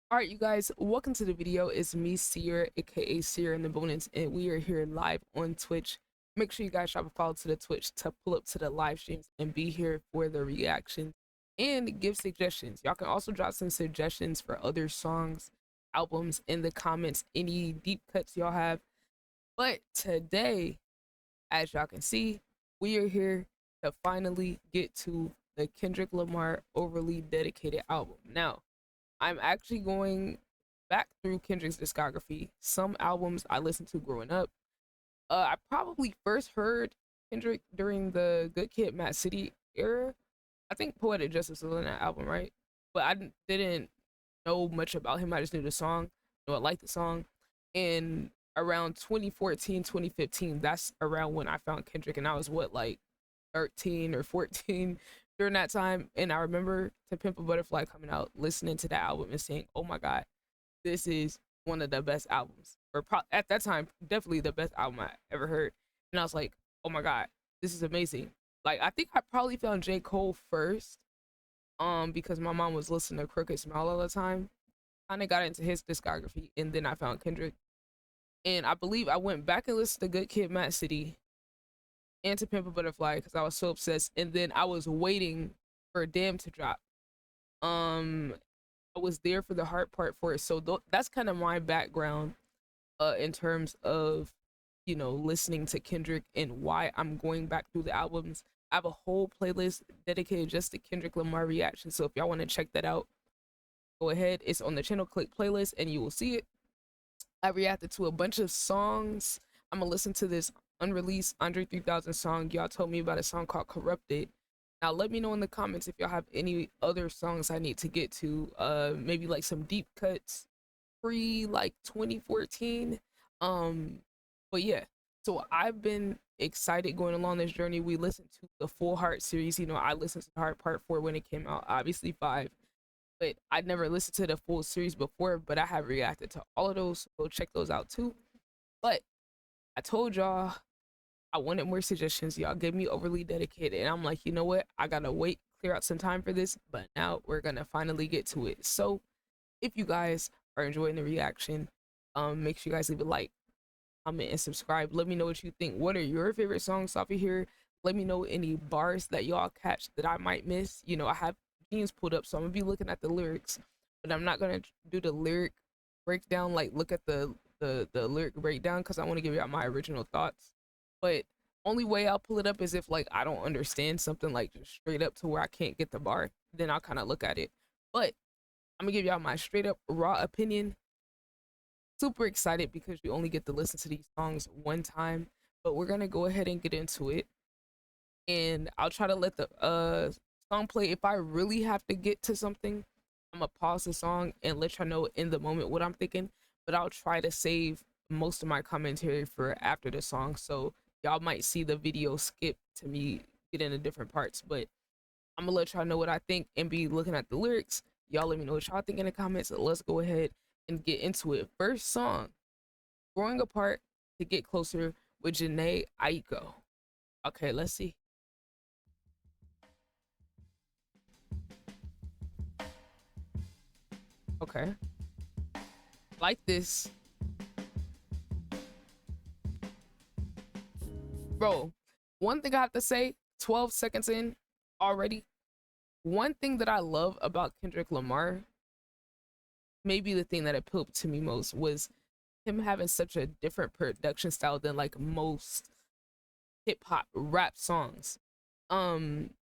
All right, you guys, welcome to the video. It's me, Ciara, aka Ciara in the bonus, and we are here live on Twitch. Make sure you guys drop a follow to the Twitch to pull up to the live streams and be here for the reaction and give suggestions. Y'all can also drop some suggestions for other songs, albums in the comments, any deep cuts y'all have. But today, as y'all can see, we are here to finally get to the Kendrick Lamar overly dedicated album. Now, I'm actually going back through Kendrick's discography. Some albums I listened to growing up. I probably first heard Kendrick during the Good Kid, Mad City era. I think Poetic Justice was on that album, right? But didn't know much about him. I just knew the song. I liked the song. And around 2014, 2015, that's around when I found Kendrick, and I was what, like 13 or 14 during that time. And I remember To Pimp a Butterfly coming out, listening to that album and saying, oh my God, this is one of the best albums. At that time, definitely the best album I ever heard. And I was like, oh my God, this is amazing. Like, I think I probably found J. Cole first, because my mom was listening to Crooked Smile all the time. Kind of got into his discography, and then I found Kendrick. And I believe I went back and listened to Good Kid, Mad City, and To Pimp a Butterfly because I was so obsessed. And then I was waiting for Damn to drop. Um, I was there for the hard part for it. So that's kind of my background, in terms of, listening to Kendrick and why I'm going back through the albums. I have a whole playlist dedicated just to Kendrick Lamar reaction. So if y'all want to check that out, go ahead. It's on the channel. Click playlist and you will see it. I reacted to a bunch of songs. I'm gonna listen to this unreleased Andre 3000 song. Y'all told me about a song called Corrupted. Now let me know in the comments if y'all have any other songs I need to get to. Maybe like some deep cuts pre like 2014. But yeah. So I've been excited going along this journey. We listened to the Full Heart series. I listened to Heart Part 4 when it came out, obviously 5, but I'd never listened to the full series before, but I have reacted to all of those, so go check those out too. But I told y'all I wanted more suggestions. Y'all gave me overly dedicated, and I'm like, you know what? I gotta wait, clear out some time for this, but now we're gonna finally get to it. So if you guys are enjoying the reaction, make sure you guys leave a like, comment, and subscribe. Let me know what you think. What are your favorite songs off of here? Let me know any bars that y'all catch that I might miss. I have jeans pulled up, so I'm gonna be looking at the lyrics, but I'm not gonna do the lyric breakdown. Like, look at the lyric breakdown because I want to give y'all my original thoughts. But only way I'll pull it up is if like I don't understand something, like just straight up to where I can't get the bar. Then I'll kind of look at it. But I'm gonna give y'all my straight up raw opinion. Super excited because you only get to listen to these songs one time, but we're gonna go ahead and get into it. And I'll try to let the song play. If I really have to get to something, I'm gonna pause the song and let y'all know in the moment what I'm thinking, but I'll try to save most of my commentary for after the song, so y'all might see the video skip to me get into different parts. But I'm gonna let y'all know what I think and be looking at the lyrics. Y'all let me know what y'all think in the comments. So let's go ahead and get into it. First song, Growing Apart to Get Closer with Janae Aiko. Okay, let's see. Okay, like this. Bro, one thing I have to say, 12 seconds in already, one thing that I love about Kendrick Lamar, maybe the thing that appealed to me most, was him having such a different production style than like most hip hop rap songs.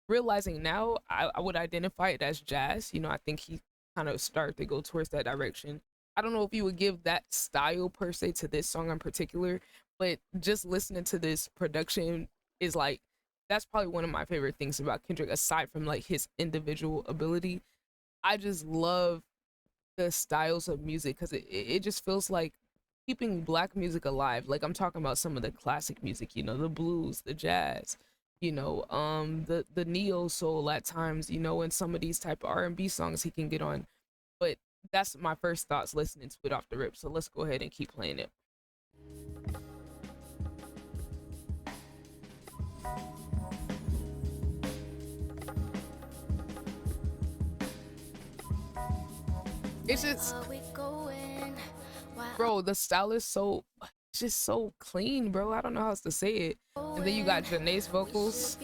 Realizing now, I would identify it as jazz. I think he kind of started to go towards that direction. I don't know if you would give that style per se to this song in particular, but just listening to this production is like, that's probably one of my favorite things about Kendrick, aside from like his individual ability. I just love the styles of music because it just feels like keeping black music alive. Like, I'm talking about some of the classic music, the blues, the jazz, the neo soul at times, and some of these type of R&B songs he can get on. But that's my first thoughts listening to it off the rip. So let's go ahead and keep playing it. It's just, bro, the style is so, it's just so clean, bro. I don't know how else to say it. And then you got Janae's vocals.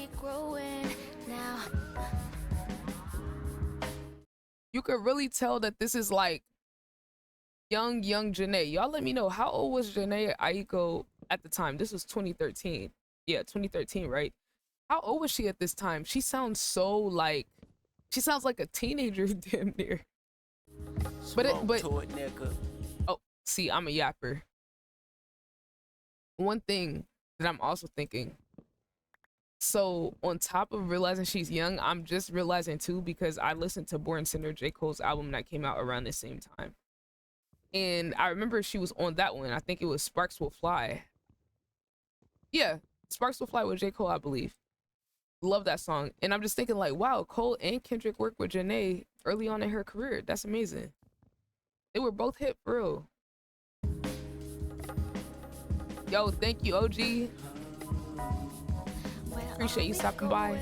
You could really tell that this is like young Janae. Y'all let me know, how old was Janae Aiko at the time? This was 2013. Yeah, 2013, right? How old was she at this time? She sounds so like, she sounds like a teenager damn near. But oh, see, I'm a yapper. One thing that I'm also thinking, so on top of realizing she's young, I'm just realizing too, because I listened to Born Sinner, J. Cole's album that came out around the same time. And I remember she was on that one. I think it was Sparks Will Fly. Yeah, Sparks Will Fly with J. Cole, I believe. Love that song. And I'm just thinking like, wow, Cole and Kendrick worked with Janae early on in her career. That's amazing. They were both hit for real. Yo, thank you, OG. Appreciate you stopping by.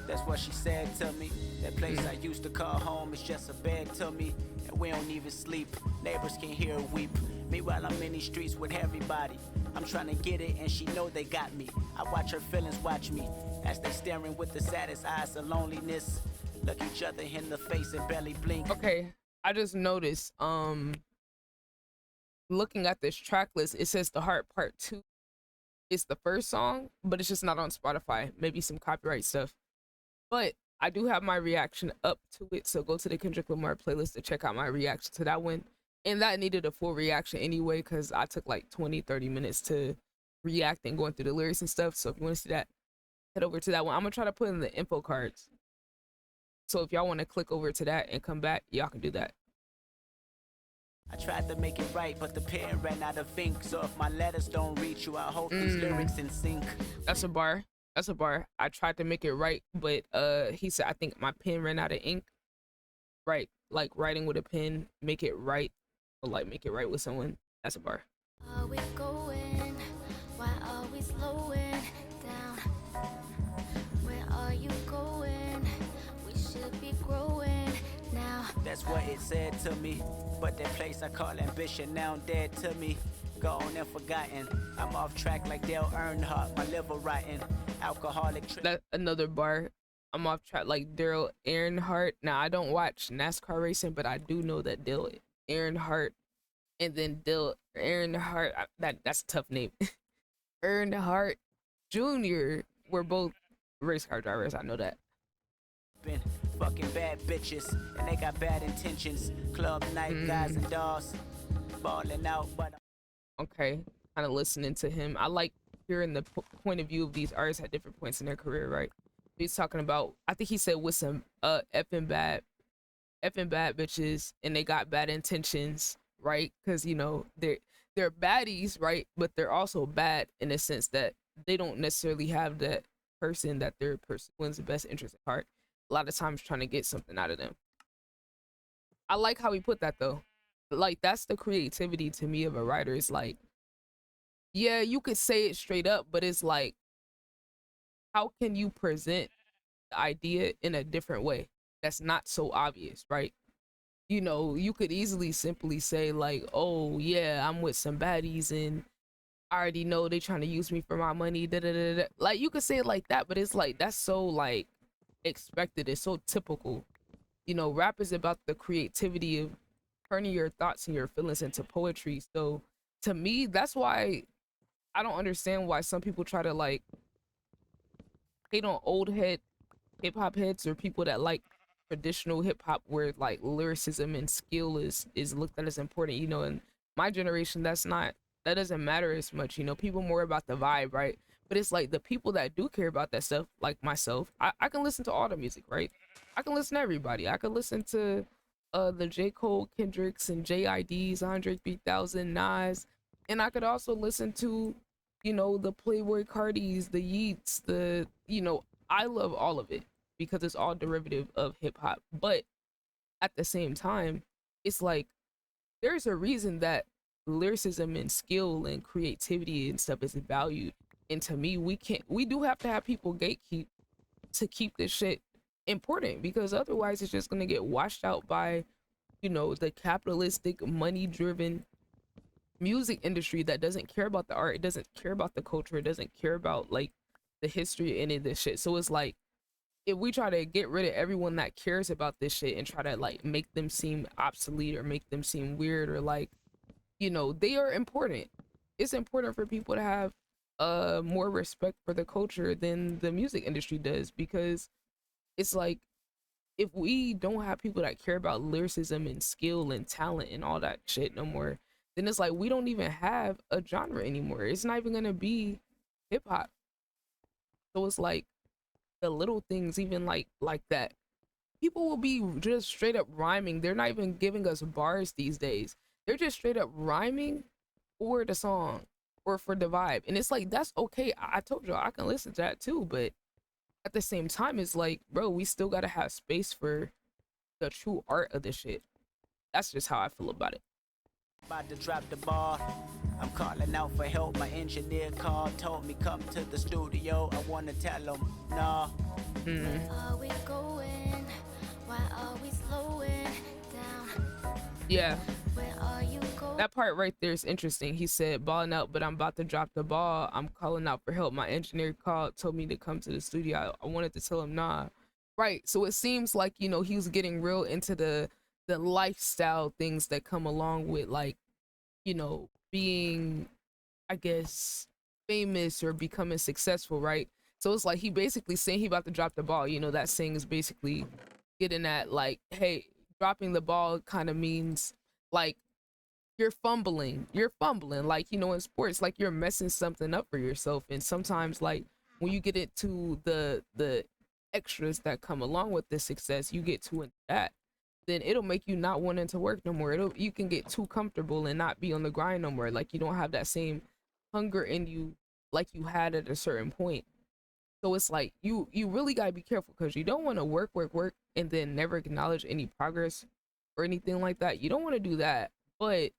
That's what she said to me. That place I used to call home is just a bed to me. And we don't even sleep. Neighbors can hear her weep. Meanwhile, I'm in these streets with everybody. I'm trying to get it and she know they got me. I watch her feelings watch me as they staring with the saddest eyes of loneliness. Look each other in the face and barely blink. Okay, I just noticed, looking at this track list, it says The Heart Part 2 is the first song, but it's just not on Spotify. Maybe some copyright stuff. But I do have my reaction up to it, so go to the Kendrick Lamar playlist to check out my reaction to that one. And that needed a full reaction anyway, because I took like 20-30 minutes to react and going through the lyrics and stuff. So if you want to see that, head over to that one. I'm gonna try to put in the info cards, so if y'all want to click over to that and come back, y'all can do that. I tried to make it right, but the pen ran out of ink. So if my letters don't reach you, I hope these lyrics in sync. That's a bar. That's a bar. I tried to make it right, but he said, I think my pen ran out of ink. Right, like writing with a pen, make it right, or like make it right with someone. That's a bar. Are we going? Why are we slowing down? Where are you going? We should be growing now. That's what it said to me. But that place I call ambition now dead to me. Gone and forgotten. I'm off track like Dale Earnhardt. My liver rotten. Alcoholic. That's another bar. I'm off track like Daryl Earnhardt. Now I don't watch NASCAR racing, but I do know that Dale Earnhardt and then Dale Earnhardt. That's a tough name. Earnhardt Jr. were both race car drivers. I know that. Been fucking bad bitches and they got bad intentions. Club night guys and dolls balling out, but okay, kind of listening to him. I like hearing the point of view of these artists at different points in their career, right? He's talking about, I think he said with some effing bad bitches and they got bad intentions, right? Because you know they're baddies, right? But they're also bad in the sense that they don't necessarily have that person that they're pursuing the best interest at heart. A lot of times trying to get something out of them. I like how he put that though. Like that's the creativity to me of a writer. It's like, yeah, you could say it straight up, but it's like, how can you present the idea in a different way that's not so obvious, right? You know, you could easily simply say like, oh yeah, I'm with some baddies and I already know they trying to use me for my money, da da da da. Like you could say it like that, but it's like that's so like expected. It's so typical. You know, rap is about the creativity of turning your thoughts and your feelings into poetry. So to me, that's why I don't understand why some people try to like hate on old head hip hop heads or people that like traditional hip hop where like lyricism and skill is looked at as important. You know, in my generation, that doesn't matter as much. You know, people more about the vibe, right? But it's like the people that do care about that stuff, like myself, I can listen to all the music, right? I can listen to everybody. I can listen to the J. Cole, Kendricks, and JIDs, Andre 3000, Nas, and I could also listen to, you know, the Playboy Cardis, the Yeats, you know, I love all of it because it's all derivative of hip hop. But at the same time, it's like there's a reason that lyricism and skill and creativity and stuff is valued And to me, we do have to have people gatekeep to keep this shit important, because otherwise it's just gonna get washed out by, the capitalistic, money driven music industry that doesn't care about the art, it doesn't care about the culture, it doesn't care about like the history in it, this shit. So it's like, if we try to get rid of everyone that cares about this shit and try to like make them seem obsolete or make them seem weird, or like, they are important. It's important for people to have more respect for the culture than the music industry does, because it's like, if we don't have people that care about lyricism and skill and talent and all that shit no more, then it's like we don't even have a genre anymore. It's not even gonna be hip hop. So it's like the little things, even like that. People will be just straight up rhyming. They're not even giving us bars these days. They're just straight up rhyming for the song or for the vibe. And it's like, that's okay. I told you I can listen to that too, but at the same time, it's like, bro, we still gotta have space for the true art of this shit. That's just how I feel about it. About to drop the ball. I'm calling out for help. My engineer called, told me come to the studio. I wanna tell him, no. Where are we going? Why are we slowing down? Yeah. Where are you going? That part right there is interesting. He said, balling out, but I'm about to drop the ball. I'm calling out for help. My engineer called, told me to come to the studio. I wanted to tell him, nah. Right. So it seems like, he was getting real into the lifestyle things that come along with, like, being, I guess, famous or becoming successful, right? So it's like he basically saying he about to drop the ball. That saying is basically getting at like, hey, dropping the ball kind of means like you're fumbling, like, in sports, like you're messing something up for yourself. And sometimes, like, when you get into the extras that come along with this success, you get too into that, then it'll make you not wanting to work no more. You can get too comfortable and not be on the grind no more. Like, you don't have that same hunger in you like you had at a certain point. So it's like you really gotta be careful, because you don't want to work and then never acknowledge any progress or anything like that. You don't want to do that, but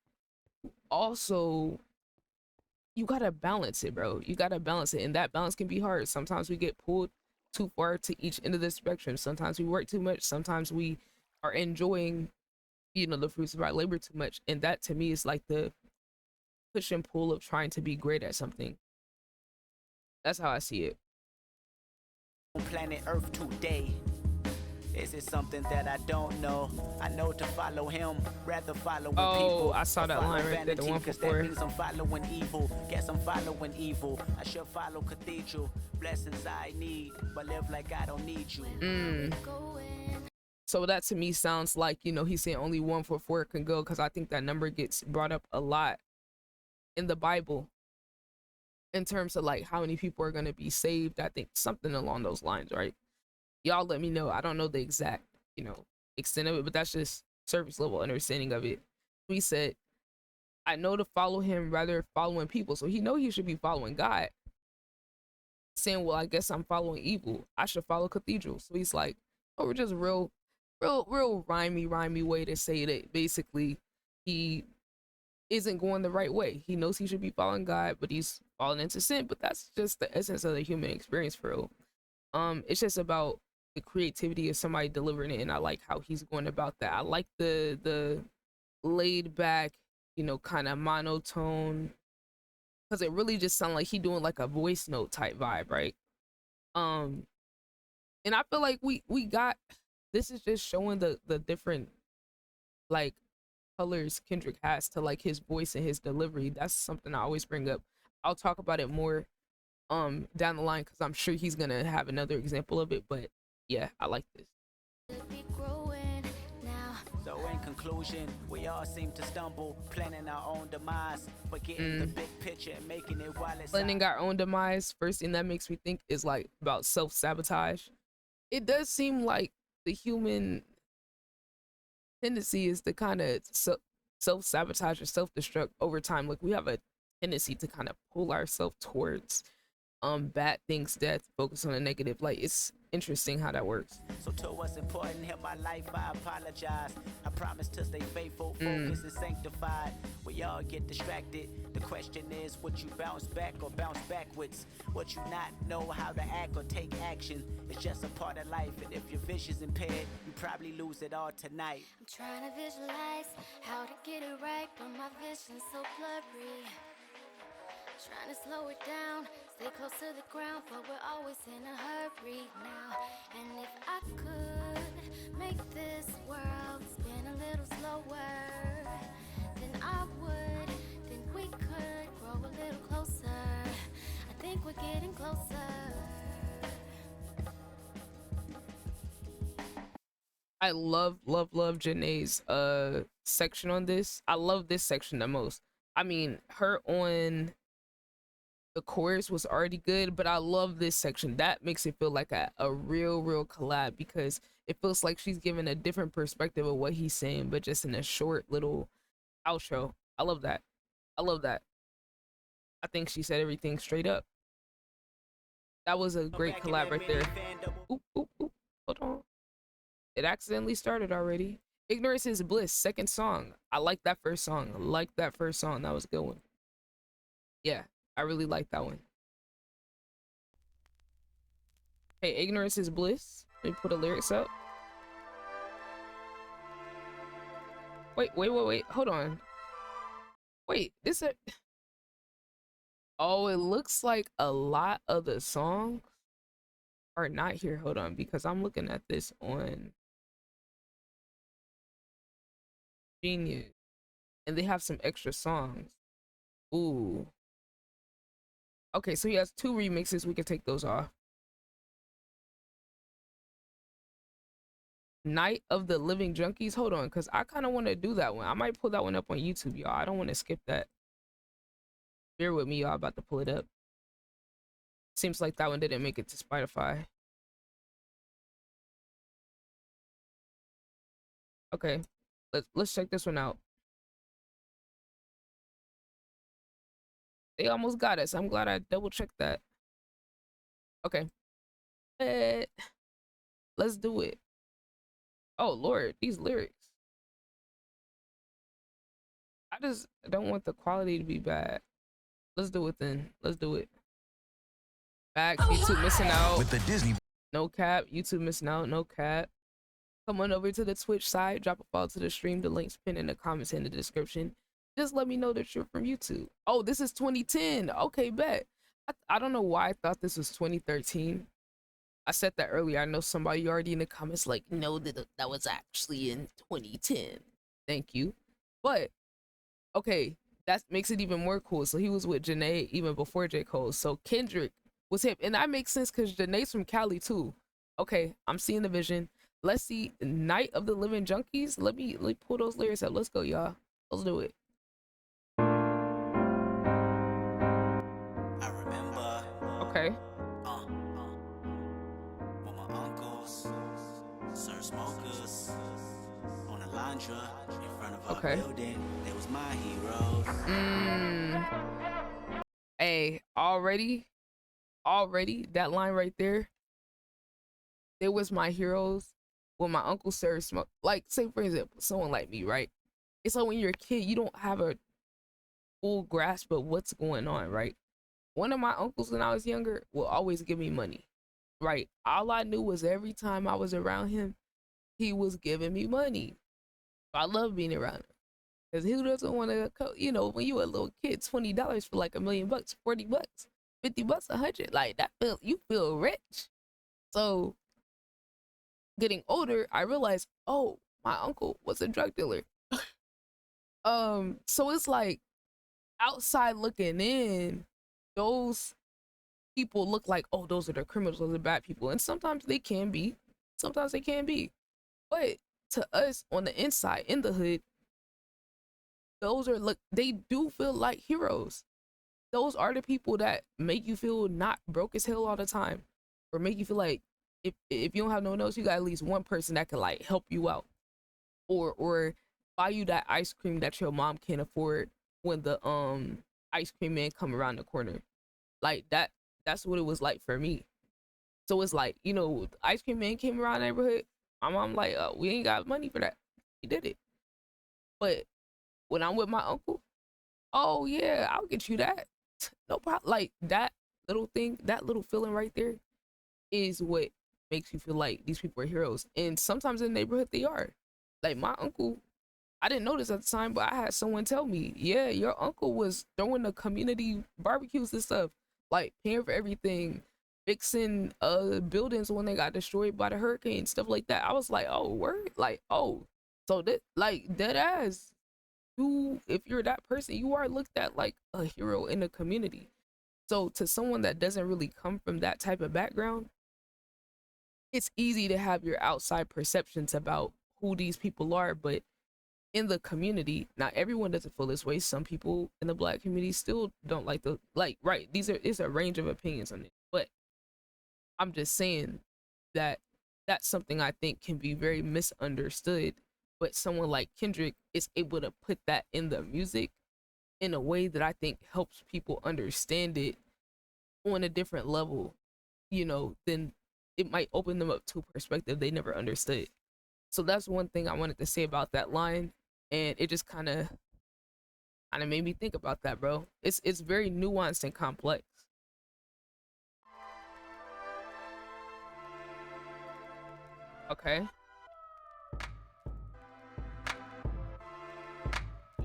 also you gotta balance it, bro. You gotta balance it, and that balance can be hard. Sometimes we get pulled too far to each end of the spectrum. Sometimes we work too much. Sometimes we are enjoying, the fruits of our labor too much, and that to me is like the push and pull of trying to be great at something. That's how I see it. On planet Earth today. Is it something that I don't know? I know to follow him, rather follow people. I saw that line right there, the one Cause before. that means I'm following evil. Guess I'm following evil. I should follow cathedral. Blessings I need, but live like I don't need you. So that to me sounds like, he's saying only 144 can go, because I think that number gets brought up a lot in the Bible in terms of like how many people are going to be saved. I think something along those lines, right? Y'all let me know. I don't know the exact, extent of it, but that's just surface level understanding of it. He said, I know to follow him rather following people. So he know he should be following God. Saying, well, I guess I'm following evil. I should follow cathedral. So he's like, oh, we're just real rhymey way to say that basically he isn't going the right way. He knows he should be following God, but he's falling into sin. But that's just the essence of the human experience, for real. It's just about the creativity of somebody delivering it, and I like how he's going about that. I like the laid back, kind of monotone, because it really just sounds like he doing like a voice note type vibe, right? And I feel like we got, this is just showing the different like colors Kendrick has to like his voice and his delivery. That's something I always bring up. I'll talk about it more down the line, because I'm sure he's gonna have another example of it. But yeah, I like this. So in conclusion, we all seem to stumble, planning our own demise, forgetting the big picture and making it while it's Planning our own demise, first thing that makes me think is like about self-sabotage. It does seem like the human tendency is to kind of self-sabotage or self-destruct over time. Like, we have a tendency to kind of pull ourselves towards bad things that focus on the negative. Like it's interesting how that works. So to what's important in my life, I apologize. I promise to stay faithful, focused, and sanctified. We all get distracted. The question is, would you bounce back or bounce backwards? Would you not know how to act or take action? It's just a part of life, and if your vision's impaired, you probably lose it all tonight. I'm trying to visualize how to get it right, but my vision's so blurry. Trying to slow it down, stay close to the ground, but we're always in a hurry now. And if I could make this world spin a little slower, then I would, then we could grow a little closer. I think we're getting closer. I love Janae's section on this. I love this section the most. I mean, her on the chorus was already good, but I love this section. That makes it feel like a real collab, because it feels like she's giving a different perspective of what he's saying, but just in a short little outro. I love that. I love that. I think she said everything straight up. That was a great collab right there. Oop, oop, oop. Hold on. It accidentally started already. Ignorance is Bliss, second song. I like that first song. I like that first song. That was a good one. Yeah, I really like that one. Hey, Ignorance is Bliss. Let me put the lyrics up. Wait. Hold on. Wait, this a... Oh, it looks like a lot of the songs are not here. Hold on, because I'm looking at this on Genius, and they have some extra songs. Ooh. Okay, so he has 2 remixes. We can take those off. Night of the Living Junkies. Hold on, because I kind of want to do that one. I might pull that one up on YouTube, y'all. I don't want to skip that. Bear with me, y'all. About to pull it up. Seems like that one didn't make it to Spotify. Okay, let's check this one out. They almost got us. I'm glad I double checked that. Okay, let's do it. Oh Lord, these lyrics. I just don't want the quality to be bad. Let's do it then. Let's do it. Back, YouTube missing out. With the Disney. No cap, YouTube missing out, no cap. Come on over to the Twitch side, drop a follow to the stream. The link's pinned in the comments in the description. Just let me know that you're from YouTube. Oh, this is 2010. Okay, bet. I don't know why I thought this was 2013. I said that earlier. I know somebody already in the comments like, no, that was actually in 2010. Thank you. But, okay, that makes it even more cool. So he was with Janae even before J. Cole. So Kendrick was him. And that makes sense because Janae's from Cali too. Okay, I'm seeing the vision. Let's see Night of the Living Junkies. Let me pull those lyrics up. Let's go, y'all. Let's do it. I remember. Okay. When my uncles served smokers on a laundra in front of our building. They was my heroes. Hey, already that line right there. They was my heroes when my uncle served smoke. Like, say for example, someone like me, right? It's like when you're a kid, you don't have a full grasp of what's going on, right? One of my uncles when I was younger will always give me money, right? All I knew was every time I was around him, he was giving me money. I love being around him. Because who doesn't want to, you know, when you were a little kid, $20 for like $1 million, $40, $50, $100, like that you feel rich. So getting older, I realized, oh, my uncle was a drug dealer. So it's like outside looking in, those people look like, oh, those are the criminals, those are the bad people. And sometimes they can be, sometimes they can be. But to us on the inside, in the hood, those are, look, they do feel like heroes. Those are the people that make you feel not broke as hell all the time, or make you feel like if you don't have no one else, you got at least one person that can like help you out, or buy you that ice cream that your mom can't afford when the ice cream man come around the corner. Like that's what it was like for me. So it's like, you know, the ice cream man came around the neighborhood. My mom like, we ain't got money for that. He did it. But when I'm with my uncle, oh yeah, I'll get you that. No problem. Like that little thing, that little feeling right there is what makes you feel like these people are heroes. And sometimes in the neighborhood they are. Like my uncle, I didn't know this at the time, but I had someone tell me, yeah, your uncle was throwing the community barbecues and stuff, like paying for everything, fixing buildings when they got destroyed by the hurricane, stuff like that. I was like, oh, word? Like, oh, so that like dead ass. You, if you're that person, you are looked at like a hero in the community. So to someone that doesn't really come from that type of background, it's easy to have your outside perceptions about who these people are, but in the community, not everyone doesn't feel this way. Some people in the black community still don't like the like, right, these are, it's a range of opinions on it, but I'm just saying that that's something I think can be very misunderstood, but someone like Kendrick is able to put that in the music in a way that I think helps people understand it on a different level, you know, then it might open them up to a perspective they never understood. So that's one thing I wanted to say about that line, and it just kind of made me think about that, bro. It's very nuanced and complex. Okay.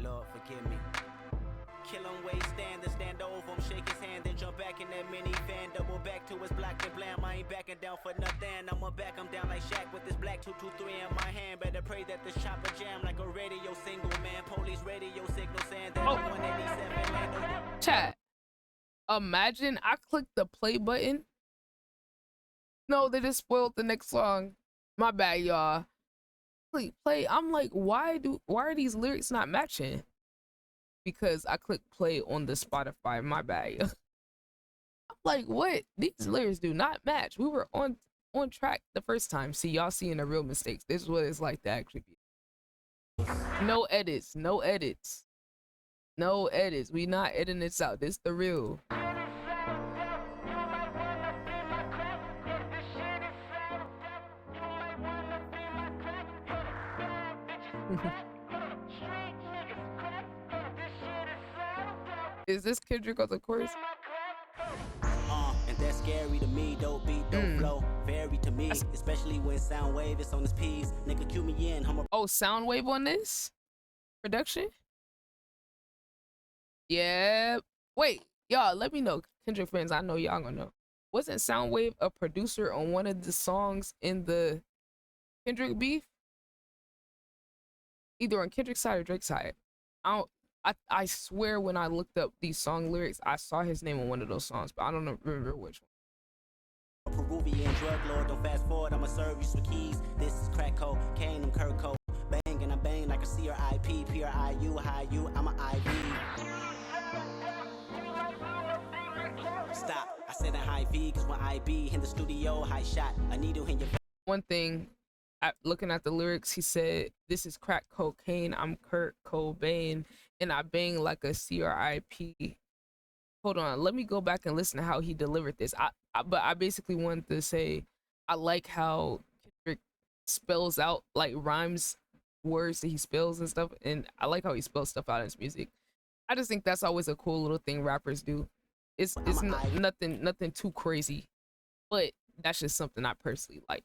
Lord, forgive me. Kill him, waste stand, then stand over him, shake his hand, then jump back in that minivan. Double back to his block and blam. I ain't backing down for nothing. I'ma back him down like Shaq with this black 223 in my hand. Better pray that this chopper jam like a radio single, man. Police radio signal saying that I'm 187 land. Chat. Imagine I clicked the play button. No, they just spoiled the next song. My bad, y'all. Click play. I'm like, why are these lyrics not matching? Because I clicked play on the Spotify. My bad. I'm like, what? These lyrics do not match. We were on track the first time. See, y'all seeing the real mistakes. This is what it's like to actually be. No edits. No edits. No edits. We not editing this out. This the real. Is this Kendrick on the chorus? And that's scary to me. Dope beat, dope flow. Very to me, especially when sound wave is on his P's. Nigga, cue me in. Oh, sound wave on this production? Yeah. Wait, y'all, let me know. Kendrick fans, I know y'all gonna know. Wasn't Soundwave a producer on one of the songs in the Kendrick beef? Either on Kendrick's side or Drake's side. I swear when I looked up these song lyrics, I saw his name on one of those songs, but I don't remember which one. Peruvian drug lord, don't fast forward, I'ma serve you some keys. This is crack cocaine, I'm Kirko. Bang and I bang like a CRIP, PRIU, high you, I'm an IV. Stop, I said a high V, cause when I be in the studio, high shot, a needle in your one thing, looking at the lyrics, he said, this is crack cocaine, I'm Kurt Cobain, and I bang like a CRIP. Hold on, let me go back and listen to how he delivered this. But I basically wanted to say, I like how Kendrick spells out, like, rhymes words that he spells and stuff, and I like how he spells stuff out in his music. I just think that's always a cool little thing rappers do. It's nothing too crazy, but that's just something I personally like.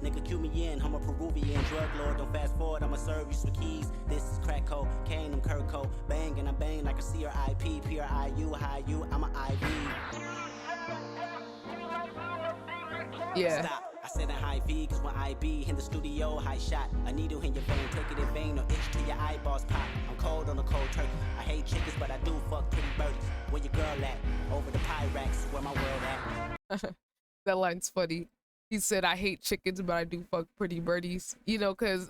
Nigga, cue me in, I'm a Peruvian drug lord, don't fast forward, I'ma serve you some keys. This is crack cocaine, I'm Kirko. Bang and I bang like a CRIP, PRIU, high you, I'm an IV. Yeah. Stop. I said a high V, cause when I be in the studio, high shot. A needle in your vein, take it in vain, or itch till your eyeballs pop. I'm cold on a cold turkey. I hate chickens, but I do fuck pretty birdies. Where your girl at? Over the Pyrex, where my world at? That line's funny. He said, I hate chickens, but I do fuck pretty birdies. You know, because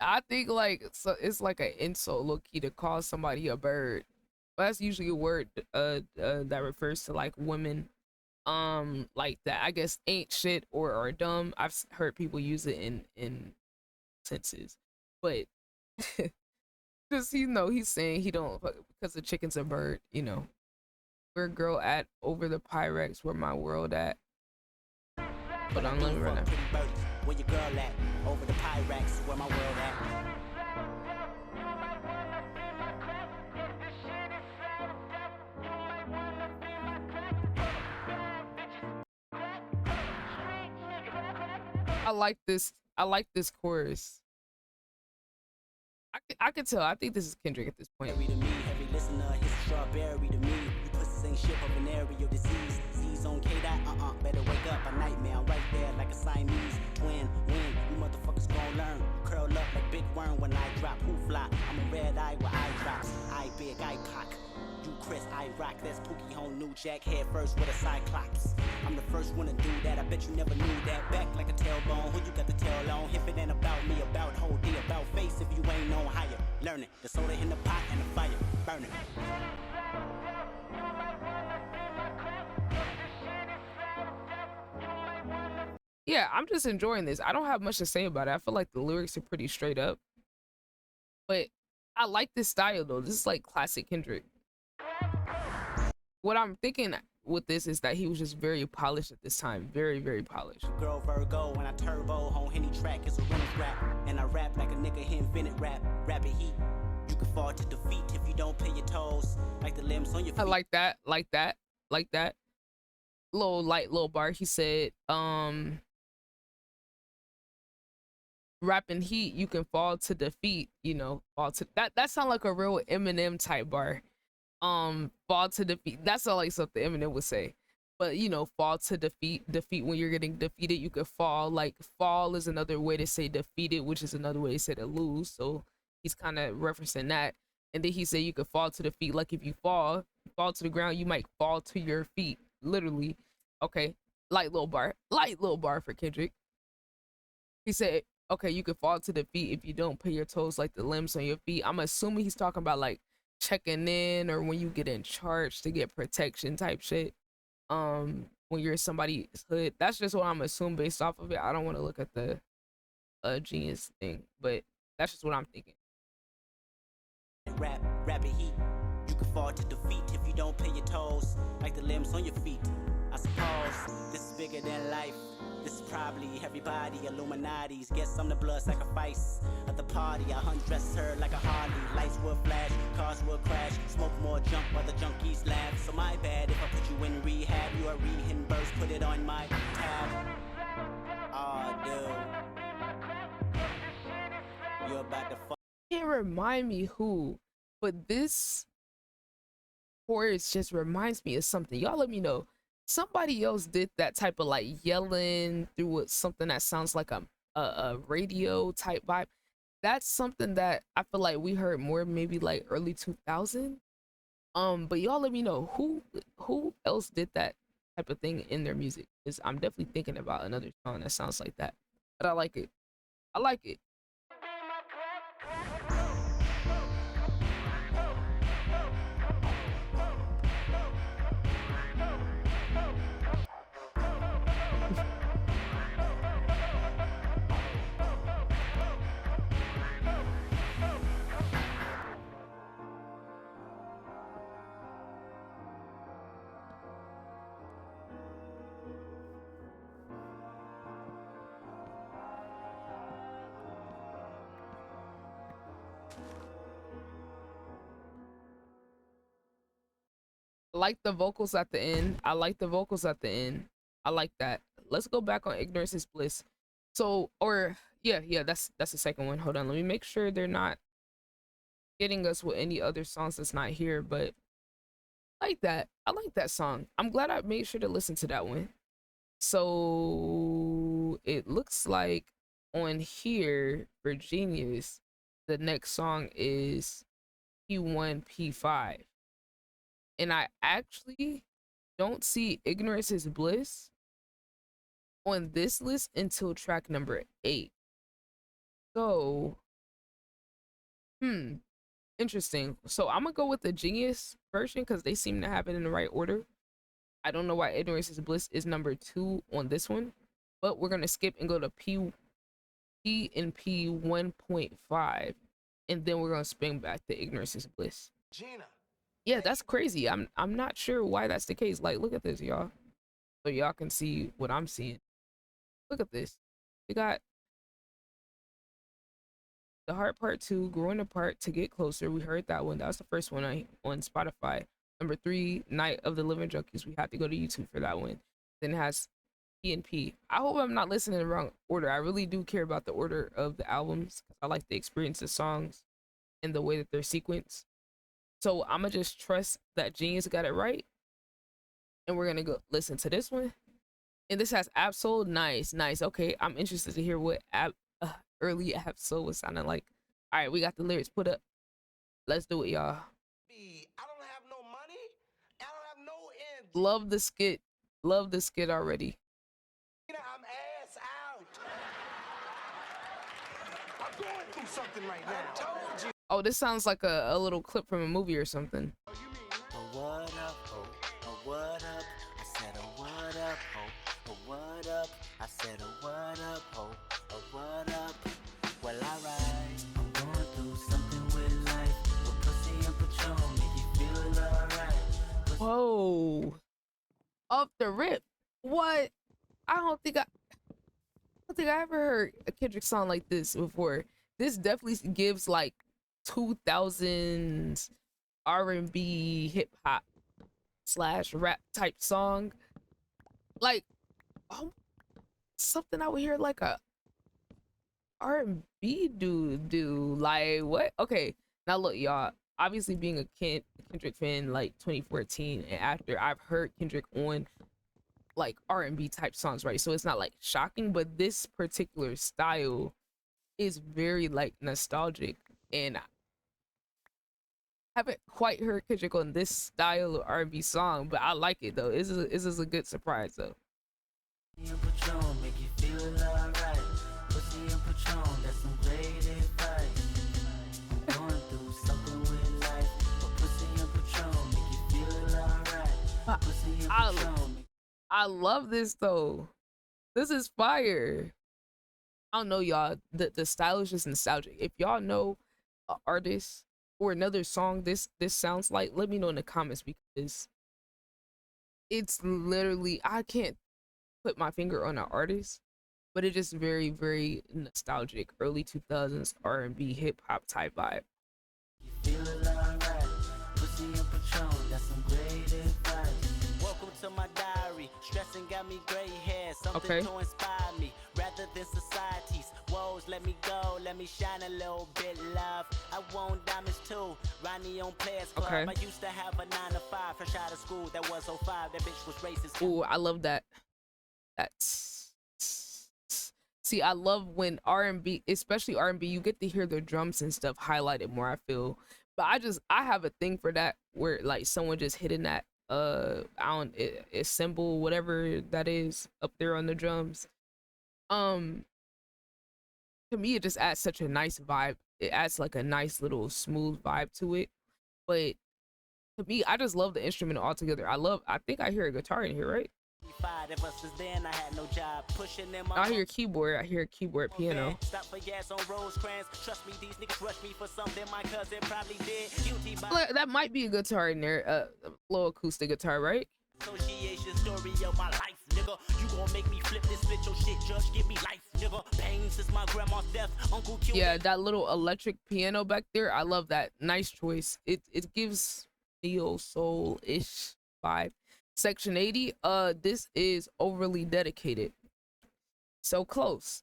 I think, like, so it's like an insult, low-key, to call somebody a bird. But that's usually a word that refers to, like, women. Like that, I guess, ain't shit or are dumb. I've heard people use it in senses. But just, you know, he's saying he don't fuck because the chicken's a bird, you know. Where girl at? Over the Pyrex, where my world at? Hold on, let me run that. Where your girl at? Over the Pyrex, where my world at? I like this. I like this chorus. I can tell. I think this is Kendrick at this point. To me, heavy listener, his strawberry to me. You pussies ain't shit of venereal disease. Z's on K dot, better wake up a nightmare. I'm right there like a Siamese twin. When you motherfuckers gon' learn. Curl up like big worm when I drop. Who fly? I'm a red eye with eye drops. Eye big, eye cock. You Chris, I rock. That's Pookie Home, new jack head first with a cyclops. I'm the first one to do that. I bet you never knew that. Back like a tailbone. Who you got the tail on? If it ain't about me, about whole D, about face. If you ain't on higher, learn it. The soda in the pot and the fire, burn it. Yeah, I'm just enjoying this. I don't have much to say about it. I feel like the lyrics are pretty straight up, but I like this style though. This is like classic Kendrick. What I'm thinking with this is that he was just very polished at this time. Very, very polished. Girl Virgo, when I turbo on any track, it's a Reynolds rap. And I rap like a nigga, he invented rap. Rapid heat. You can fall to defeat if you don't pay your toes. Like the limbs on your feet. I like that, like that, like that. Little bar. He said, rapping heat, you can fall to defeat, you know, fall to that sound like a real Eminem type bar. Fall to defeat, that's not like something Eminem would say, but you know, fall to defeat when you're getting defeated. You could fall, like fall is another way to say defeated, which is another way to say to lose, so he's kind of referencing that. And then he said you could fall to the feet, like if you fall to the ground, you might fall to your feet, literally. Okay, light little bar for Kendrick. He said, okay, you could fall to the feet if you don't pay your toes, like the limbs on your feet. I'm assuming he's talking about like checking in or when you get in charge to get protection type shit. When you're somebody's hood. That's just what I'm assuming based off of it. I don't want to look at the genius thing, but that's just what I'm thinking. Rapid heat. You can fall to defeat if you don't pay your toes, like the limbs on your feet. I suppose this is bigger than life. This is probably everybody, Illuminati's. Guess I'm the blood sacrifice at the party. I undress her like a Harley. Lights will flash, cars will crash. Smoke more junk while the junkies laugh. So my bad if I put you in rehab. You are reimbursed, put it on my tab. Oh, dude. You're about to fuck. Can't remind me who, but this chorus just reminds me of something. Y'all let me know. Somebody else did that type of like yelling through something that sounds like a radio type vibe. That's something that I feel like we heard more maybe like early 2000. But y'all let me know who else did that type of thing in their music, because I'm definitely thinking about another song that sounds like that. But I like it. I like it. Like the vocals at the end. I like the vocals at the end. I like that. Let's go back on Ignorance is Bliss. So, or yeah, that's the second one. Hold on, let me make sure they're not getting us with any other songs that's not here. But I like that. I like that song. I'm glad I made sure to listen to that one. So it looks like on here for Genius, the next song is P1 P5. And I actually don't see Ignorance is Bliss on this list until track number 8. So, interesting. So I'm gonna go with the Genius version because they seem to have it in the right order. I don't know why Ignorance is Bliss is number 2 on this one, but we're gonna skip and go to P and P 1.5, and then we're gonna spin back to Ignorance is Bliss. Gina. Yeah, that's crazy. I'm not sure why that's the case. Like, look at this, y'all. So y'all can see what I'm seeing. Look at this. We got the Heart Part 2, Growing Apart to Get Closer. We heard that one. That was the first one on Spotify. Number 3, Night of the Living Junkies. We have to go to YouTube for that one. Then it has P&P. I hope I'm not listening in the wrong order. I really do care about the order of the albums. I like the experience of songs and the way that they're sequenced. So I'm going to just trust that Genius got it right. And we're going to go listen to this one. And this has Absol. Nice, nice. Okay, I'm interested to hear what early Absol was sounding like. All right, we got the lyrics put up. Let's do it, y'all. I don't have no money. I don't have no energy. Love the skit. Love the skit already. I'm ass out. I'm going through something right now. I told you. Oh, this sounds like a little clip from a movie or something. Oh, what up, oh, oh, what up? I said, oh, what up, oh, oh, what up? I said, oh, what up, oh, oh, what up? Well, alright, I'm going through something with life. But pussy and Patron make you feel alright. Whoa. Off the rip. What? I don't think I ever heard a Kendrick song like this before. This definitely gives like 2000s R&B hip hop / rap type song. Like, oh, something I would hear like a R&B dude do. Like, what? Okay, now look, y'all. Obviously, being a Kendrick fan, like 2014 and after, I've heard Kendrick on like R&B type songs, right? So it's not like shocking, but this particular style is very like nostalgic, and I haven't quite heard Kendrick on this style of R&B song, but I like it though. This is a good surprise though. I love this though. This is fire. I don't know, y'all. The style is just nostalgic. If y'all know an artist or another song this sounds like, let me know in the comments, because it's literally, I can't put my finger on an artist, but it's just very, very nostalgic. Early 2000s R&B hip hop type vibe. Welcome to my diary. Stressing got me gray hair. Something to inspire me rather than society's woes. Let me go, let me shine a little bit, love. I want diamonds too. Ronnie on Players Club. I used to have a 9 to 5 fresh out of school. That was 05. That bitch was racist. Ooh, I love that. That's, see, I love when R&B, especially R&B, you get to hear the drums and stuff highlighted more, I feel. But I have a thing for that, where like someone just hitting that a symbol, whatever that is, up there on the drums. To me, it just adds such a nice vibe. It adds like a nice little smooth vibe to it. But to me, I just love the instrument altogether. I think I hear a guitar in here, right? I hear keyboard. I hear keyboard, piano. That might be a guitar in there. A low acoustic guitar, right? Association story of my life, nigga. You gon' make me flip this split your shit, just give me life, nigga. Pain since my grandma's death, uncle killed. Yeah, that little electric piano back there, I love that. Nice choice. It gives neo soul-ish vibe. Section 80, this is Overly Dedicated. So close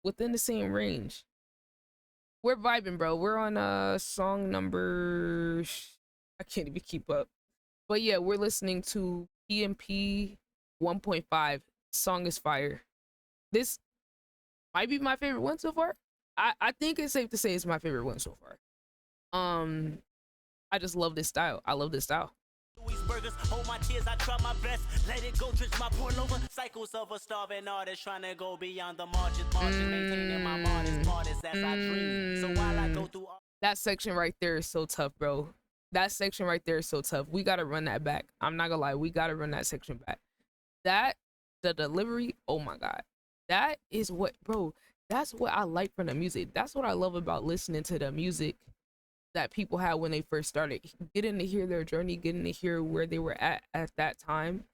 within the same range. We're vibing, bro. We're on song number, I can't even keep up. But yeah, we're listening to P&P 1.5. Song is fire. This might be my favorite one so far. I think it's safe to say it's my favorite one so far. I just love this style. I love this style. Burgers, hold my tears, I try my best. Let it go, drench my porn over. Cycles of a starving artist trying to go beyond the margins. Maintaining my modest as I dream. So while I go through that section right there is so tough, bro. That section right there is so tough. We gotta run that back. I'm not gonna lie, we gotta run that section back. The delivery, oh my god. That is what, bro, that's what I like from the music. That's what I love about listening to the music that people had when they first started, getting to hear their journey, getting to hear where they were at that time,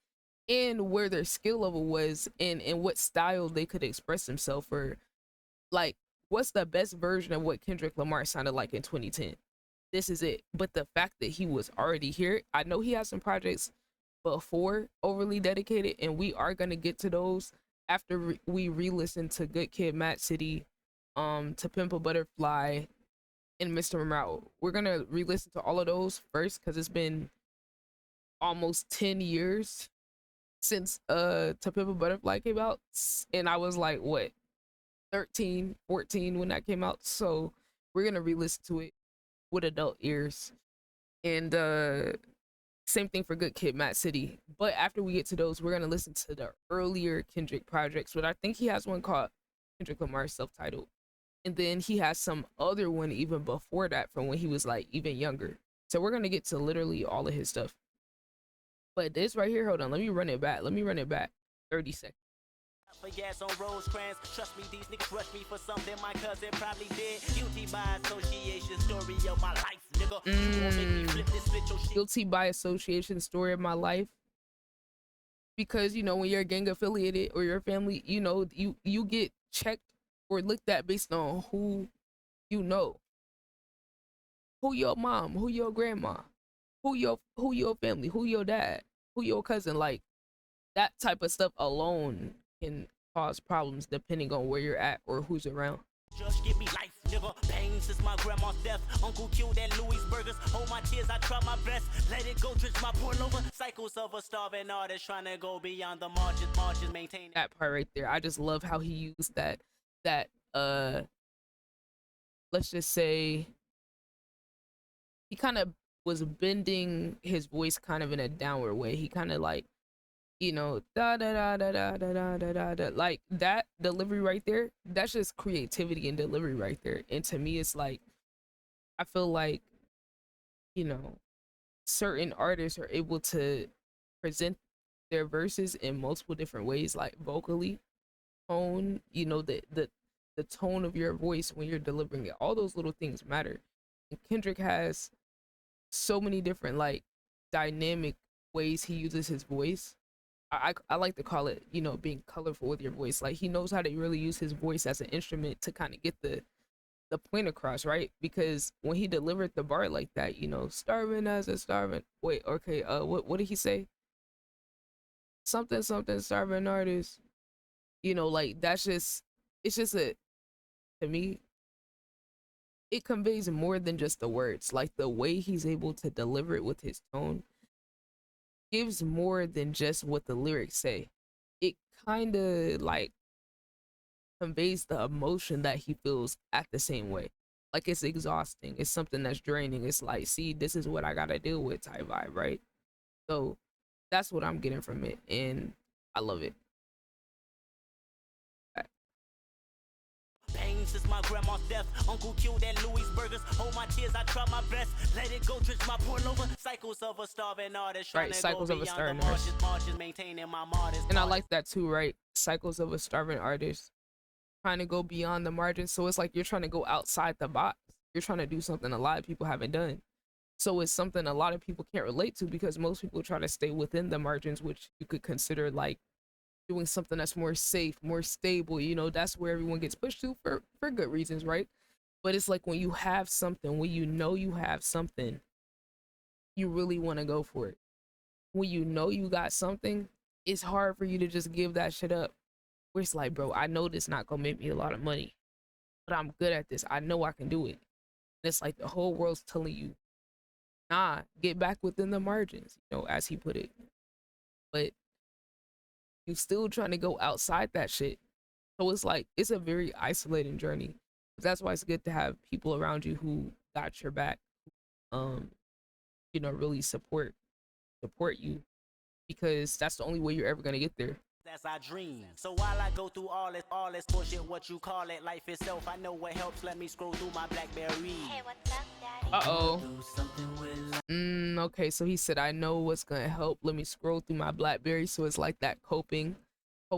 and where their skill level was, and what style they could express themselves, or like what's the best version of what Kendrick Lamar sounded like in 2010. This is it. But the fact that he was already here, I know he has some projects before Overly Dedicated, and we are gonna get to those after we re-listen to Good Kid, Mad City, To Pimp a Butterfly, and Mr. Monroe. We're gonna re-listen to all of those first because it's been almost 10 years since To Pimp a Butterfly came out, and I was like, what, 13, 14 when that came out. So we're gonna re-listen to it with adult ears. And same thing for Good Kid, Mad City. But after we get to those, we're gonna listen to the earlier Kendrick projects. But I think he has one called Kendrick Lamar, self-titled, and then he has some other one even before that from when he was like even younger. So we're gonna get to literally all of his stuff. But this right here, hold on, let me run it back. 30 seconds. For gas on Rosecrans, trust me, these niggas rush me for something my cousin probably did. Guilty by association, story of my life, nigga. You won't make me flip this switch, oh shit. Guilty by association, story of my life. Because you know when you're gang affiliated or your family, you know you get checked or looked at based on who you know, who your mom, who your grandma, who your family, who your dad, who your cousin. Like that type of stuff alone can cause problems depending on where you're at or who's around. Just give me life, nigga. Pain since my grandma's death. Uncle killed at Louis Burgers. Hold my tears, I try my best. Let it go, drench my pour over. Cycles of a starving artist trying to go beyond the margins, maintain that part right there. I just love how he used that let's just say he kind of was bending his voice kind of in a downward way. He kind of like, you know, da da da da da da da da da, like that delivery right there. That's just creativity and delivery right there. And to me, it's like, I feel like, you know, certain artists are able to present their verses in multiple different ways, like vocally, tone, you know, the tone of your voice when you're delivering it. All those little things matter. And Kendrick has so many different like dynamic ways he uses his voice. I like to call it, you know, being colorful with your voice. Like he knows how to really use his voice as an instrument to kind of get the point across, right? Because when he delivered the bar like that, you know, starving as a starving. Wait, okay, what did he say? Something starving artist. You know, like that's just, it's just a, to me, it conveys more than just the words. Like the way he's able to deliver it with his tone gives more than just what the lyrics say. It kind of like conveys the emotion that he feels at the same way. Like it's exhausting. It's something that's draining. It's like, see, this is what I gotta deal with type vibe, right? So that's what I'm getting from it, and I love it. Pain since my grandma's death. Uncle killed at Louis Burgers. Hold my tears, I try my best. Let it go, drench my pour over. Cycles of a starving artist. Right, cycles of a starving artist. Margins, maintaining my martyrs. And I like that too, right? Cycles of a starving artist. Trying to go beyond the margins. So it's like you're trying to go outside the box. You're trying to do something a lot of people haven't done. So it's something a lot of people can't relate to because most people try to stay within the margins, which you could consider like doing something that's more safe, more stable. You know, that's where everyone gets pushed to for good reasons, right? But it's like when you have something, when you know you have something, you really want to go for it. When you know you got something, it's hard for you to just give that shit up. Where it's like, bro, I know this not gonna make me a lot of money, but I'm good at this. I know I can do it. And it's like the whole world's telling you, nah, get back within the margins, you know, as he put it. But you still trying to go outside that shit. So it's like, it's a very isolating journey. That's why it's good to have people around you who got your back, you know, really support you, because that's the only way you're ever gonna get there. That's our dream. So while I go through all this bullshit, what you call it, life itself, I know what helps. Let me scroll through my BlackBerry. Hey, what's up, Daddy? Uh-oh. Okay, so he said, I know what's gonna help. Let me scroll through my BlackBerry. So it's like that coping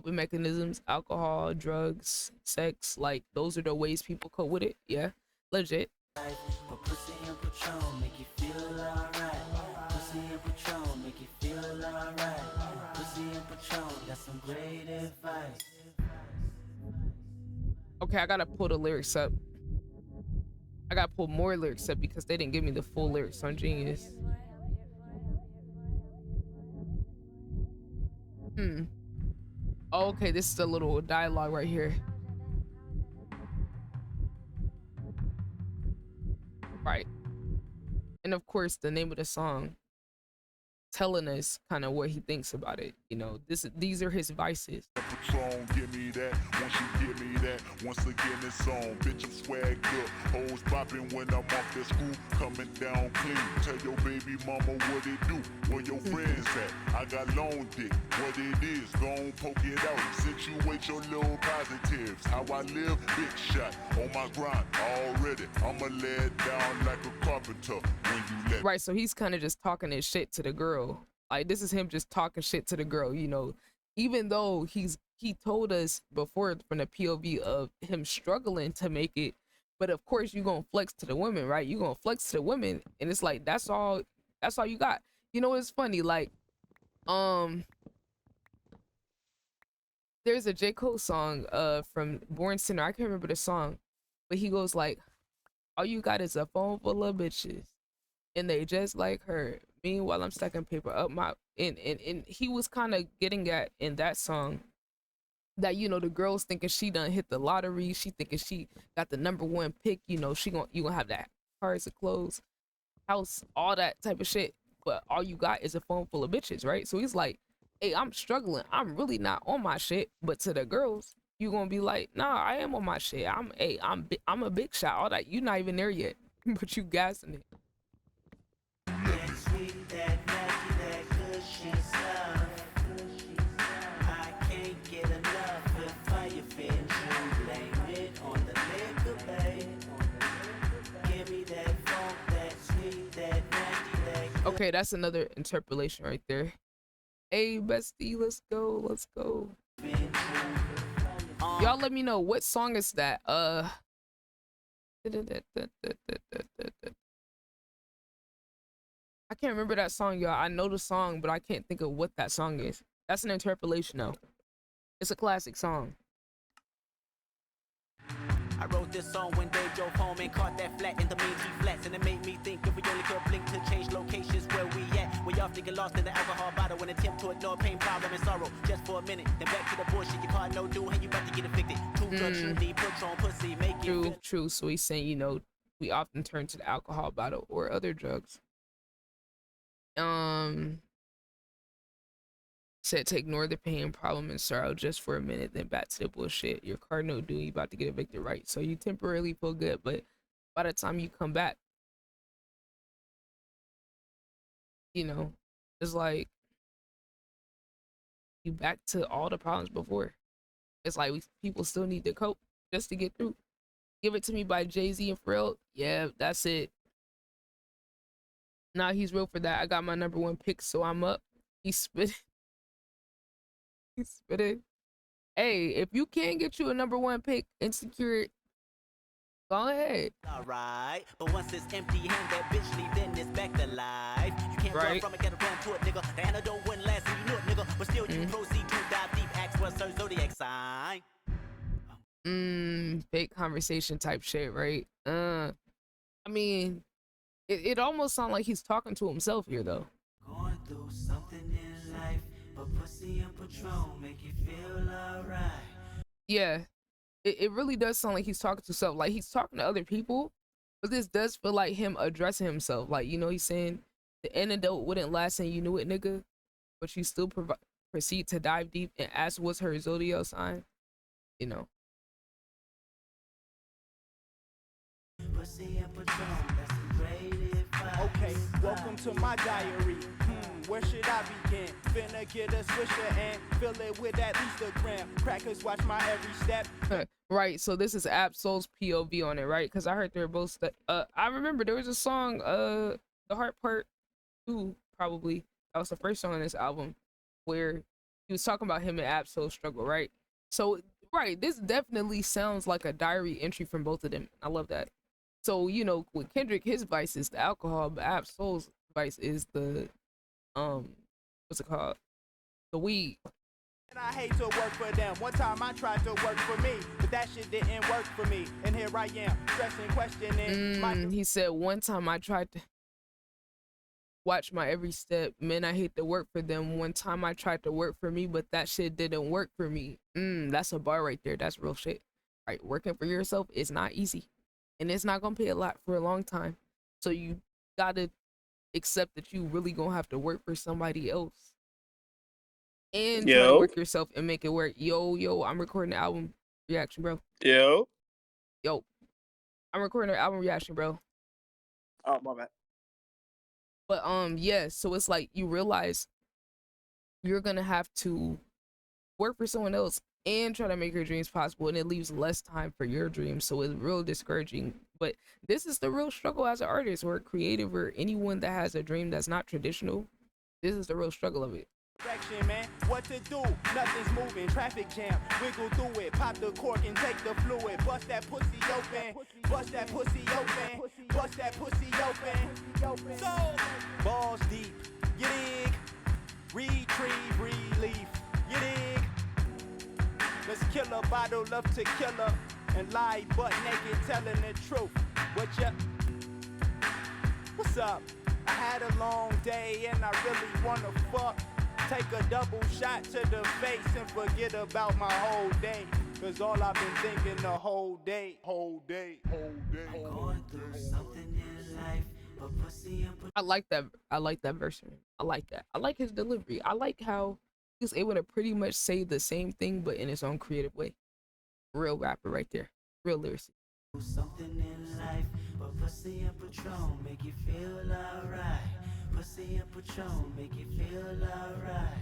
mechanisms, alcohol, drugs, sex, like those are the ways people cope with it. Yeah, legit. But pussy and Patron make you feel alright. Pussy and Patron make you feel alright. Pussy and Patron, that's some great advice. Okay, I gotta pull the lyrics up. I gotta pull more lyrics up because they didn't give me the full lyrics on Genius. Oh, okay, this is a little dialogue right here. Right. And of course, the name of the song telling us kind of what he thinks about it. You know, these are his vices. Patron, give me that. Once you give me that, once again it's on. Bitch, I'm swagged up. Hoes popping when I'm off the school, coming down clean. Tell your baby mama what it do, where your friends at. I got long dick, what it is, gon' poke it out. Situate your little positives. How I live, big shot on my grind already. I'ma lay it down like a carpenter when you let. Right, so he's kind of just talking his shit to the girl. Like, this is him just talking shit to the girl, you know, even though he told us before from the POV of him struggling to make it. But of course you gonna flex to the women, right? You gonna flex to the women, and it's like that's all you got. You know, it's funny, like there's a J. Cole song from Born Sinner. I can't remember the song, but he goes like, all you got is a phone full of bitches and they just like her. Meanwhile, I'm stacking paper up my and he was kind of getting at in that song that, you know, the girls thinking she done hit the lottery, she thinking she got the #1 pick, you know, you gonna have that cars of clothes, house, all that type of shit, but all you got is a phone full of bitches, right? So he's like, hey, I'm struggling, I'm really not on my shit, but to the girls you gonna be like, nah, I am on my shit, I'm a big shot, all that, you not even there yet, but you gassing it. That sweet, that nasty, that good shit stuff. I can't get enough if I offend you. Blame it on the liquor, babe. Give me that funk, that sweet, that nasty, that good. Okay, that's another interpolation right there. Hey, bestie, let's go. Y'all let me know what song is that. I can't remember that song, y'all. I know the song, but I can't think of what that song is. That's an interpolation, though. It's a classic song. I wrote this song when Dave drove home and caught that flat in the main G flats, and it made me think if we only could blink to change locations where we at. We often get lost in the alcohol bottle and attempt to ignore pain, problem, and sorrow just for a minute. Then back to the bullshit, your car no do, and you about to get evicted. Two drugs you need, Patron, pussy, make you True. So he's saying, you know, we often turn to the alcohol bottle or other drugs. Said to ignore the pain, problem, and sorrow just for a minute, then back to the bullshit. Your car no do, you about to get evicted, right? So you temporarily feel good, but by the time you come back, you know, it's like you back to all the problems before. It's like people still need to cope just to get through. Give It To Me by Jay-Z and Pharrell. Yeah, that's it. Nah, he's real for that. I got my #1 pick, so I'm up. He's spitting. He's spitting. Hey, if you can't get you a #1 pick and secure it, go ahead. alright. But once it's empty hand, that bitch leave, then it's back to life. You can't run Right. from it, gotta run to it, nigga. The antidote wouldn't last, and you know it, nigga. But still, you proceed to dive deep. Ask what's her zodiac sign. Fake conversation type shit, right? I mean, it almost sounds like he's talking to himself here, though. Going through something in life, but pussy and Patron make you feel alright. Yeah, it really does sound like he's talking to himself. Like, he's talking to other people, but this does feel like him addressing himself. Like, you know, he's saying the antidote wouldn't last and you knew it, nigga, but you still proceed to dive deep and ask what's her zodiac sign, you know. Pussy and Patron, that's some great advice. Okay, welcome to my diary. Where should I begin? Finna get a swisher and fill it with at least a gram. Crackers watch my every step. Right, so this is Absol's POV on it, right? Because I heard they were both I remember there was a song, The Heart Part 2, probably. That was the first song on this album, where he was talking about him and Absol's struggle, right? So, right, this definitely sounds like a diary entry from both of them. I love that. So, you know, with Kendrick, his vice is the alcohol, but Ab Soul's vice is the what's it called? The weed. And I hate to work for them. One time I tried to work for me, but that shit didn't work for me. And here I am, stressing, questioning. He said one time I tried to watch my every step. Man, I hate to work for them. One time I tried to work for me, but that shit didn't work for me. That's a bar right there. That's real shit. Right, working for yourself is not easy. And it's not gonna pay a lot for a long time. So you gotta accept that you really gonna have to work for somebody else. And try to work yourself and make it work. Yo, I'm recording the album reaction, bro. Yo, I'm recording the album reaction, bro. Oh, my bad. But yeah, so it's like you realize you're gonna have to work for someone else and try to make your dreams possible, and it leaves less time for your dreams. So it's real discouraging. But this is the real struggle as an artist or a creative or anyone that has a dream that's not traditional. This is the real struggle of it. Direction, man. What to do? Nothing's moving. Traffic jam. Wiggle through it. Pop the cork and take the fluid. Bust that pussy open. Bust that pussy open. Bust that pussy open. So balls deep. You dig? Retrieve, relief. You dig? Let's kill a bottle of tequila and lie butt naked, telling the truth. What's up? I had a long day and I really wanna fuck. Take a double shot to the face and forget about my whole day. Cause all I've been thinking the whole day. Going through something in life, but pussy and I like that verse. I like that. I like his delivery. I like how he's able to pretty much say the same thing but in his own creative way. Real rapper right there. Real lyricist. something in life, but pussy and Patron make you feel alright. Pussy and Patron make you feel alright.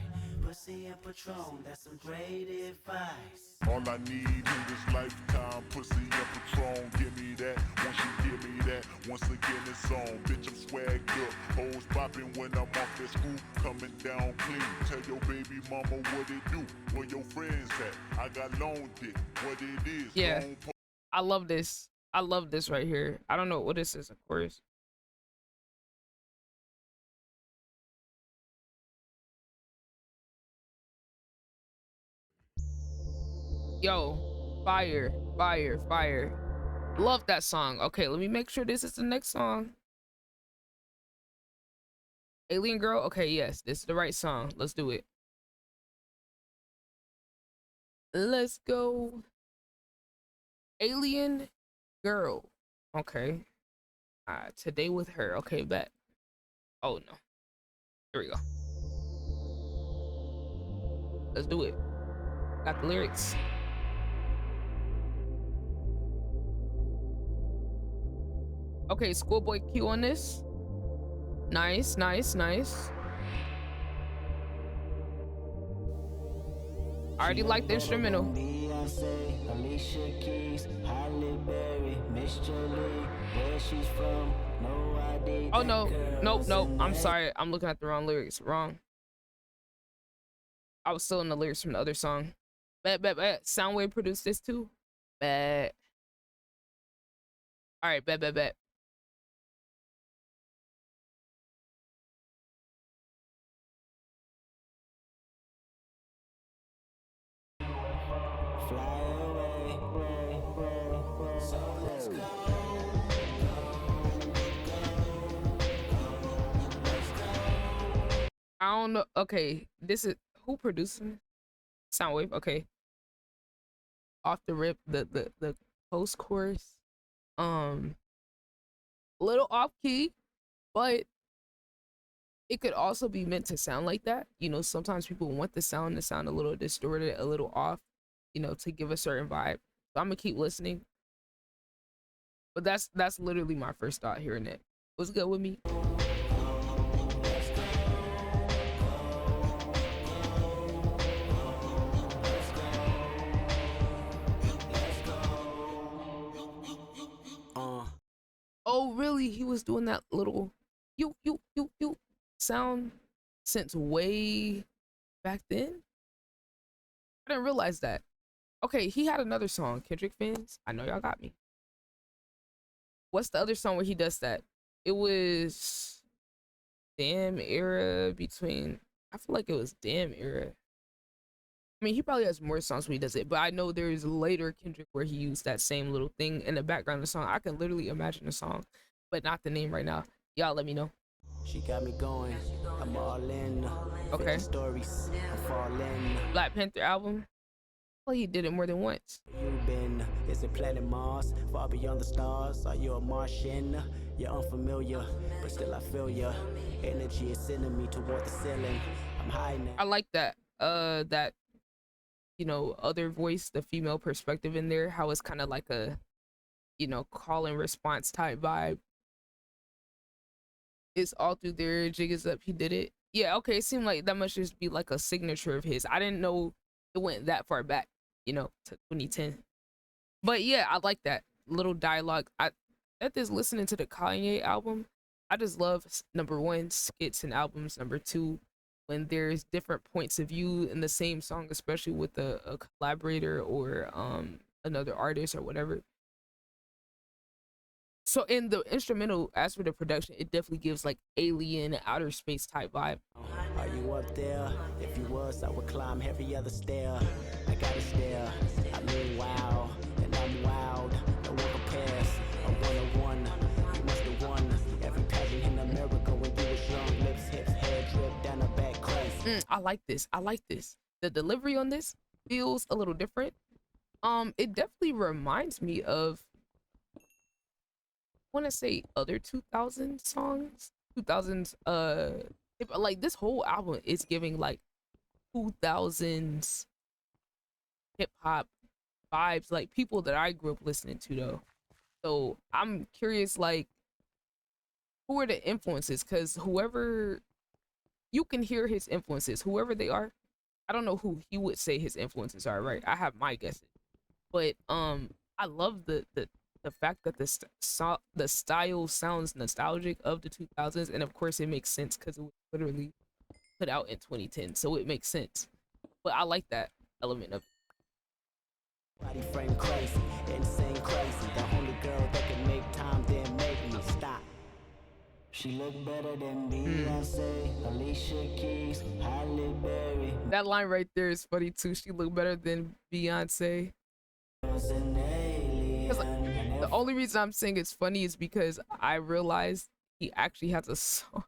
Pussy and Patron, that's some great advice. All I need in this lifetime, pussy and Patron. Give me that, once you give me that, once again it's on. Bitch, I'm swagged up, hoes popping when I'm off that school, coming down clean. Tell your baby mama what it do, where your friends at. I got long dick, what it is. Yeah, I love this. I love this right here. I don't know what this is, of course. Yo, fire. Love that song. Okay, let me make sure this is the next song. Alien Girl. Okay, yes, this is the right song. Let's do it. Let's go. Alien Girl. Okay. Today with her. Okay, bet. Oh no. Here we go. Let's do it. Got the lyrics. Okay, Schoolboy Q on this. Nice. I already like the instrumental. Beyonce, Alicia Keys, Halle Berry, Miss Jolie, where she's from, no idea. Oh no, nope. I'm sorry. I'm looking at the wrong lyrics. Wrong. I was still in the lyrics from the other song. Bet. Soundwave produced this too. Bet. All right, bet. I don't know. Okay, this is who producing Soundwave. Okay, off the rip, the post chorus, little off key, but it could also be meant to sound like that. You know, sometimes people want the sound to sound a little distorted, a little off, you know, to give a certain vibe. So I'm gonna keep listening. But that's literally my first thought hearing it. What's good with me? Oh, really? He was doing that little you sound since way back then? I didn't realize that. Okay, he had another song, Kendrick fans. I know y'all got me. What's the other song where he does that? It was Damn Era between. I feel like it was Damn Era. I mean, he probably has more songs when he does it, but I know there's later Kendrick where he used that same little thing in the background of the song. I can literally imagine the song, but not the name right now. Y'all let me know. She got me going, I'm all in. Okay. Stories, I fall in. Black Panther album. Well, he did it more than once. You been, is it planet Mars? Far beyond the stars, are you a Martian? You're unfamiliar, but still I feel ya. Energy is sending me toward the ceiling. I'm high now. I like that. That other voice, the female perspective in there. How it's kind of like a, call and response type vibe. It's all through there. Jig is up. He did it. Yeah. Okay. It seemed like that must just be like a signature of his. I didn't know it went that far back. To 2010. But yeah, I like that little dialogue. At this listening to the Kanye album, I just love number one, skits and albums. Number two, when there's different points of view in the same song, especially with a collaborator or another artist or whatever. So in the instrumental, as for the production, it definitely gives like alien outer space type vibe. Are you up there? If you was, I would climb every other stair. I gotta stare. I mean, wow, and I'm wild. No one compares. A one-on-one. You must have won every pageant in America when you was young. Lips, hips, hair drip down the back crazy. I like this. I like this. The delivery on this feels a little different. It definitely reminds me of, I want to say, other 2000 songs. 2000s. Like this whole album is giving like 2000s hip hop vibes, like people that I grew up listening to though. So I'm curious, like, who are the influences? Because whoever, you can hear his influences, whoever they are. I don't know who he would say his influences are, right? I have my guesses, but I love the fact that the style sounds nostalgic of the 2000s, and of course it makes sense because it was literally put out in 2010, so it makes sense. But I like that element of it. Body frame crazy, insane crazy. The only girl that can make time then make me stop. She look better than Beyonce, Alicia Keys, Halle Berry. That line right there is funny too. She look better than Beyonce. Because the only reason I'm saying it's funny is because I realized he actually has a song.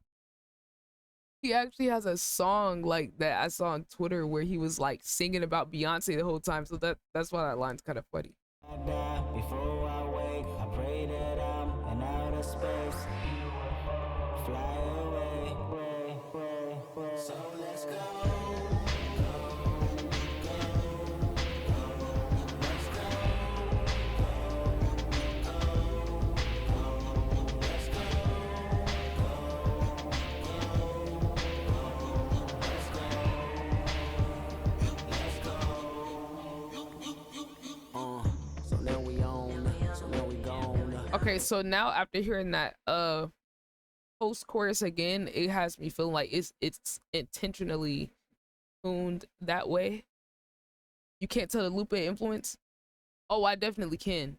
He actually has a song like that I saw on Twitter where he was like singing about Beyonce the whole time. So that's why that line's kind of funny. I die before I wake. I pray that I'm in outer space. Fly away, so let's go. Okay, so now after hearing that post chorus again, it has me feeling like it's intentionally tuned that way. You can't tell the Lupe influence. Oh, I definitely can.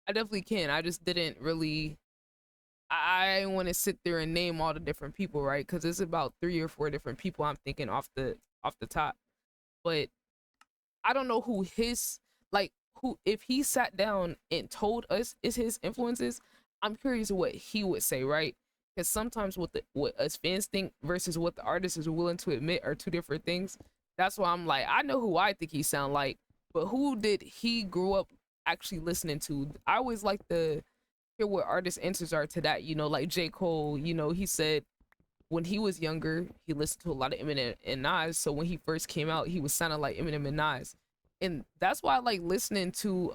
I just didn't really. I want to sit there and name all the different people, right? Because it's about 3 or 4 different people I'm thinking off the top. But I don't know who his, like, who, if he sat down and told us is his influences, I'm curious what he would say, right? Because sometimes what us fans think versus what the artist is willing to admit are 2 different things. That's why I'm like, I know who I think he sound like, but who did he grow up actually listening to? I always like to hear what artist answers are to that, like J. Cole, he said when he was younger, he listened to a lot of Eminem and Nas. So when he first came out, he was sounding like Eminem and Nas. And that's why I like listening to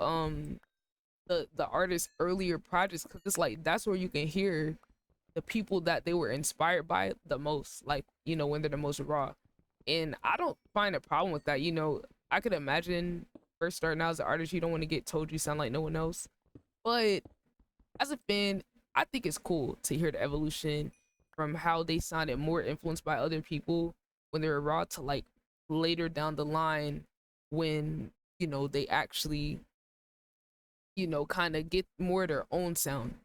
the artist's earlier projects, because it's like that's where you can hear the people that they were inspired by the most, like, when they're the most raw. And I don't find a problem with that. I could imagine first starting out as an artist, you don't want to get told you sound like no one else. But as a fan, I think it's cool to hear the evolution from how they sounded more influenced by other people when they were raw to like later down the line when, they actually, kind of get more of their own sound.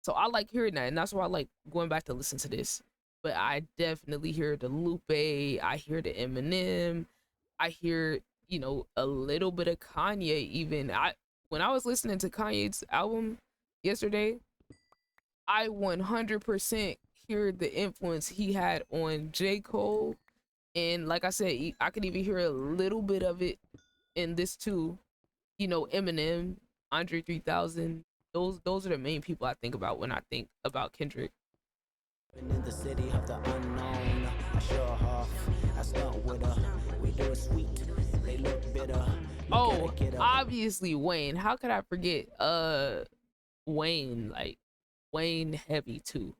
So I like hearing that, and that's why I like going back to listen to this. But I definitely hear the Lupe, I hear the Eminem, I hear, you know, a little bit of Kanye even. When I was listening to Kanye's album yesterday, I 100% hear the influence he had on J. Cole. And like I said, I could even hear a little bit of it in this too. You know, Eminem, Andre 3000. Those are the main people I think about when I think about Kendrick. In the city of the unknown, I show off, I stunt with her. We do it sweet, they look bitter. Oh, obviously Wayne. How could I forget? Wayne, like Wayne heavy too.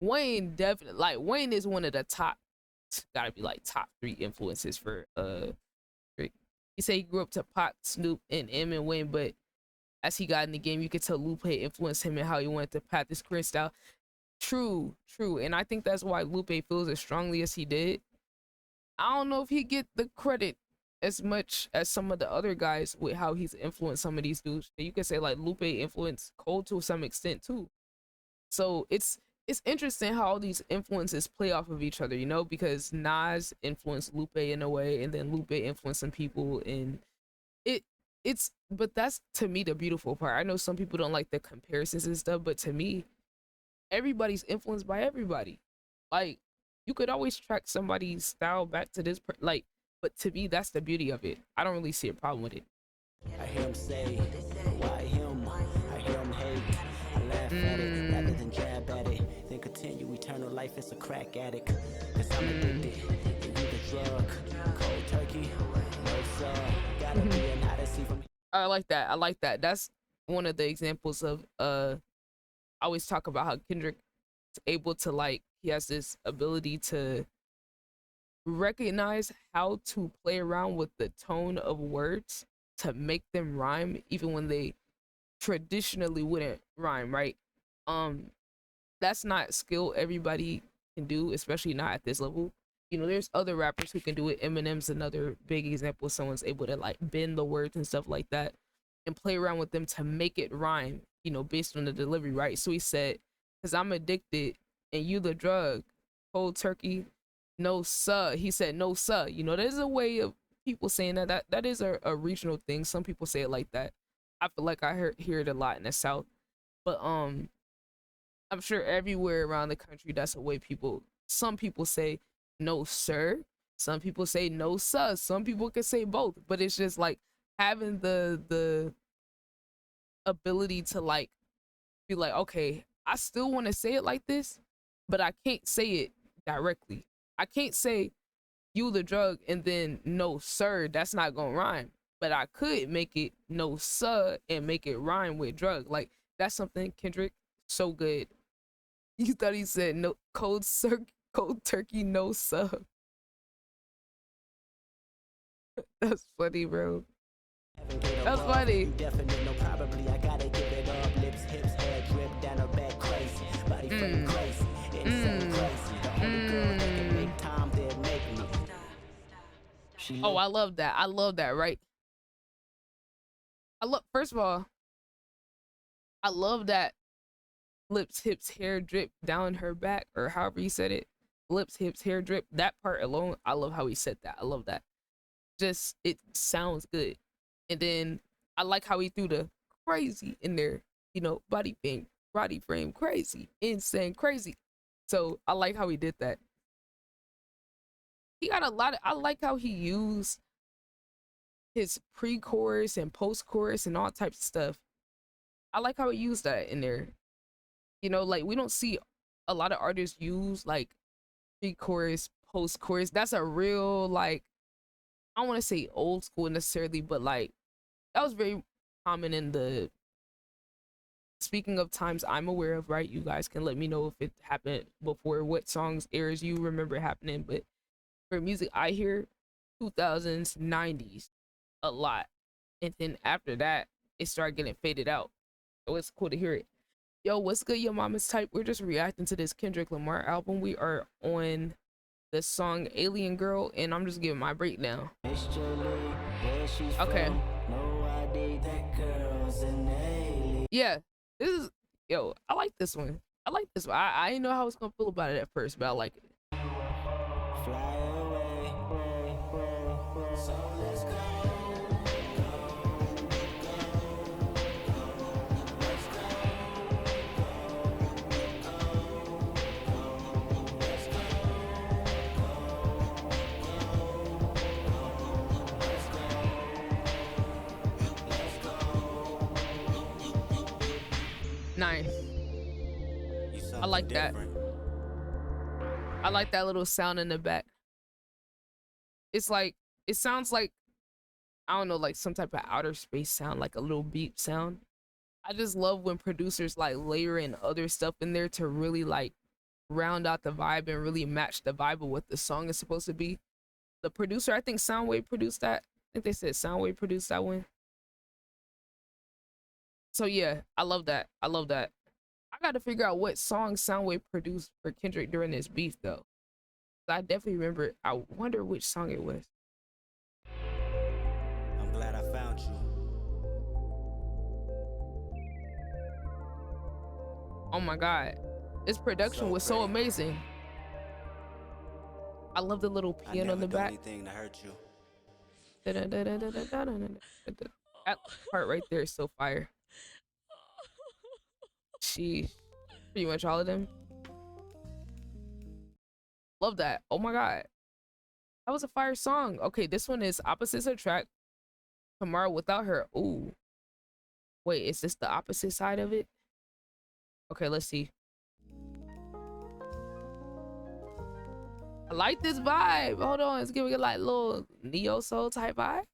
Wayne definitely, like Wayne is one of the top, gotta be like top 3 influences for Drake. He said he grew up to Pac, Snoop, and M and Wayne, but as he got in the game, you could tell Lupe influenced him and how he wanted to path his career style. True, and I think that's why Lupe feels as strongly as he did. I don't know if he get the credit as much as some of the other guys with how he's influenced some of these dudes. You could say like Lupe influenced Cole to some extent too. So it's interesting how all these influences play off of each other, you know, because Nas influenced Lupe in a way, and then Lupe influenced some people, and it's but that's to me the beautiful part. I know some people don't like the comparisons and stuff, but to me, everybody's influenced by everybody. Like you could always track somebody's style back to this like, but to me that's the beauty of it. I don't really see a problem with it. I hear him say, why him? I hear him hate. I laugh at it rather than jab at it. Then continue eternal life as a crack addict. Cause I'm addicted. And you the drug. Cold turkey. No sir. Gotta be an odyssey from. I like that. I like that. That's one of the examples of I always talk about how Kendrick is able to, like, he has this ability to recognize how to play around with the tone of words to make them rhyme even when they traditionally wouldn't rhyme, right? That's not skill everybody can do, especially not at this level. You know, there's other rappers who can do it. Eminem's another big example. Someone's able to like bend the words and stuff like that and play around with them to make it rhyme, you know, based on the delivery, right? So he said, because I'm addicted and you the drug, cold turkey, no sir. He said, no sir. You know, there's a way of people saying that is a regional thing. Some people say it like that. I feel like I hear it a lot in the South. But I'm sure everywhere around the country, that's a way some people say no sir, some people say no sir, some people can say both, but it's just like having the ability to like be like, okay, I still want to say it like this, but I can't say it directly. I can't say you the drug and then no sir, that's not gonna rhyme, but I could make it no sir and make it rhyme with drug. Like that's something Kendrick so good. You thought he said no cold turkey, no sub. That's funny, bro. That's funny. Definite, no, probably. I gotta give it up. Lips, hips, hair drip down her back, crazy. Body frame crazy. Insane crazy. The only girl that can make time that make me. Oh, I love that. I love that, right? First of all, I love that lips, hips, hair drip down her back, or however he said it. Lips, hips, hair drip. That part alone, I love how he said that. I love that. Just, it sounds good. And then I like how he threw the crazy in there. You know, body frame crazy, insane crazy. So I like how he did that. He got a lot of, I like how he used his pre-chorus and post-chorus and all types of stuff. I like how he used that in there. You know, like we don't see a lot of artists use like pre-chorus, post-chorus. That's a real, like, I don't want to say old school necessarily, but like that was very common in the, speaking of times I'm aware of, right? You guys can let me know if it happened before, what songs, eras you remember happening. But for music, I hear 2000s, 90s a lot. And then after that, it started getting faded out. So it's cool to hear it. Yo, what's good, your mama's type? We're just reacting to this Kendrick Lamar album. We are on the song Alien Girl, and I'm just giving my breakdown. Okay. Yeah, this is, Yo, I like this one. I like this one. I didn't know how I was gonna feel about it at first, but I like it. Fly away. So let's go. Nice. You I like something that. different. I like that little sound in the back. It's like, it sounds like, I don't know, like some type of outer space sound, like a little beep sound. I just love when producers like layer in other stuff in there to really like round out the vibe and really match the vibe of what the song is supposed to be. The producer, I think Soundwave produced that. I think they said Soundwave produced that one. So yeah, I love that. I love that. I got to figure out what song Soundwave produced for Kendrick during this beef though. I definitely remember it. I wonder which song it was. I'm glad I found you. Oh my god. This production So was so pretty. amazing. I love the little I piano in never the do back. anything to hurt you. That part right there is so fire. She pretty much all of them. Love that. Oh my god. That was a fire song. Okay, this one is Opposites Attract. Tomorrow Without Her. Ooh. Wait, is this the opposite side of it? Okay, let's see. I like this vibe. Hold on, it's giving it like little neo soul type vibe.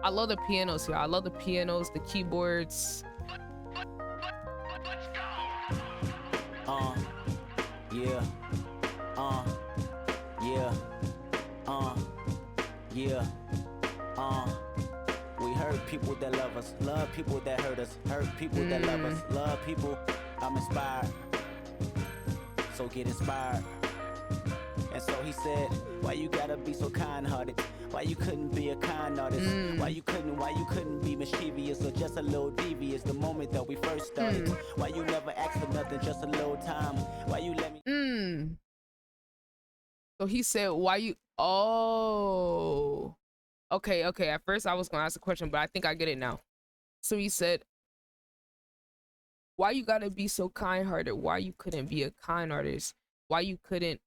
I love the pianos here. I love the pianos, the keyboards. Yeah. Yeah. Yeah. We hurt people that love us, love people that hurt us, hurt people that love us, love people. I'm inspired, so get inspired. And so he said, why you gotta be so kind-hearted? Why you couldn't be a kind artist? Why you couldn't be mischievous or just a little devious the moment that we first started? Why you never asked for nothing, just a little time? Why you let me So he said, why you, oh. Okay. At first I was gonna ask a question, but I think I get it now. So he said, why you gotta be so kind-hearted? Why you couldn't be a kind artist? Why you couldn't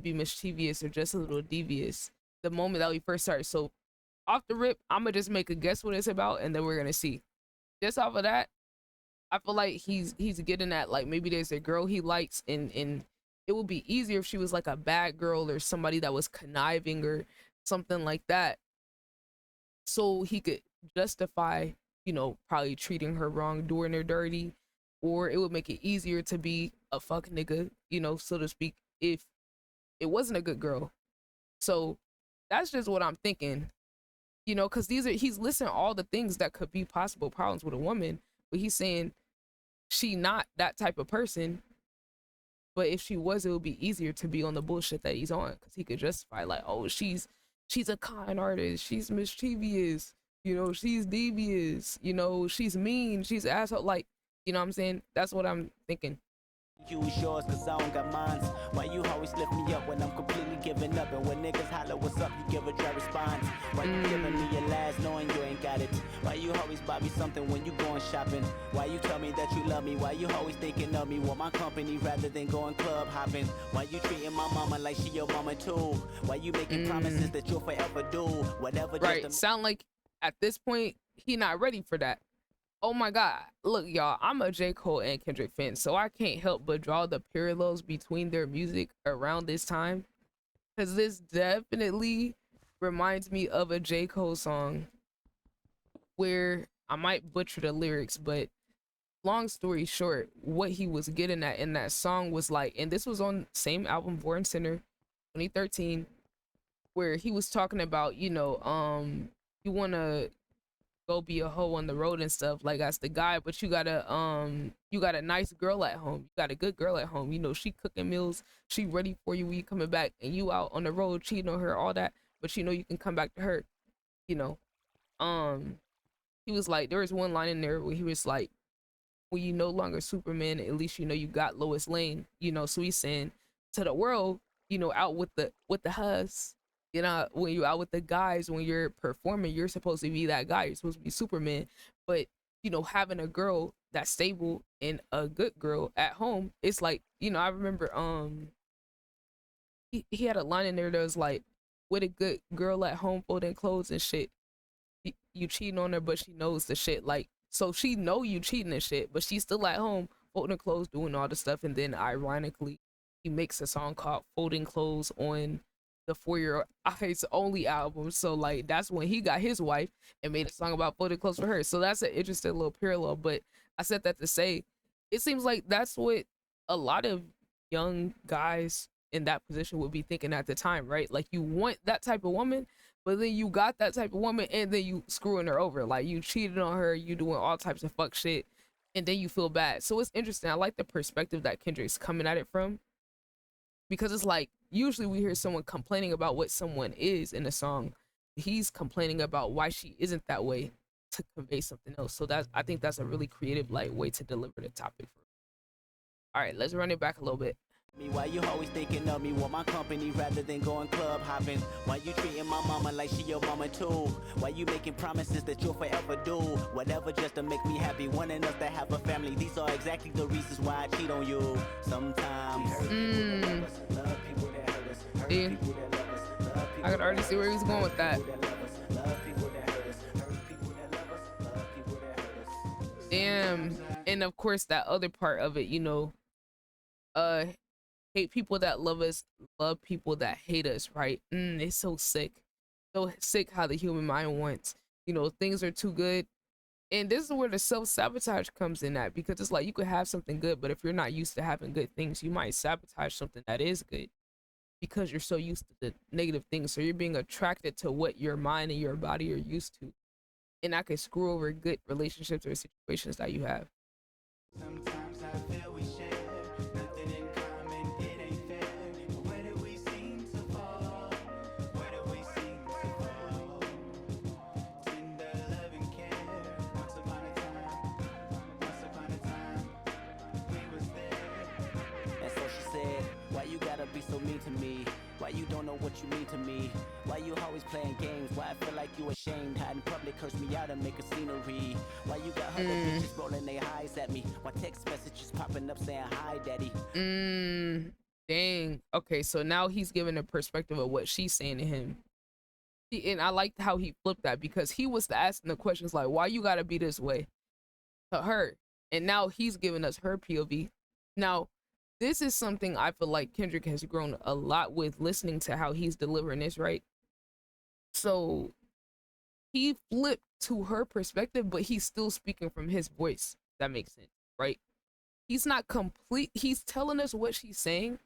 be mischievous or just a little devious the moment that we first started? So off the rip, I'm gonna just make a guess what it's about, and then we're gonna see. Just off of that, I feel like he's getting at like maybe there's a girl he likes, and it would be easier if she was like a bad girl or somebody that was conniving or something like that, so he could justify, you know, probably treating her wrong, doing her dirty, or it would make it easier to be a fuck nigga, you know, so to speak, if it wasn't a good girl. So that's just what I'm thinking, you know, because he's listing all the things that could be possible problems with a woman, but he's saying she not that type of person. But if she was, it would be easier to be on the bullshit that he's on, because he could justify like, oh, she's a con artist, she's mischievous, you know, she's devious, you know, she's mean, she's asshole, like, you know what I'm saying? That's what I'm thinking. use yours cause I don't got mines? Why you always lift me up when I'm completely giving up? And when niggas holler what's up, you give a dry response. Why you giving me your last knowing you ain't got it? Why you always buy me something when you going shopping? Why you tell me that you love me? Why you always thinking of me? Want my company rather than going club hopping? Why you treating my mama like she your mama too? Why you making promises that you'll forever do? Whatever Right, just to sound like at this point, he not ready for that. Oh my god, look y'all, I'm a J. Cole and Kendrick fan, so I can't help but draw the parallels between their music around this time, because this definitely reminds me of a J. Cole song where I might butcher the lyrics, but long story short, what he was getting at in that song was like, and this was on same album, Born Sinner, 2013, where he was talking about, you know, you want to go be a hoe on the road and stuff, like that's the guy, but you got a nice girl at home, you got a good girl at home, you know, she cooking meals, she ready for you when you coming back, and you out on the road cheating on her, all that, but you know you can come back to her, you know. He was like, there was one line in there where he was like, when you no longer Superman, at least you know you got Lois Lane, you know. So he's saying to the world, you know, out with the hus, you know, when you out with the guys, when you're performing, you're supposed to be that guy. You're supposed to be Superman. But you know, having a girl that's stable and a good girl at home, it's like, you know, I remember he had a line in there that was like, with a good girl at home folding clothes and shit, you cheating on her, but she knows the shit. Like, so she know you cheating and shit, but she's still at home folding clothes, doing all the stuff. And then ironically, he makes a song called "Folding Clothes" on the For Your Eyes Only album. So like, that's when he got his wife and made a song about folding clothes for her. So that's an interesting little parallel. But I said that to say, it seems like that's what a lot of young guys in that position would be thinking at the time, right? Like, you want that type of woman, but then you got that type of woman and then you screwing her over. Like, you cheated on her, you doing all types of fuck shit, and then you feel bad. So it's interesting. I like the perspective that Kendrick's coming at it from, because it's like, usually we hear someone complaining about what someone is in a song. He's complaining about why she isn't that way to convey something else. So that, I think that's a really creative like way to deliver the topic. All right, let's run it back a little bit. Me, why you always thinking of me, want my company rather than going club hopping? Why you treating my mama like she your mama too? Why you making promises that you'll forever do whatever just to make me happy, wanting us to have a family? These are exactly the reasons why I cheat on you. Sometimes Yeah. I could already see where he's going with that. Damn. And of course that other part of it, you know, hate people that love us, love people that hate us, right? It's so sick. So sick how the human mind wants, you know, things are too good. And this is where the self-sabotage comes in at, because it's like, you could have something good, but if you're not used to having good things, you might sabotage something that is good because you're so used to the negative things. So you're being attracted to what your mind and your body are used to. And that could screw over good relationships or situations that you have. Sometimes I feel we share nothing in common, it ain't fair. But where do we seem to fall? Where do we seem to fall? Tender love and care. Once upon a time, we was there. And so she said, why you gotta be so mean to me? Why you don't know what you mean to me? Why you always playing games? Why I feel like you ashamed? How in public curse me out and make a scenery? Why you got other bitches rolling their eyes at me? Why text messages popping up saying hi daddy? Dang. Okay, so now he's giving a perspective of what she's saying to him. And I liked how he flipped that, because he was asking the questions like, why you gotta be this way, to her, and now he's giving us her POV. Now this is something I feel like Kendrick has grown a lot with, listening to how he's delivering this, right? So he flipped to her perspective, but he's still speaking from his voice. That makes sense, right? He's not complete. He's telling us what she's saying,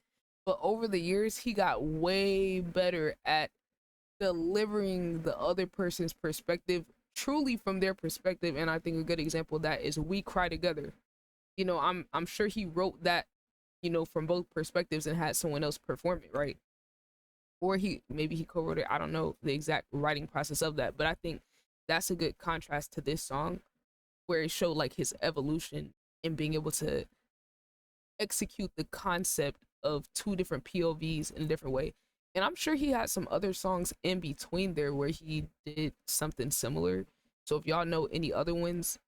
but over the years, he got way better at delivering the other person's perspective truly from their perspective. And I think a good example of that is "We Cry Together." You know, I'm sure he wrote that, you know, from both perspectives and had someone else perform it, right? Or maybe he co-wrote it. I don't know the exact writing process of that, but I think that's a good contrast to this song, where it showed like his evolution in being able to execute the concept of two different POVs in a different way. And I'm sure he had some other songs in between there where he did something similar. So if y'all know any other ones,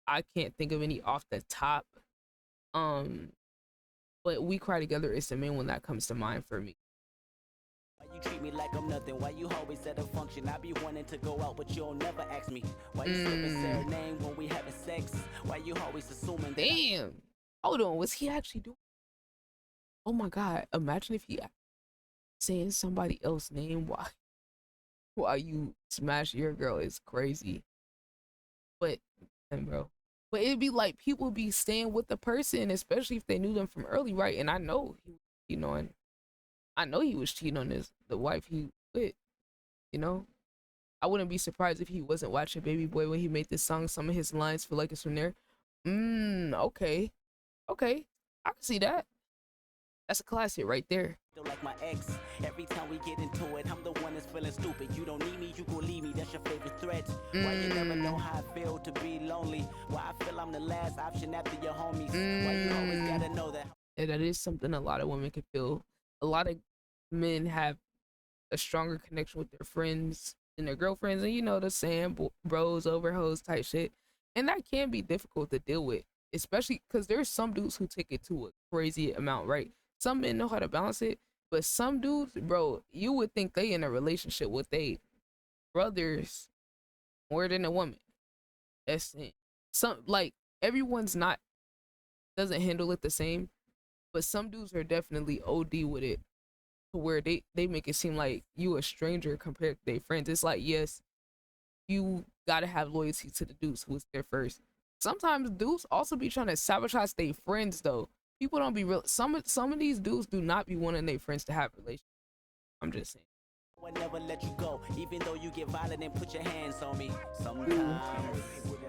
I can't think of any off the top. But "We Cry Together" is the main one that comes to mind for me. Why you treat me like I'm nothing? Why you always at a function? I be wanting to go out, but you'll never ask me. Why you sipping serenade when we having sex? Why you always assuming that Damn. Hold on, was he actually doing? Oh my god! Imagine if he saying somebody else's name while you smash your girl is crazy. But, bro, but it'd be like people be staying with the person, especially if they knew them from early, right? And I know he was cheating on the wife he with. You know, I wouldn't be surprised if he wasn't watching Baby Boy when he made this song. Some of his lines feel like it's from there. Okay, I can see that. That's a classic right there. Feel like my ex. Every time we get into it, I'm the one that's feeling stupid. You don't need me, you gon' leave me. That's your favorite threat. Why you never know how I feel to be lonely? Why I feel I'm the last option after your homies? Why you always gotta know that? And that is something a lot of women can feel. A lot of men have a stronger connection with their friends and their girlfriends, and you know the saying, bros over hoes type shit. And that can be difficult to deal with, especially because there's some dudes who take it to a crazy amount, right? Some men know how to balance it, but some dudes, bro, you would think they in a relationship with they brothers more than a woman. That's it. Some, like, everyone's not, doesn't handle it the same, but some dudes are definitely OD with it, to where they make it seem like you a stranger compared to their friends. It's like, yes, you gotta have loyalty to the dudes who was there first. Sometimes dudes also be trying to sabotage their friends though. People don't be real. Some of these dudes do not be wanting their friends to have relationships. I'm just saying. I never let you go, even though you get violent and put your hands on me. Sometimes.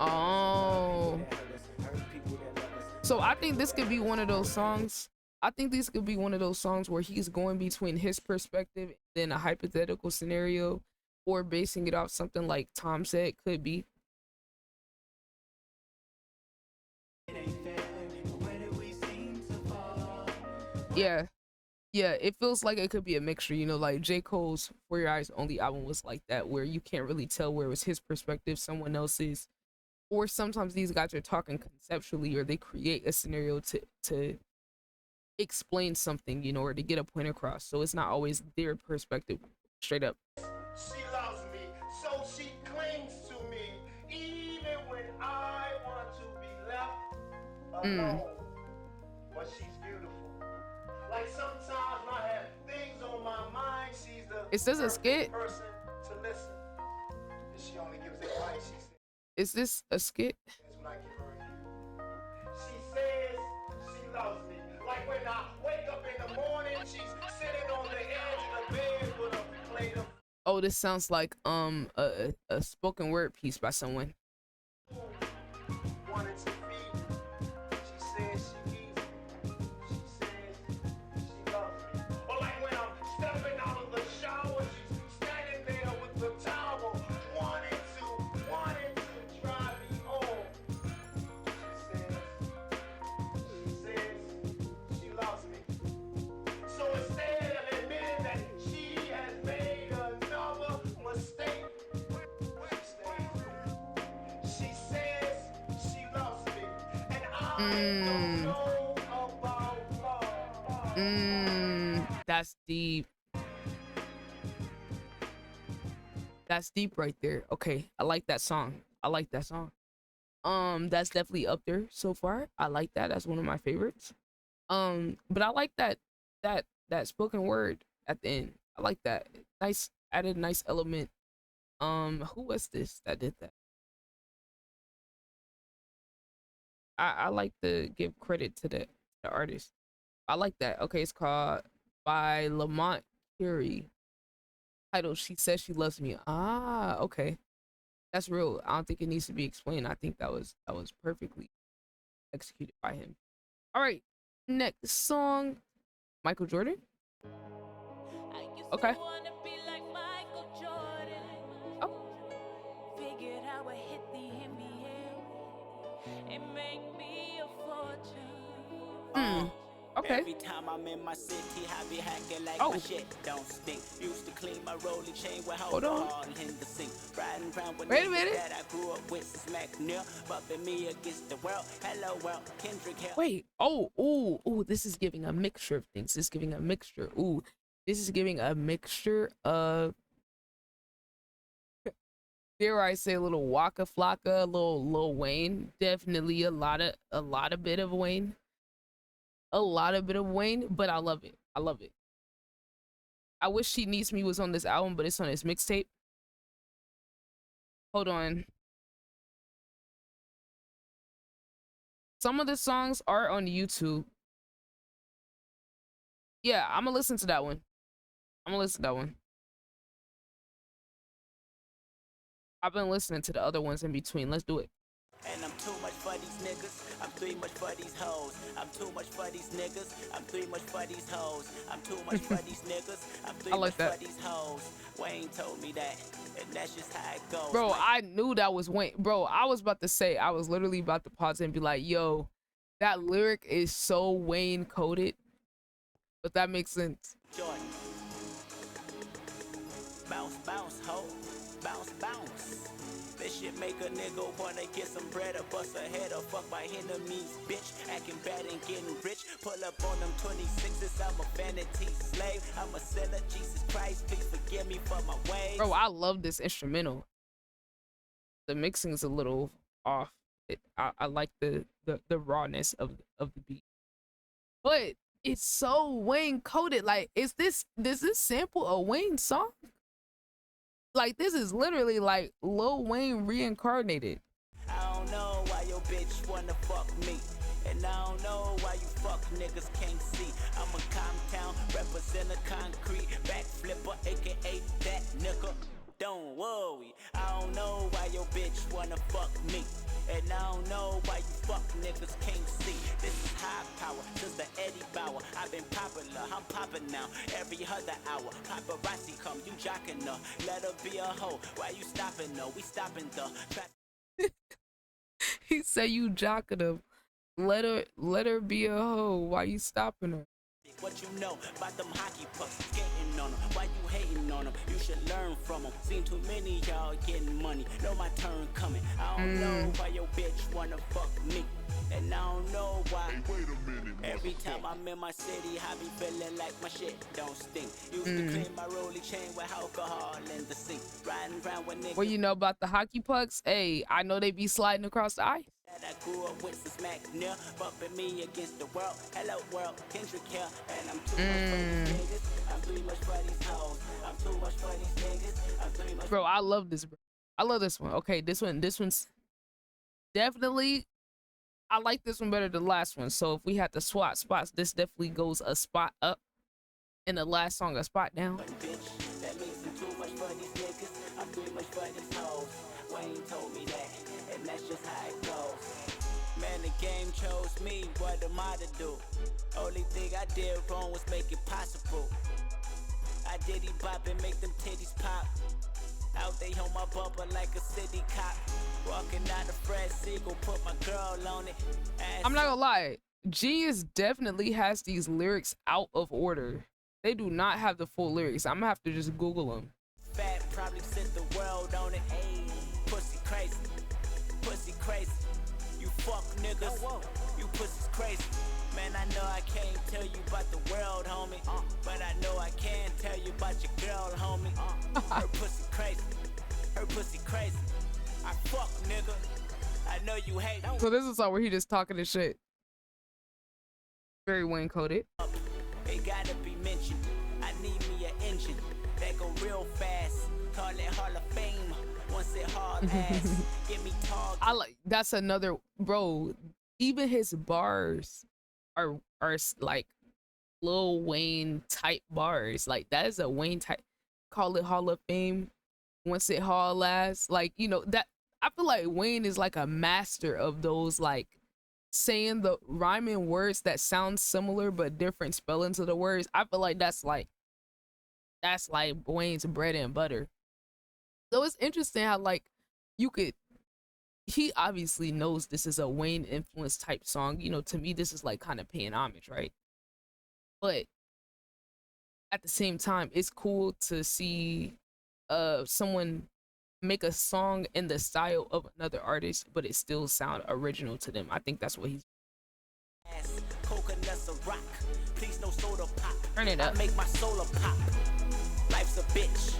Oh. So I think this could be one of those songs. I think this could be one of those songs where he's going between his perspective and a hypothetical scenario, or basing it off something like Tom said could be. Yeah. Yeah, it feels like it could be a mixture, you know, like J. Cole's For Your Eyes Only album was like that, where you can't really tell where it was his perspective, someone else's, or sometimes these guys are talking conceptually, or they create a scenario to explain something, you know, or to get a point across. So it's not always their perspective straight up. She loves me, so she clings to me, even when I want to be left alone. But she's beautiful. Like sometimes when I have things on my mind, she's the Is this a skit? person to listen. And she only gives advice. She says Is this a skit? when I give her a you. She says she loves me. Like when I wake up in the morning, she's sitting on the edge of the bed with a plate of Oh, this sounds like a spoken word piece by someone. wanted to feed. She says she needs me. She says she loves me. Or like when I'm stepping out of the shower, she's standing there with the towel, wanting to drive me home. She says she loves me. So instead of admitting that she has made another mistake, she says she loves me, and I don't know about love. That's deep. That's deep right there. Okay, I like that song. I like that song. That's definitely up there so far. I like that. That's one of my favorites. But I like that spoken word at the end. I like that. Nice, added a nice element. Who was this that did that? I like to give credit to the artist. I like that. Okay, it's called by Lamont Curie. Title: She Says She Loves Me. Ah, okay. That's real. I don't think it needs to be explained. I think that was perfectly executed by him. All right, next song, Michael Jordan. Okay. Oh. Figured I would hit the NBA and make me a fortune. Okay. Every time I'm in my city, I be hacking like Oh. my shit don't stink. Used to clean my rolling chain with Hold on. alcohol in the sink. Riding around with Wait a niggas minute. that I grew up with, smack near, bumping me against the world. Hello world, Kendrick Lamar. Wait. Oh. Ooh. This is giving a mixture of things. This is giving a mixture. Ooh. This is giving a mixture of, dare I say, a little Waka Flocka, a little Lil Wayne. Definitely a lot of bit of Wayne. A lot of bit of Wayne, but I love it. I love it. I wish She Needs Me was on this album, but it's on his mixtape. Hold on. Some of the songs are on YouTube. Yeah, I'm gonna listen to that one. I've been listening to the other ones in between. Let's do it. And I'm too much for these niggas. I'm too much for these hoes. I'm too much for these niggas. I'm too much for these hoes. I'm too much for these niggas. I'm too I like much that. for these hoes. Wayne told me that, and that's just how it goes. Bro, I knew that was Wayne. Bro, I was about to say, I was literally about to pause and be like, yo, that lyric is so Wayne coded. But that makes sense. Jordan. Bounce, bounce, ho. Bounce, bounce. This shit make a nigga wanna get some bread or bust a head or fuck my enemies, bitch. Acting bad and getting rich. Pull up on them 26s, I'm a vanity slave. I'm a sinner, Jesus Christ, please forgive me for my ways. Bro, I love this instrumental. The mixing is a little off. I like the rawness of the beat. But it's so Wayne coded. Like, does this sample a Wayne song? Like, this is literally like Lil Wayne reincarnated. I don't know why your bitch wanna fuck me. And I don't know why you fuck niggas can't see. I'm a Comptown, represent a concrete backflipper, aka that nigga. Don't worry, I don't know why your bitch wanna fuck me. And I don't know why you fuck niggas can't see. This is high power, just the Eddie Bauer. I've been popular, I'm popping now. Every other hour, paparazzi come, you jocking her. Let her be a hoe, why you stopping her? We stopping the He said you jocking him. Let her be a hoe. Why you stopping her? What you know about them hockey pucks, skating on them? Why you hating on them? You should learn from them. Seen too many y'all getting money. Know my turn coming. I don't know why your bitch wanna fuck me. And I don't know why. Hey, wait a minute. Every time I'm in my city, I be feeling like my shit don't stink. Used to clean my rolly chain with alcohol in the sink. Riding around with niggas. What you know about the hockey pucks? Hey, I know they be sliding across the ice. That I grew up with some smack near, bumping me against the world. Hello world, Kendrick here, and I'm too much for these niggas. I'm too much for these hoes. I'm too much for these niggas. I'm too much. Bro, I love this, bro. I love this one. Okay, this one's definitely, I like this one better than the last one. So if we had to swap spots, this definitely goes a spot up, and the last song a spot down. Bitch, that makes me too much for these niggas. I'm too much for these hoes. Wayne told me that, and that's just how it goes. Man, the game chose me, what am I to do? Only thing I did wrong was make it possible. I diddy bop and make them titties pop. Out they on my bumper like a city cop. Walking out of Fred Siegel, put my girl on it. I'm not gonna lie, Genius definitely has these lyrics out of order. They do not have the full lyrics. I'm gonna have to just Google them. Fat probably set the world on it. Ayy, pussy crazy, pussy crazy. You fuck niggas, you pussies crazy. Man, I know I can't tell you about the world, homie. But I know I can tell you about your girl, homie. Her pussy crazy, her pussy crazy. I fuck nigga, I know you hate. So this is a song where he just talking this shit. Very Wayne coded. It gotta be mentioned. I need me an engine that go real fast. Call it Hall of Fame. Once it hard ass. Give me tall. I like, that's another, bro. Even his bars are like Lil Wayne type bars. Like, that is a Wayne type. Call it Hall of Fame. Once it haul ass. Like, you know, that I feel like Wayne is like a master of those, like, saying the rhyming words that sound similar but different spellings of the words. I feel like that's like Wayne's bread and butter. So it's interesting how, like, he obviously knows this is a Wayne influence type song. You know, to me, this is like kind of paying homage, right? But at the same time, it's cool to see someone make a song in the style of another artist, but it still sound original to them. I think that's what he's. Coconuts a rock. Please no soda pop. Turn it up. I make my solar pop. Life's a bitch.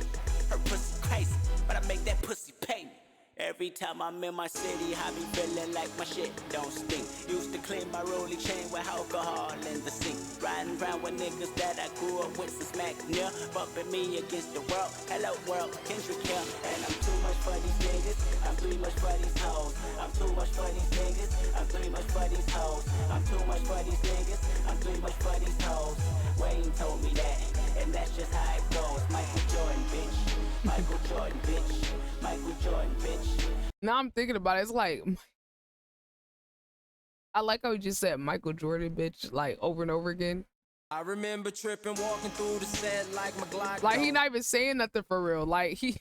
Her pussy crazy, but I make that pussy pay me. Every time I'm in my city, I be feeling like my shit don't stink. Used to clean my rolly chain with alcohol in the sink. Riding around with niggas that I grew up with since smack near. Bumping me against the world. Hello world, Kendrick here. And I'm too much for these niggas. I'm too much for these hoes. I'm too much for these niggas. I'm too much for these hoes. I'm too much for these niggas. I'm too much for these hoes. Wayne told me that, and that's just how it goes. Michael Jordan, bitch. Michael Jordan, bitch. Michael Jordan, bitch. Now I'm thinking about it. It's like I like how he just said Michael Jordan, bitch, like over and over again. I remember tripping, walking through the set like my Glock. Like he not even saying nothing for real. Like he,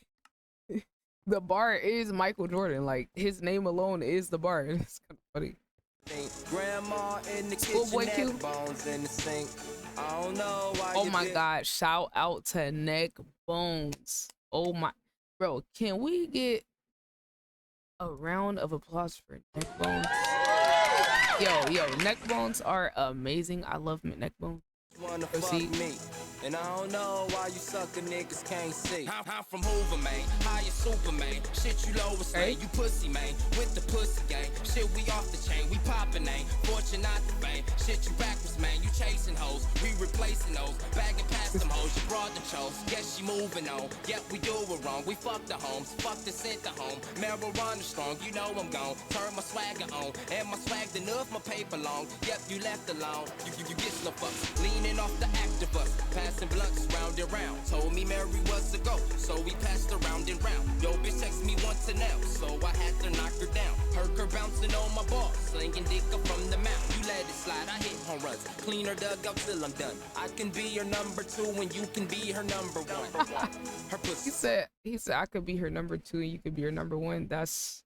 the bar is Michael Jordan. Like his name alone is the bar. It's kind of funny. Grandma in the Schoolboy kitchen, Q. neck bones in the sink. I don't know why. Oh my God! Shout out to Neck Bones. Oh my, bro, can we get a round of applause for Neck Bones? Yo, Neck Bones are amazing. I love Neck Bones. Wanna Proceed. fuck me, and I don't know why you sucker niggas can't see. I'm from Hoover, man. How you Superman? Shit, you lowest lane. You pussy, man. With the pussy gang. Shit, we off the chain. We poppin' name. Fortune not the fame. Shit, you backwards, man. You chasing hoes. We replacing those. Bagging past them hoes. You brought the chose. Guess she moving on. Yep, we do it wrong. We fuck the homes. Fuck the center home. Marijuana strong. You know I'm gone. Turn my swagger on. And my swag enough. My paper long. Yep, you left alone. You get no fucks. Leaning off the activus. Passing blunts round and round. Told me Mary was a go. So we passed around and round. Yo, bitch text me once and now. So I had to knock her down. Her bouncing on my ball. Slinging dick up from the mouth. You let it slide. I hit home runs. Clean her dug out till I'm done. I can be your number 2 and you can be her number 1. Her pussy. He said I could be her number 2 and you could be her number 1. That's,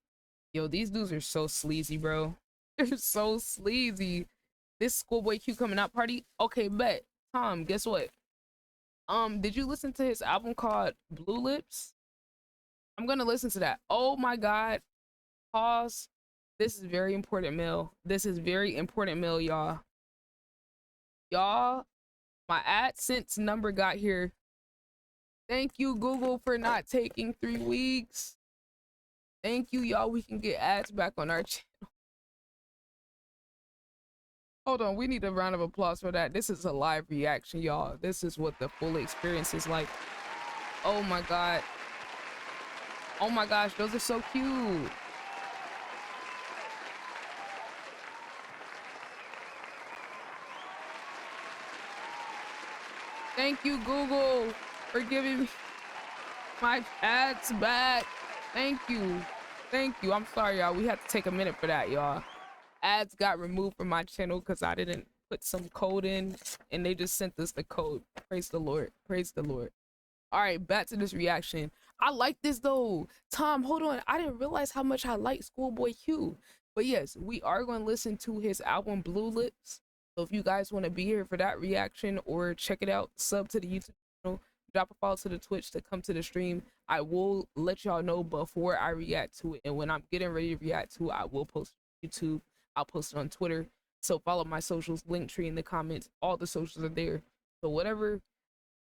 yo, these dudes are so sleazy, bro. They're so sleazy. This Schoolboy Q coming out party. Okay, bet. Tom, guess what? Did you listen to his album called Blue Lips? I'm gonna listen to that. Oh my God. Pause. This is very important, Mill. This is very important, Mill, y'all. Y'all, my AdSense number got here. Thank you, Google, for not taking 3 weeks. Thank you, y'all. We can get ads back on our channel. Hold on, we need a round of applause for that. This is a live reaction, y'all. This is what the full experience is like. Oh my God. Oh my gosh, those are so cute. Thank you, Google, for giving me my ads back. Thank you. Thank you. I'm sorry, y'all. We had to take a minute for that, y'all. Ads got removed from my channel because I didn't put some code in and they just sent us the code. Praise the Lord. Praise the Lord. All right, back to this reaction. I like this though. Tom, hold on. I didn't realize how much I like Schoolboy Q. But yes, we are going to listen to his album Blue Lips. So if you guys want to be here for that reaction or check it out, sub to the YouTube channel, drop a follow to the Twitch to come to the stream. I will let y'all know before I react to it. And when I'm getting ready to react to it, I will post it on YouTube. I'll post it on Twitter. So follow my socials, link tree in the comments. All the socials are there. So whatever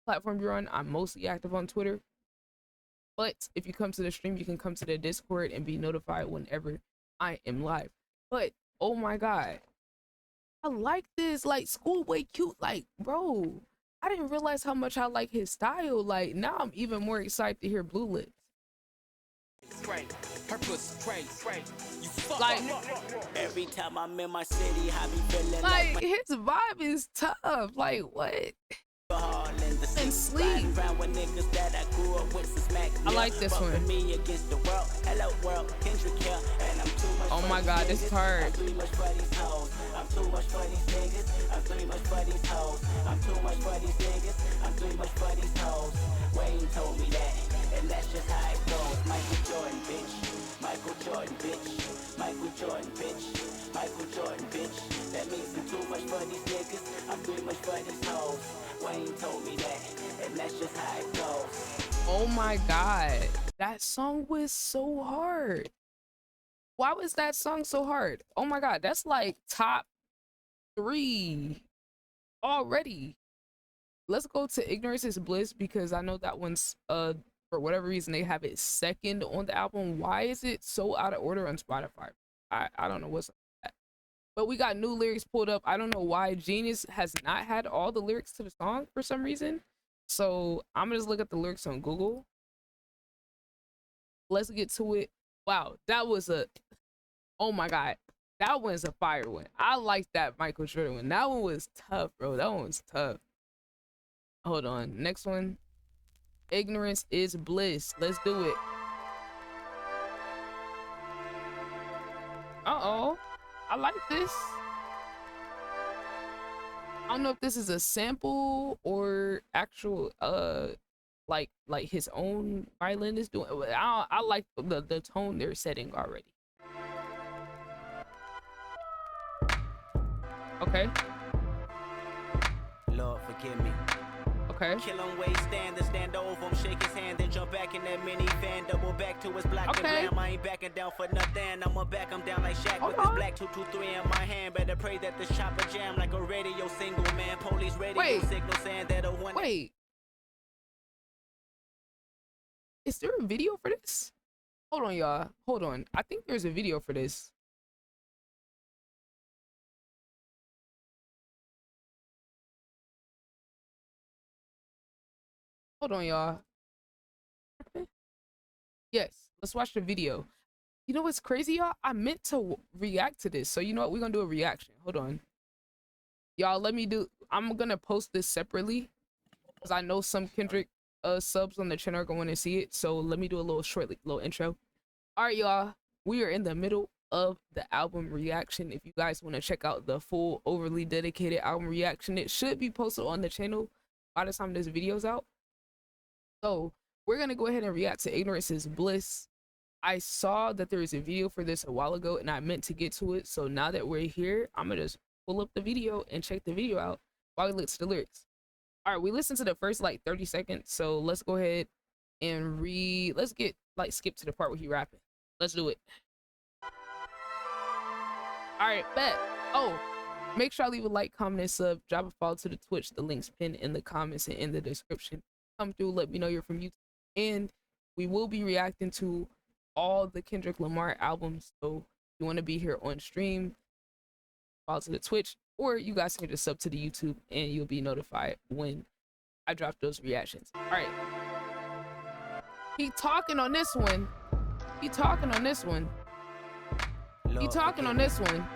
platform you're on, I'm mostly active on Twitter. But if you come to the stream, you can come to the Discord and be notified whenever I am live. But oh my God, I like this. Like Schoolboy Q, like bro, I didn't realize how much I like his style. Like now I'm even more excited to hear Blue Lips. Her pussy crazy. You fuck Like Every time I'm in my city, I be feeling like his vibe is tough. Like what? And sleep. I like this one. Oh my God, this is hard. I'm too much for these hoes. I'm too much for these niggas. I'm too much for these hoes. I'm too much for these niggas. I'm too much for these hoes. Wayne told me that, and that's just how it goes. Michael Jordan, bitch. Michael Jordan, bitch. Michael Jordan, bitch. Michael Jordan, bitch. That means I'm too much for these niggas. I'm too much for these hoes. Wayne told me that, and that's just how it goes. Oh my God, that song was so hard. Why was that song so hard? Oh my God, that's like top 3 already. Let's go to Ignorance is Bliss because I know that one's for whatever reason they have it second on the album. Why is it so out of order on Spotify? I don't know what's up with that. But we got new lyrics pulled up. I don't know why Genius has not had all the lyrics to the song for some reason. So I'm gonna just look at the lyrics on Google. Let's get to it. Wow, that was a, oh my God, that one's a fire one. I like that Michael Jordan one. That one was tough, bro. That one was tough. Hold on, next one. Ignorance is Bliss. Let's do it. I I like this. I don't know if this is a sample or actual like his own violin is doing. I like the tone they're setting already. Okay. Lord, forgive me. Okay. Kill him, waist stand, then stand over him, shake his hand, then jump back in that minivan, double back to his block and blam. I ain't backing down for nothing. I'ma back him down like Shaq with this black 223 in my hand. Better pray that this chopper jam like a radio single, man. Police radio signal saying that a one. Wait. Is there a video for this? Hold on, y'all. Hold on. I think there's a video for this. Hold on, y'all. Yes, let's watch the video. You know what's crazy, y'all? I meant to react to this. So you know what? We're gonna do a reaction. Hold on. Y'all, I'm gonna post this separately because I know some Kendrick subs on the channel are going to see it. So let me do a little short little intro. All right, y'all. We are in the middle of the album reaction. If you guys want to check out the full overly dedicated album reaction, it should be posted on the channel by the time this video's out. So we're gonna go ahead and react to Ignorance is Bliss. I saw that there is a video for this a while ago and I meant to get to it. So now that we're here, I'm gonna just pull up the video and check the video out while we look to the lyrics. All right, we listened to the first like 30 seconds. So let's go ahead and let's get like skip to the part where he rapping. Let's do it. All right, bet. Oh, make sure I leave a like, comment, and sub. Drop a follow to the Twitch. The link's pinned in the comments and in the description. Come through, let me know you're from YouTube, and we will be reacting to all the Kendrick Lamar albums. So if you want to be here on stream, follow to the Twitch, or you guys can just sub to the YouTube and you'll be notified when I drop those reactions. All right, he talking on this one. He talking on this one. He talking on this one.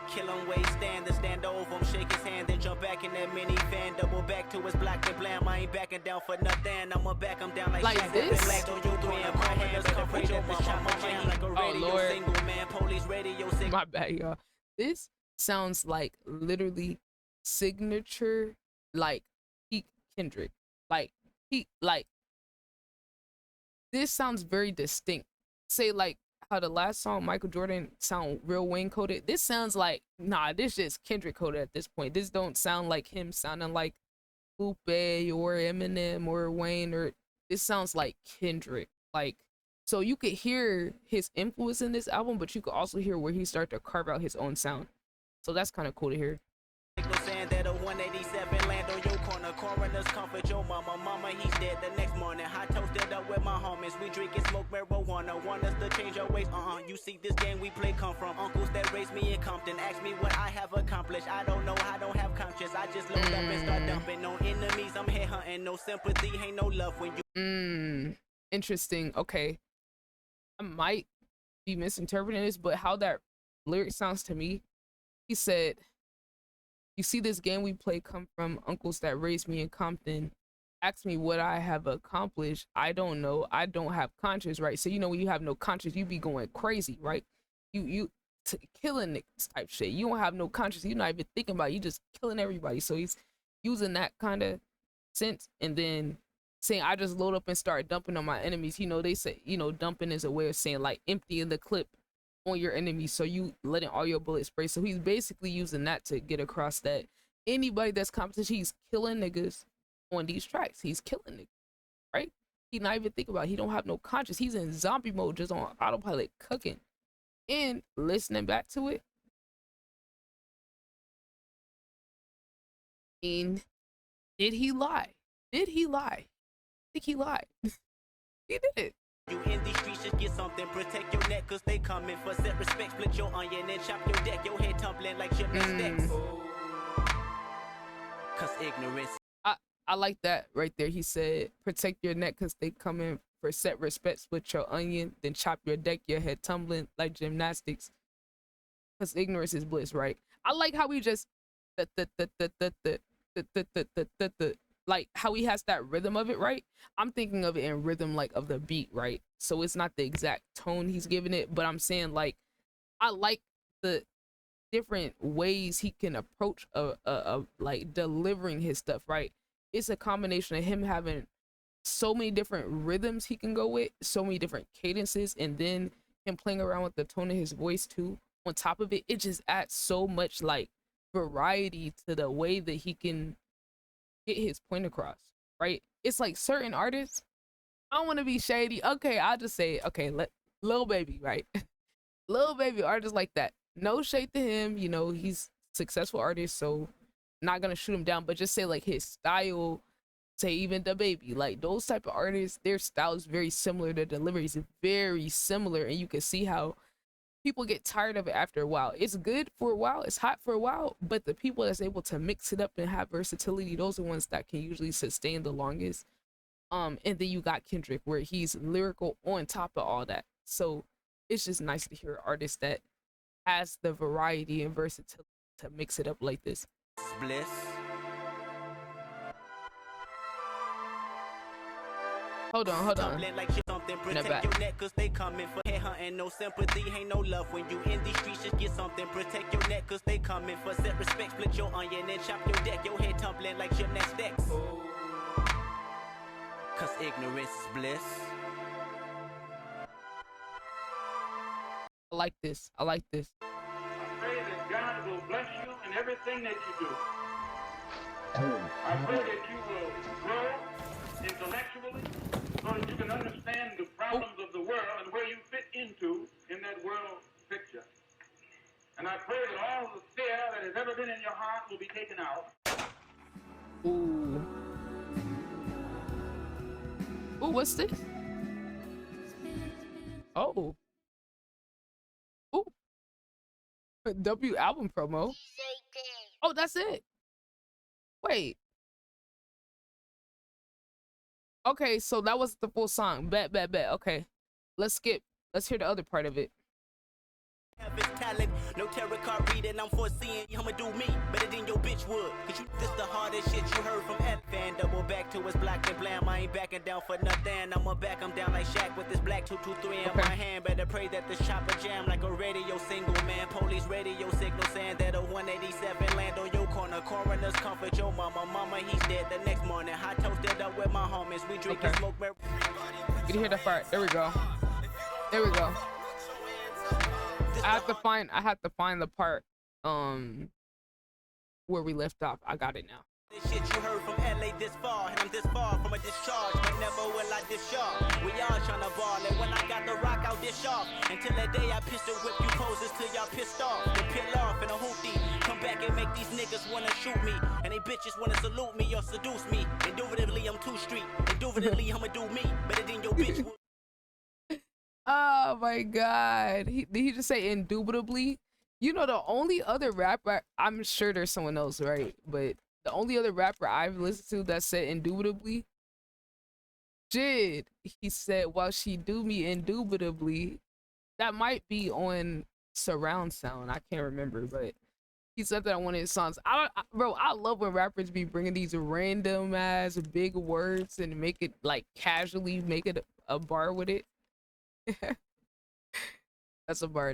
Kill him, waist stand, then stand over him, shake his hand, then jump back in that minivan, double back to his block and blam. I ain't backing down for nothing. I'ma back him down like Shaq this. Black, so you three in my hands, better pray that this chopper jam like a radio single, man. Police radio single. My bad, y'all. This sounds like literally signature, like peak Kendrick. Like this sounds very distinct. Say like how the last song Michael Jordan sound real Wayne coded. This sounds like, nah, this just Kendrick coded at this point. This don't sound like him sounding like Lupe or Eminem or Wayne, or this sounds like Kendrick. Like, so you could hear his influence in this album, but you could also hear where he started to carve out his own sound. So that's kind of cool to hear. Saying that a 187 land on your corner, coroners comfort your mama, he's dead the next morning. Hot toasted up with my homies, we drink and smoke marijuana. Want us to change our ways? You see this game we play come from uncles that raised me in Compton. Ask me what I have accomplished. I don't know, I don't have conscience. I just load up and start dumping. No enemies, I'm headhunting. No sympathy, ain't no love when you. Interesting. Okay, I might be misinterpreting this, but how that lyric sounds to me, he said, you see this game we play come from uncles that raised me in Compton. Ask me what I have accomplished. I don't know. I don't have conscience, right? So, you know, when you have no conscience, you be going crazy, right? You killing niggas type shit. You don't have no conscience. You're not even thinking about it. You just killing everybody. So he's using that kind of sense and then saying, I just load up and start dumping on my enemies. You know, they say, you know, dumping is a way of saying like emptying the clip on your enemies, so you letting all your bullets spray. So he's basically using that to get across that anybody that's competition, he's killing niggas on these tracks. He's killing niggas, right? He not even think about it. He don't have no conscience. He's in zombie mode, just on autopilot, cooking. And listening back to it, did he lie? Did he lie? I think he lied. He did it. You in these streets, just get something, protect your neck, cause they coming for set respect, split your onion and chop your deck, your head tumbling like gymnastics. Cause ignorance. I like that right there. He said, protect your neck cause they coming for set respect, split your onion, then chop your deck, your head tumbling like gymnastics. Cause ignorance is bliss, right? I like how he just like how he has that rhythm of it, right? I'm thinking of it in rhythm, like of the beat, right? So it's not the exact tone he's giving it, but I'm saying like I like the different ways he can approach like delivering his stuff, right? It's a combination of him having so many different rhythms he can go with, so many different cadences, and then him playing around with the tone of his voice too. On top of it, it just adds so much like variety to the way that he can get his point across, right? It's like certain artists, I don't want to be shady. Okay, I'll just say, okay, Lil Baby, right? Lil Baby, artists like that. No shade to him, you know, he's a successful artist, so not gonna shoot him down, but just say like his style, say even the Baby, like those type of artists, their style is very similar, their delivery is very similar, and you can see how people get tired of it after a while. It's good for a while, it's hot for a while, but the people that's able to mix it up and have versatility, those are ones that can usually sustain the longest. And then you got Kendrick, where he's lyrical on top of all that. So it's just nice to hear an artist that has the variety and versatility to mix it up like this. Bliss. Hold on. Like something, protect your neck, cause they coming for head hunting. No sympathy, ain't no love when you in these streets. Just get something, protect your neck, cause they coming for set respect. Split your onion and chop your deck. Your head tumbling like gymnastics. Cause ignorance is bliss. I like this. I pray that God will bless you in everything that you do. I pray that you will grow intellectually so that you can understand the problems of the world and where you fit into in that world picture. And I pray that all the fear that has ever been in your heart will be taken out. Ooh, what's this? Oh. Ooh. W album promo. Oh, that's it. Wait. Okay, so that was the full song. Bet. Okay. Let's skip. Let's hear the other part of it. Have his talent, no tarot card reading, I'm foreseeing I'ma do me better than your bitch would. Cause you this the hardest shit you heard from Ed. Fan double back to his black and blam. I ain't backing down for nothing. I'ma back him down like Shaq with this black 223 in my hand. Better pray that this chopper jam like a radio single, man. Police radio signal saying that a 187 land on your corner. Coroners comfort your mama, he's dead the next morning. Hot toasted up with my homies. We drink and smoke. You can hear the part. There we go. I have to find the part where we left off. I got it now. This shit you heard from LA this far, and I'm this far from a discharge, but never will I discharge. We all tryna ball, and when I got the rock, I'll dish off. Until that day I pistol whip you poses till y'all pissed off. Then peel off in a hoopty, come back and make these niggas wanna shoot me, and they bitches wanna salute me or seduce me. Indubitably I'm too street, indubitably I'ma do me better than your bitch would. Oh my god. Did he just say indubitably? You know, the only other rapper, I'm sure there's someone else, right? But the only other rapper I've listened to that said indubitably, Jid, he said, while she do me indubitably. That might be on surround sound. I can't remember, but he said that on one of his songs. Bro, I love when rappers be bringing these random ass big words and make it like casually make it a bar with it. That's a bar.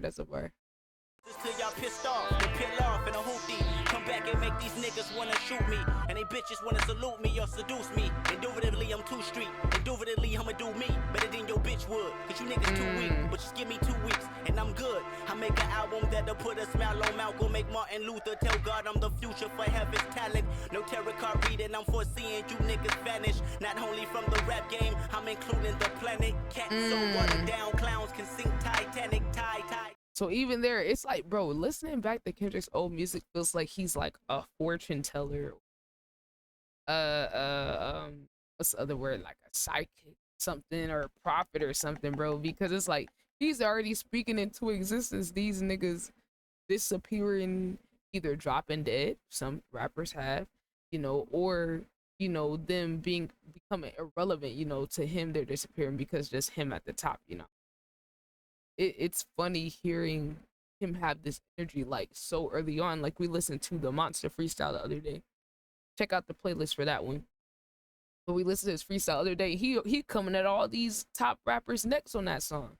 Till y'all pissed off, then peel off in a hoopty. Come back and make these niggas wanna shoot me, and they bitches wanna salute me or seduce me. Indubitably I'm too street, indubitably I'ma do me better than your bitch would. Cause you niggas too weak, but just give me 2 weeks and I'm good. I make an album that'll put a smile on Malcolm, make Martin Luther tell God I'm the future for heaven's talent. No tarot card reading, I'm foreseeing you niggas vanish. Not only from the rap game, I'm including the planet. Cats so watered down, clowns can sink Titanic, tie. So even there, it's like, bro, listening back to Kendrick's old music feels like he's like a fortune teller. What's the other word? Like a psychic something, or a prophet or something, bro. Because it's like he's already speaking into existence these niggas disappearing, either dropping dead, some rappers have, you know, or, you know, them becoming irrelevant, you know, to him they're disappearing because just him at the top, you know. It's funny hearing him have this energy like so early on. Like we listened to the Monster freestyle the other day. Check out the playlist for that one. But we listened to his freestyle the other day. He coming at all these top rappers next on that song.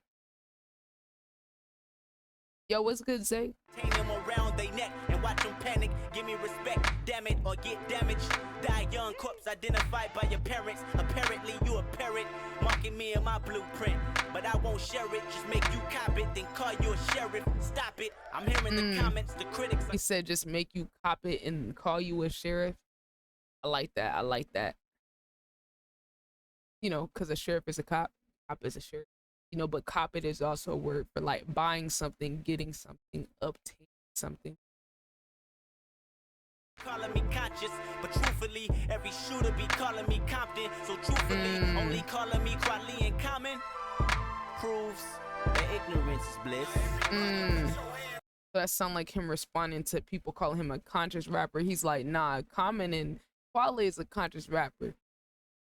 Yo, what's good, Zay? Around around they neck and watch them panic. Give me respect, damn it, or get damaged. Die young, corpse identified by your parents. Apparently you a parrot, marking me in my blueprint. But I won't share it, just make you cop it, then call you a sheriff. Stop it, I'm hearing the comments, the critics. He said just make you cop it and call you a sheriff. I like that. I like that. You know, because a sheriff is a cop. Cop is a sheriff. You know, but cop it is also a word for like buying something, getting something, obtaining something. Calling me conscious, but truthfully, every shooter be calling me Compton. So truthfully, only calling me Quali in common proves that ignorance is bliss. So that sound like him responding to people calling him a conscious rapper. He's like, nah, Common and Quali is a conscious rapper.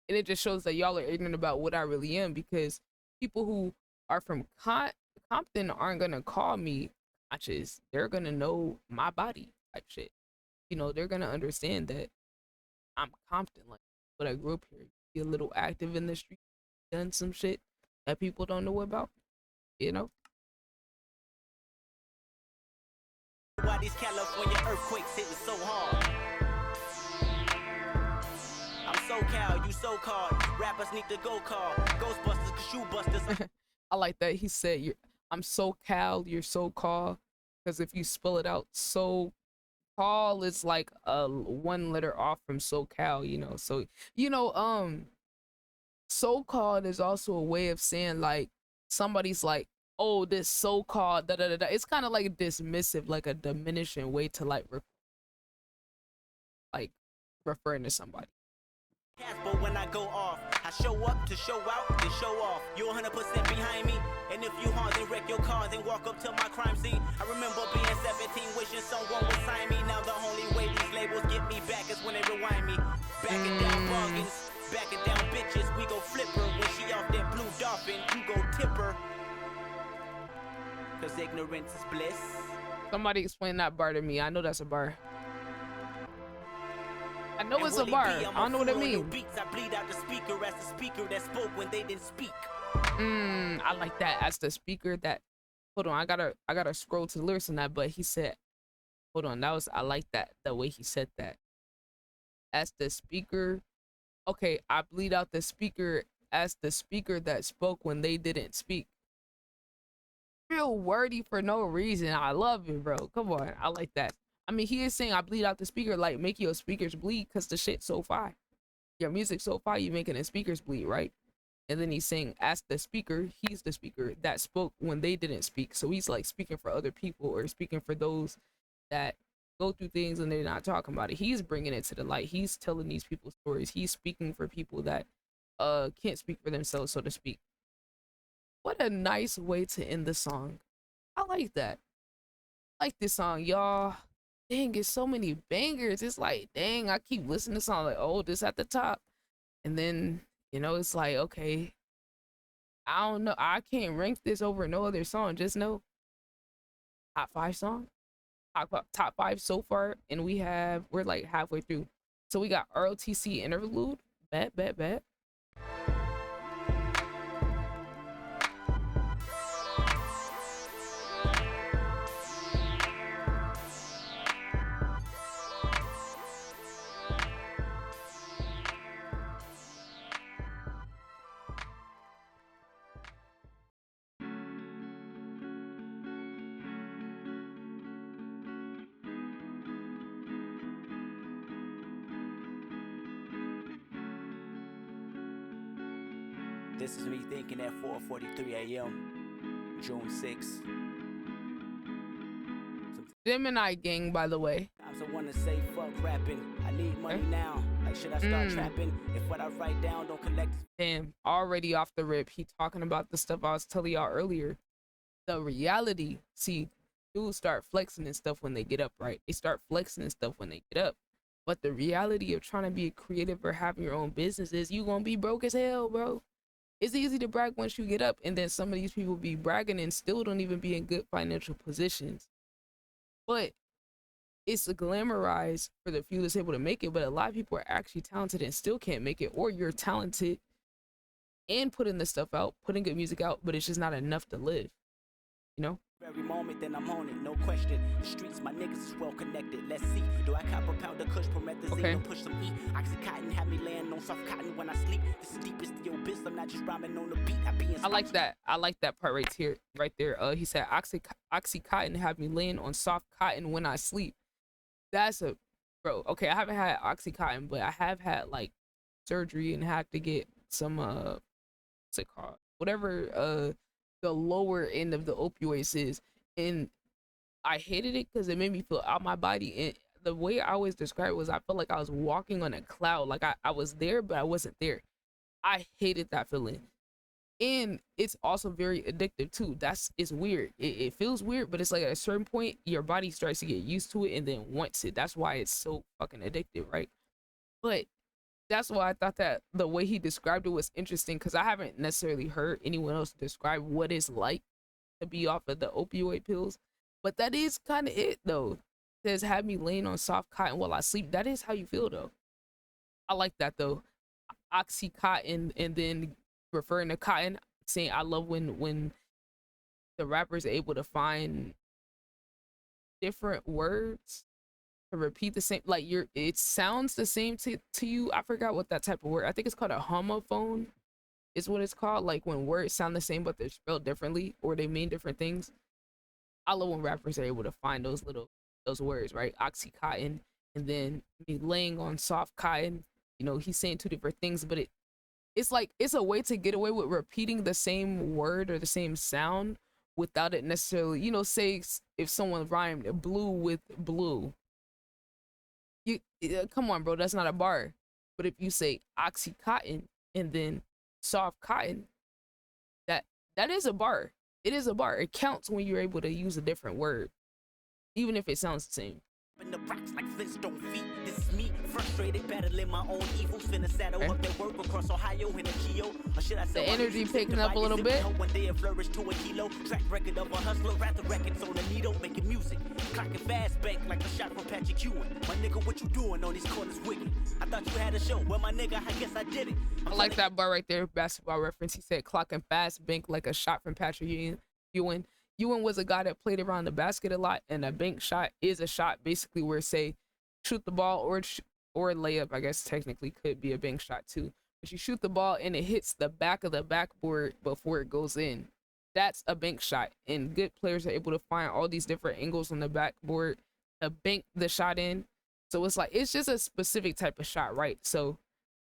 And it just shows that y'all are ignorant about what I really am, because people who are from Compton aren't gonna call me conscious. They're gonna know my body type shit. You know, they're gonna understand that I'm Compton, like, but I grew up here. Be a little active in the street, done some shit that people don't know about, you know? Why these California earthquakes hitting so hard? I'm SoCal, you so-called rappers need to go call Ghostbusters, cause shoe busters. I like that. He said, I'm SoCal, you're so-called, because if you spell it out, so-call is like a one letter off from SoCal, you know? So, you know, so-called is also a way of saying like somebody's like, oh, this so-called da da da da. It's kind of like dismissive, like a diminishing way to like referring to somebody. But when I go off, I show up to show out, then show off. You 100% behind me, and if you hard, then wreck your car, then walk up to my crime scene. I remember being 17, wishing someone would sign me. Now the only way these labels get me back is when they rewind me. Backing down bargains, backing down bitches. We go flip her when she off that blue dolphin. You go tip her, cause ignorance is bliss. Somebody explain that bar to me. I know that's a bar. I know it's a bar. I don't know what it means. I bleed out the speaker as the speaker that spoke when they didn't speak. I like that. As the speaker that, hold on, I gotta scroll to the lyrics on that, but he said, hold on, I like that, the way he said that. As the speaker, okay, I bleed out the speaker as the speaker that spoke when they didn't speak. Real wordy for no reason. I love it, bro. Come on, I like that. I mean, he is saying I bleed out the speaker, like make your speakers bleed, because the shit's so fire. Your music's so fire, you making the speakers bleed, right? And then he's saying, as the speaker, he's the speaker that spoke when they didn't speak. So he's like speaking for other people, or speaking for those that go through things and they're not talking about it. He's bringing it to the light. He's telling these people stories. He's speaking for people that can't speak for themselves, so to speak. What a nice way to end the song. I like that. I like this song, y'all. Dang, it's so many bangers. It's like, dang, I keep listening to songs like, oh, this at the top. And then, you know, it's like, okay, I don't know. I can't rank this over no other song. Just know, top 5 song. Top 5 so far. And we're like halfway through. So we got ROTC interlude. Bet. This is me thinking at 4:43 a.m. June 6th. Gemini gang, by the way. Sometimes I wanna say fuck rapping. I need money now. Like, should I start trapping? If what I write down don't collect. Damn, already off the rip, he talking about the stuff I was telling y'all earlier. The reality, see, dudes start flexing and stuff when they get up, right? They start flexing and stuff when they get up. But the reality of trying to be a creative or having your own business is you gonna be broke as hell, bro. It's easy to brag once you get up, and then some of these people be bragging and still don't even be in good financial positions. But it's glamorized for the few that's able to make it, but a lot of people are actually talented and still can't make it, or you're talented and putting the stuff out, putting good music out, but it's just not enough to live, you know? Every moment, then I'm on it, no question. The streets, my niggas is well connected. Let's see, do I cop a pound of kush, promethazine, Okay. and push some E? Oxycontin, have me laying on soft cotton when I sleep. This is deep as the abyss, I'm not just rhyming on the beat. I be in I like that. I like that part right there. He said Oxycontin have me laying on soft cotton when I sleep. That's a bro. Okay, I haven't had Oxycontin, but I have had like surgery and had to get some what's it called? Whatever the lower end of the opioids is, and I hated it because it made me feel out my body. And the way I always describe it was I felt like I was walking on a cloud, like I was there but I wasn't there. I hated that feeling. And it's also very addictive too. It's weird. It feels weird, but it's like at a certain point your body starts to get used to it and then wants it. That's why it's so fucking addictive, right? But that's why I thought that the way he described it was interesting, because I haven't necessarily heard anyone else describe what it's like to be off of the opioid pills. But that is kind of it though. It says have me laying on soft cotton while I sleep. That is how you feel though. I like that though. Oxycontin, and then referring to cotton, saying I love when the rappers are able to find different words to repeat the same, like it sounds the same to you. I forgot what that type of word, I think it's called a homophone is what it's called, like when words sound the same but they're spelled differently or they mean different things. I love when rappers are able to find those words, right? Oxycontin, and then me laying on soft cotton. You know, he's saying two different things, but it's like it's a way to get away with repeating the same word or the same sound without it necessarily, you know, say if someone rhymed blue with blue, you come on, bro, that's not a bar. But if you say oxycontin and then soft cotton, that is a bar. It is a bar. It counts when you're able to use a different word, even if it sounds the same. In the rocks like Flintstone feet. This is me, frustrated, battling my own evils. Finna saddle up that work across Ohio in a geo. Or should I say the energy picking up a little bit. One day it flourished to a kilo. Track record of a hustler, rather records on a needle, making music. Clocking fast bank like a shot from Patrick Ewing. My nigga, what you doing on these corners wicked? I thought you had a show. Well, my nigga, I guess I did it. I like that bar right there, basketball reference. He said clocking fast bank like a shot from Patrick Ewing. Ewing was a guy that played around the basket a lot, and a bank shot is a shot basically where, say, shoot the ball or layup, I guess technically could be a bank shot too. But you shoot the ball and it hits the back of the backboard before it goes in. That's a bank shot, and good players are able to find all these different angles on the backboard to bank the shot in. So it's like it's just a specific type of shot, right? So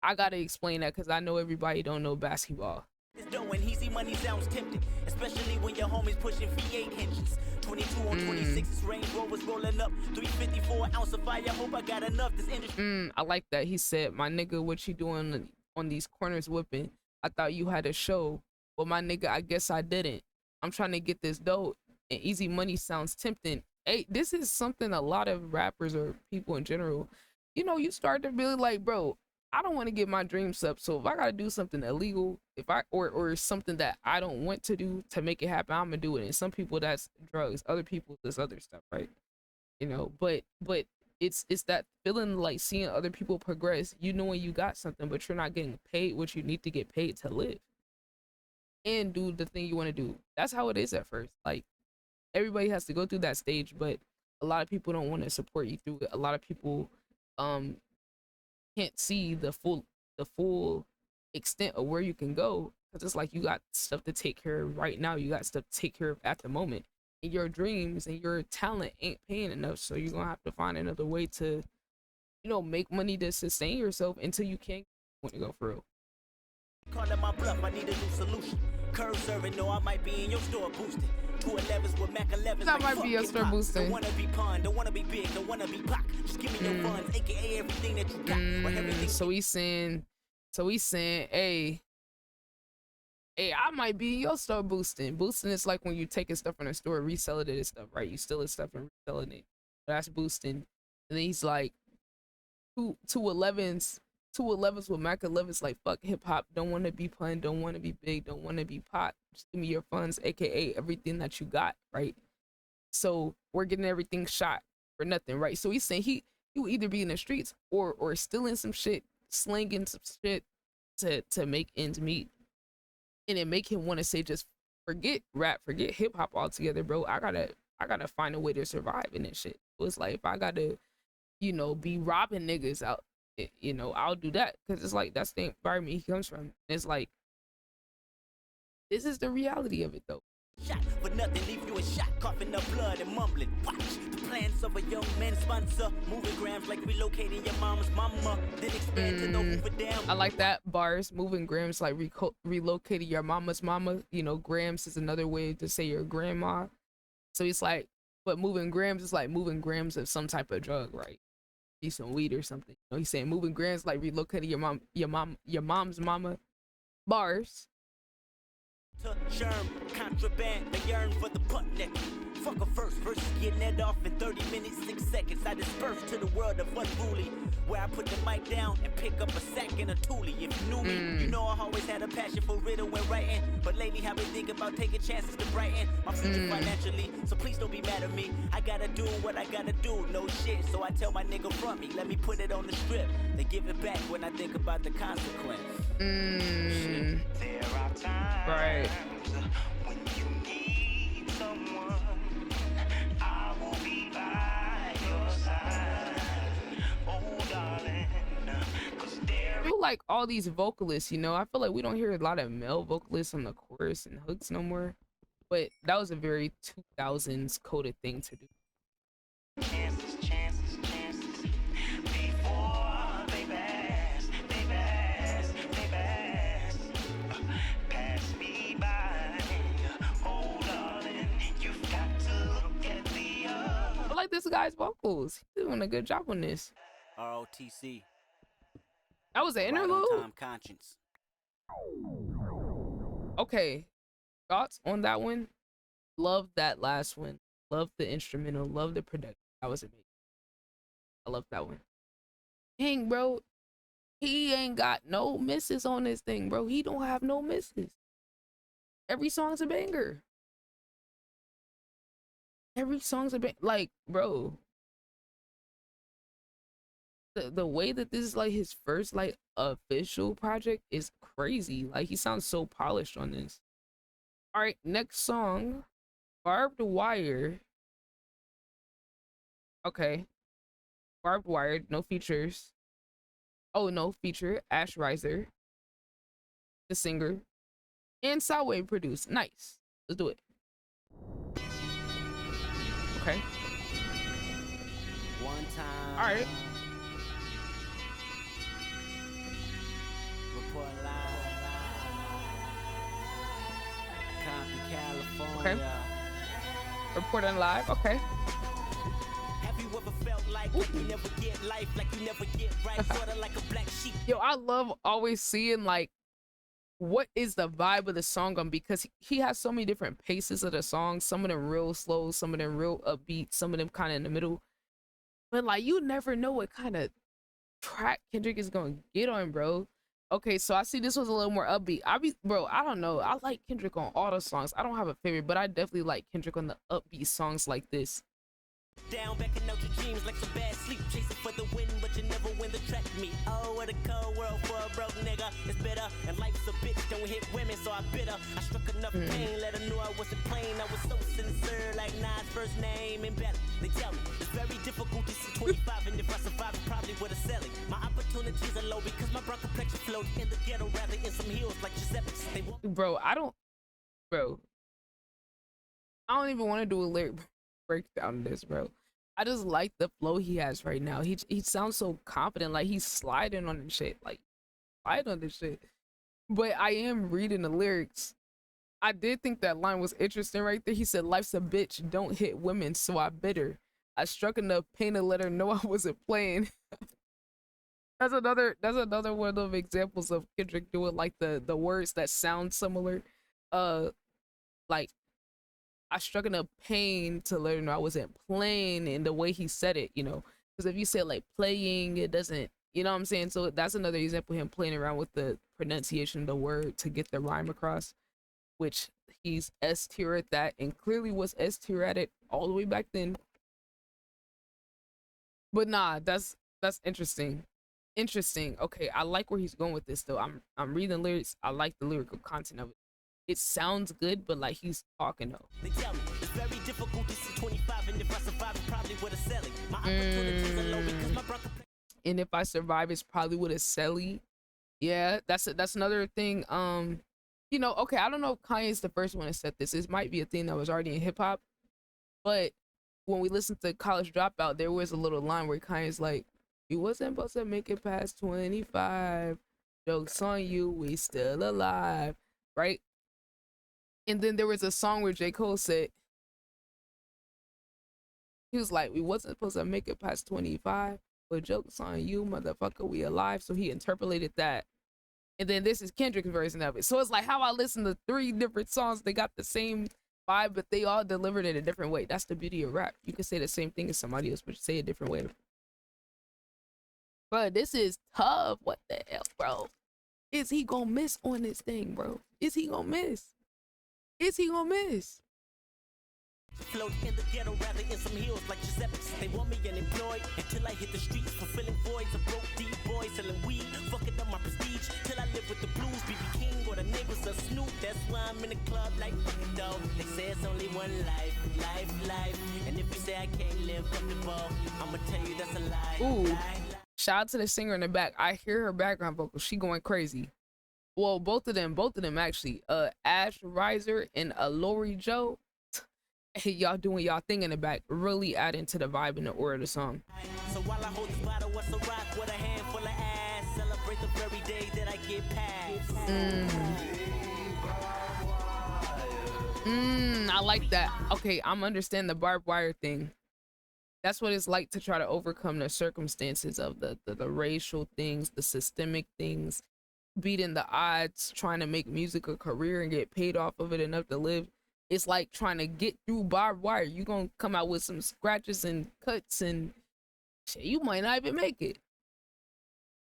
I gotta explain that because I know everybody don't know basketball. It's doing easy money sounds tempting, especially when your homies pushing V8 engines. 22 on 26's Range Rovers rolling up 354 ounce of fire. Hope I got enough. This industry. I like that. He said, "My nigga, what you doing on these corners whipping? I thought you had a show. Well, my nigga, I guess I didn't. I'm trying to get this dough, and easy money sounds tempting." Hey, this is something a lot of rappers or people in general, you know, you start to really like, bro, I don't want to get my dreams up. So if I gotta do something illegal, or something that I don't want to do to make it happen, I'm gonna do it. And some people that's drugs, other people that's other stuff, right? You know, but it's that feeling like seeing other people progress. You know when you got something, but you're not getting paid what you need to get paid to live and do the thing you want to do. That's how it is at first. Like everybody has to go through that stage, but a lot of people don't want to support you through it. A lot of people can't see the full extent of where you can go, because it's like you got stuff to take care of right now, you got stuff to take care of at the moment, and your dreams and your talent ain't paying enough, so you're gonna have to find another way to, you know, make money to sustain yourself until you can want to go for real. Calling my bluff, I need a new solution. Curve serving, no, I might be in your store boosting. 211s with Mac 11s. That might be your store boosting. Don't wanna be pun, don't wanna be big, don't wanna be pop. Just give me your funds, aka everything that you got. Or everything. So he's saying, hey, I might be in your store boosting. Boosting is like when you taking stuff from the store, reselling it and stuff, right? You stealing stuff and reselling it. That's boosting. And then he's like, 211s with Mac 11s, like fuck hip hop, don't want to be pun, don't want to be big, don't want to be pop. Just give me your funds, aka everything that you got, right? So we're getting everything shot for nothing, right? So he's saying he will either be in the streets or stealing some shit, slinging some shit to make ends meet, and it make him want to say just forget rap, forget hip hop altogether, bro. I gotta find a way to survive in this shit. So it's like if I gotta, you know, be robbing niggas out, you know, I'll do that because it's like that's the environment he comes from. It's like this is the reality of it though. Shot for nothing, leave you in shock, coughing up blood and mumbling. Watch the plans of a young man sponsor. Moving grams like relocating your mama's mama. Then expand to the Hoover Dam. I like that bars. Moving grams like relocating your mama's mama. You know, grams is another way to say your grandma. So it's like, but moving grams is like moving grams of some type of drug, right? Be some weed or something. You know, he's saying moving grams like relocating your mom's mama. Bars. To germ, contraband, they yearn for the butt neck. Fuck a first versus getting that off in 30 minutes, 6 seconds. I disperse to the world of unruly, where I put the mic down and pick up a sack and a toolie. If you knew me, you know I always had a passion for riddle and writing. But lately I've been thinking about taking chances to brighten my future financially. So please don't be mad at me. I gotta do what I gotta do, no shit. So I tell my nigga front me, let me put it on the strip. They give it back when I think about the consequence. There are times Right. when you need someone, I will be by your side. Oh, darling, 'cause there I feel like all these vocalists, you know, I feel like we don't hear a lot of male vocalists on the chorus and hooks no more. But that was a very 2000s coded thing to do. chances, chances, chances. Before they pass, they pass, they pass. Pass me by. Oh, darling, you've got to look at the I like this guy's vocals. He's doing a good job on this. ROTC. That was an Right on interlude. time conscience. Okay, thoughts on that one? Love that last one. Love the instrumental. Love the production. That was amazing. I love that one. Dang, bro, he ain't got no misses on this thing, bro. He don't have no misses. Every song's a banger. Every song's a banger. Like, bro, the way that this is like his first like official project is crazy. Like he sounds so polished on this. All right, next song, Barbed Wire. Okay, Barbed Wire, no features. Oh, no feature, Ash Riser, the singer, and Soundwave produced. Nice. Let's do it. Okay. One time. All right. Report live. Compton, California. Okay. Reporting live. Okay. Have you ever felt like you never get life, like you never get right, sorta like a black sheep? Yo, I love always seeing like what is the vibe of the song on, because he has so many different paces of the song. Some of them real slow, some of them real upbeat, some of them kind of in the middle. But like you never know what kind of track Kendrick is gonna get on, bro. Okay, so I see this was a little more upbeat. Bro, I don't know. I like Kendrick on all the songs. I don't have a favorite, but I definitely like Kendrick on the upbeat songs like this. Down, backing out your dreams like some bad sleep, chasing for the win, but you never win the track meet. Oh, what a cold world for a broke nigga. It's bitter, and life's a bitch, don't hit women, so I bit her. I struck enough pain, let her know I wasn't plain. I was so sincere, like Nas' first name and better. They tell me it's very difficult to see 25, and if I survive, I probably would have selling. My opportunities are low because my brown complexion flows in the ghetto rather in some hills like Giuseppe's. They walk. Bro, I don't even want to do a lyric breakdown of this, bro. I just like the flow he has right now. He sounds so confident, like he's sliding on this shit, like slide on this shit. But I am reading the lyrics. I did think that line was interesting right there. He said, "Life's a bitch, don't hit women, so I bit her. I struck enough pain to let her know I wasn't playing." That's another one of the examples of Kendrick doing like the words that sound similar. Like I struck enough pain to let her know I wasn't playing, in the way he said it, you know. Because if you say like playing, it doesn't, you know what I'm saying? So that's another example of him playing around with the pronunciation of the word to get the rhyme across, which he's S tier at that, and clearly was S tier at it all the way back then. But nah, that's interesting. Interesting. Okay, I like where he's going with this though. I'm reading the lyrics. I like the lyrical content of it. it sounds good, but like he's talking though. They tell me it's very difficult to see 25, and if I survive, it probably would have selling. My opportunities are low because my brother. And if I survive, it's probably with a celly. Yeah, that's another thing. You know, okay, I don't know if Kanye's the first one to set this. This might be a thing that was already in hip hop, but when we listened to College Dropout, there was a little line where Kanye's like, "You wasn't supposed to make it past 25. Jokes on you, we still alive," right? And then there was a song where J. Cole said, he was like, "We wasn't supposed to make it past 25, but jokes on you, motherfucker, we alive." So he interpolated that. And then this is Kendrick's version of it. So it's like how I listen to 3 different songs, they got the same vibe, but they all delivered in a different way. That's the beauty of rap. You can say the same thing as somebody else, but you say it a different way. Bro, this is tough. What the hell, bro? Is he gonna miss on this thing, bro? Is he gonna miss? Is he gonna miss? Float in the ghetto, rather in some hills like Giuseppe's. They want me unemployed until I hit the streets, fulfilling voids. A broke deep boy selling weed, fucking up my prestige. Till I live with the blues, BB King or the neighbors of Snoop. That's why I'm in the club like fucking dog. They say it's only one life. And if you say I can't live comfortable, I'ma tell you that's a lie. Ooh. Lie. Shout out to the singer in the back. I hear her background vocals. She going crazy. Well, both of them actually. Ash Riser and Lori Joe. Hey, y'all doing y'all thing in the back, really adding to the vibe and the aura of the song. So while I hold this bottle, what's a rock with a handful of ass? Celebrate the very day that I get past. I like that. Okay, I'm understand the barbed wire thing. That's what it's like to try to overcome the circumstances of the racial things, the systemic things, beating the odds, trying to make music a career and get paid off of it enough to live. It's like trying to get through barbed wire. You're going to come out with some scratches and cuts and shit, you might not even make it.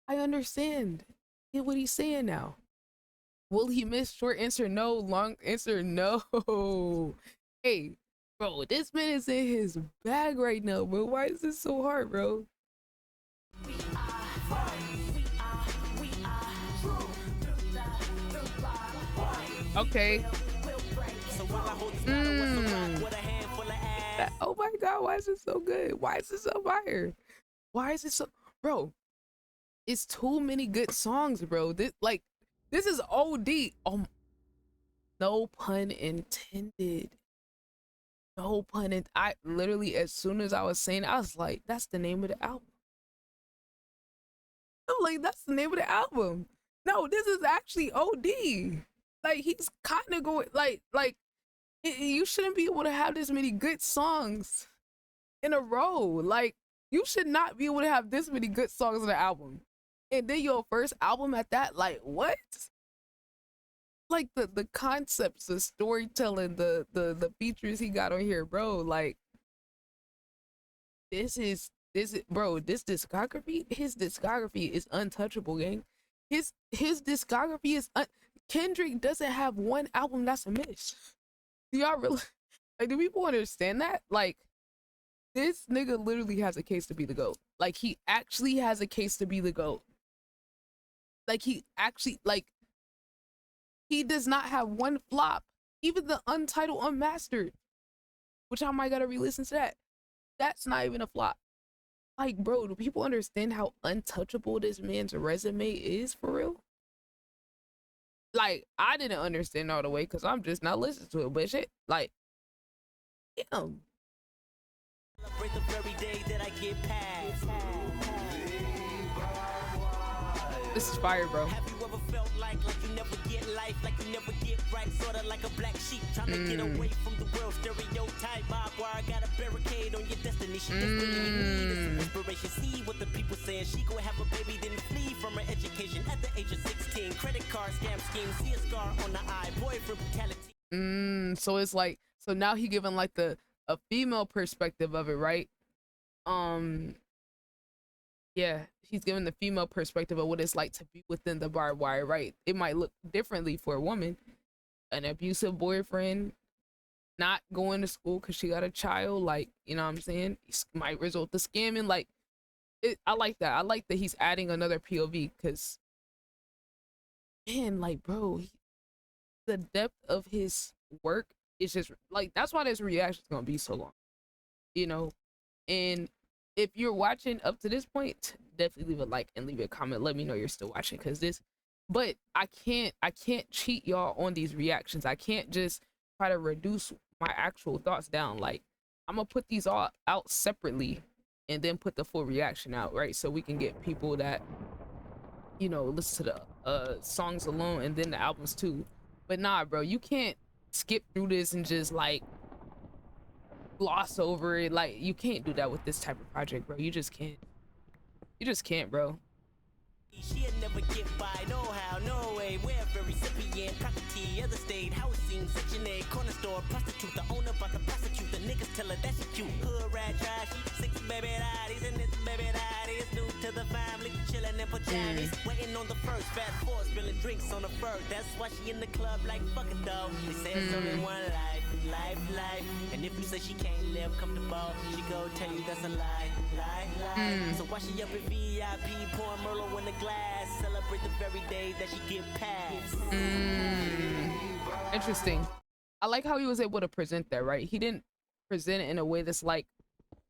I understand. Get what he's saying now. Will he miss? Short answer, no. Long answer, no. Hey, bro, this man is in his bag right now, bro. Why is this so hard, bro? Okay. Oh my god, why is it so good? Why is it so fire? Why is it so, bro? It's too many good songs, bro. This is OD. No pun intended. No pun intended. I literally, as soon as I was saying it, I was like, that's the name of the album. I'm like, that's the name of the album. No, this is actually OD. Like, he's kind of going, like, you shouldn't be able to have this many good songs in a row. Like, you should not be able to have this many good songs in an album. And then your first album at that, like, what? Like, the concepts, the storytelling, the features he got on here, bro. Like, this discography, his discography is untouchable, gang. His discography is, Kendrick doesn't have one album that's a miss. Do y'all really, like, do people understand that? Like, this nigga literally has a case to be the GOAT. Like, he actually has a case to be the GOAT. Like, he actually, like, he does not have one flop. Even the Untitled Unmastered, which I might gotta re-listen to that. That's not even a flop. Like, bro, do people understand how untouchable this man's resume is for real? Like, I didn't understand all the way because I'm just not listening to it, but shit, like, damn. Celebrate the very day that I get past. This is fire, bro. Have you ever felt like you never get life, like you never get right, sorta like a black sheep trying to get away from the world stereotype? Barbed wire got a barricade on your destiny. She desperately need some inspiration. See what the people saying. She go have a baby, then flee from her education at the age of 16. Credit card scam scheme, see a scar on the eye, boyfriend brutality. So it's like, so now he giving like a female perspective of it, right? Yeah, he's giving the female perspective of what it's like to be within the barbed wire, right? It might look differently for a woman. An abusive boyfriend, not going to school because she got a child, like, you know what I'm saying? It might result to scamming. Like, I like that. I like that he's adding another POV because, man, like, bro, the depth of his work is just like, that's why this reaction is gonna be so long, you know. And if you're watching up to this point, definitely leave a like and leave a comment. Let me know you're still watching, because this, but I can't cheat y'all on these reactions. I can't just try to reduce my actual thoughts down. Like, I'm gonna put these all out separately and then put the full reaction out, right? So we can get people that, you know, listen to the songs alone and then the albums too. But nah, bro, you can't skip through this and just like gloss over it. Like, you can't do that with this type of project, bro. You just can't. You just can't, bro. She'll never get by, no how, no way. We're very recipient, property, other state, housing, section 8, corner store, prostitute, the owner about to prosecute. The niggas tell her that she cute. Hood rat trashy, 6 baby daddies, and this baby daddy is new to the family. Chillin' in pajamas, waiting on the first. Fast forward, spilling drinks on the first. That's why she in the club like fuck it though. They say it's only one life, life. And if you say she can't live comfortable, she go tell you that's a lie. So why she up in VIP, pouring Merlot in the glass, celebrate the very day that she get passed. Interesting. I like how he was able to present that, right? He didn't present it in a way that's like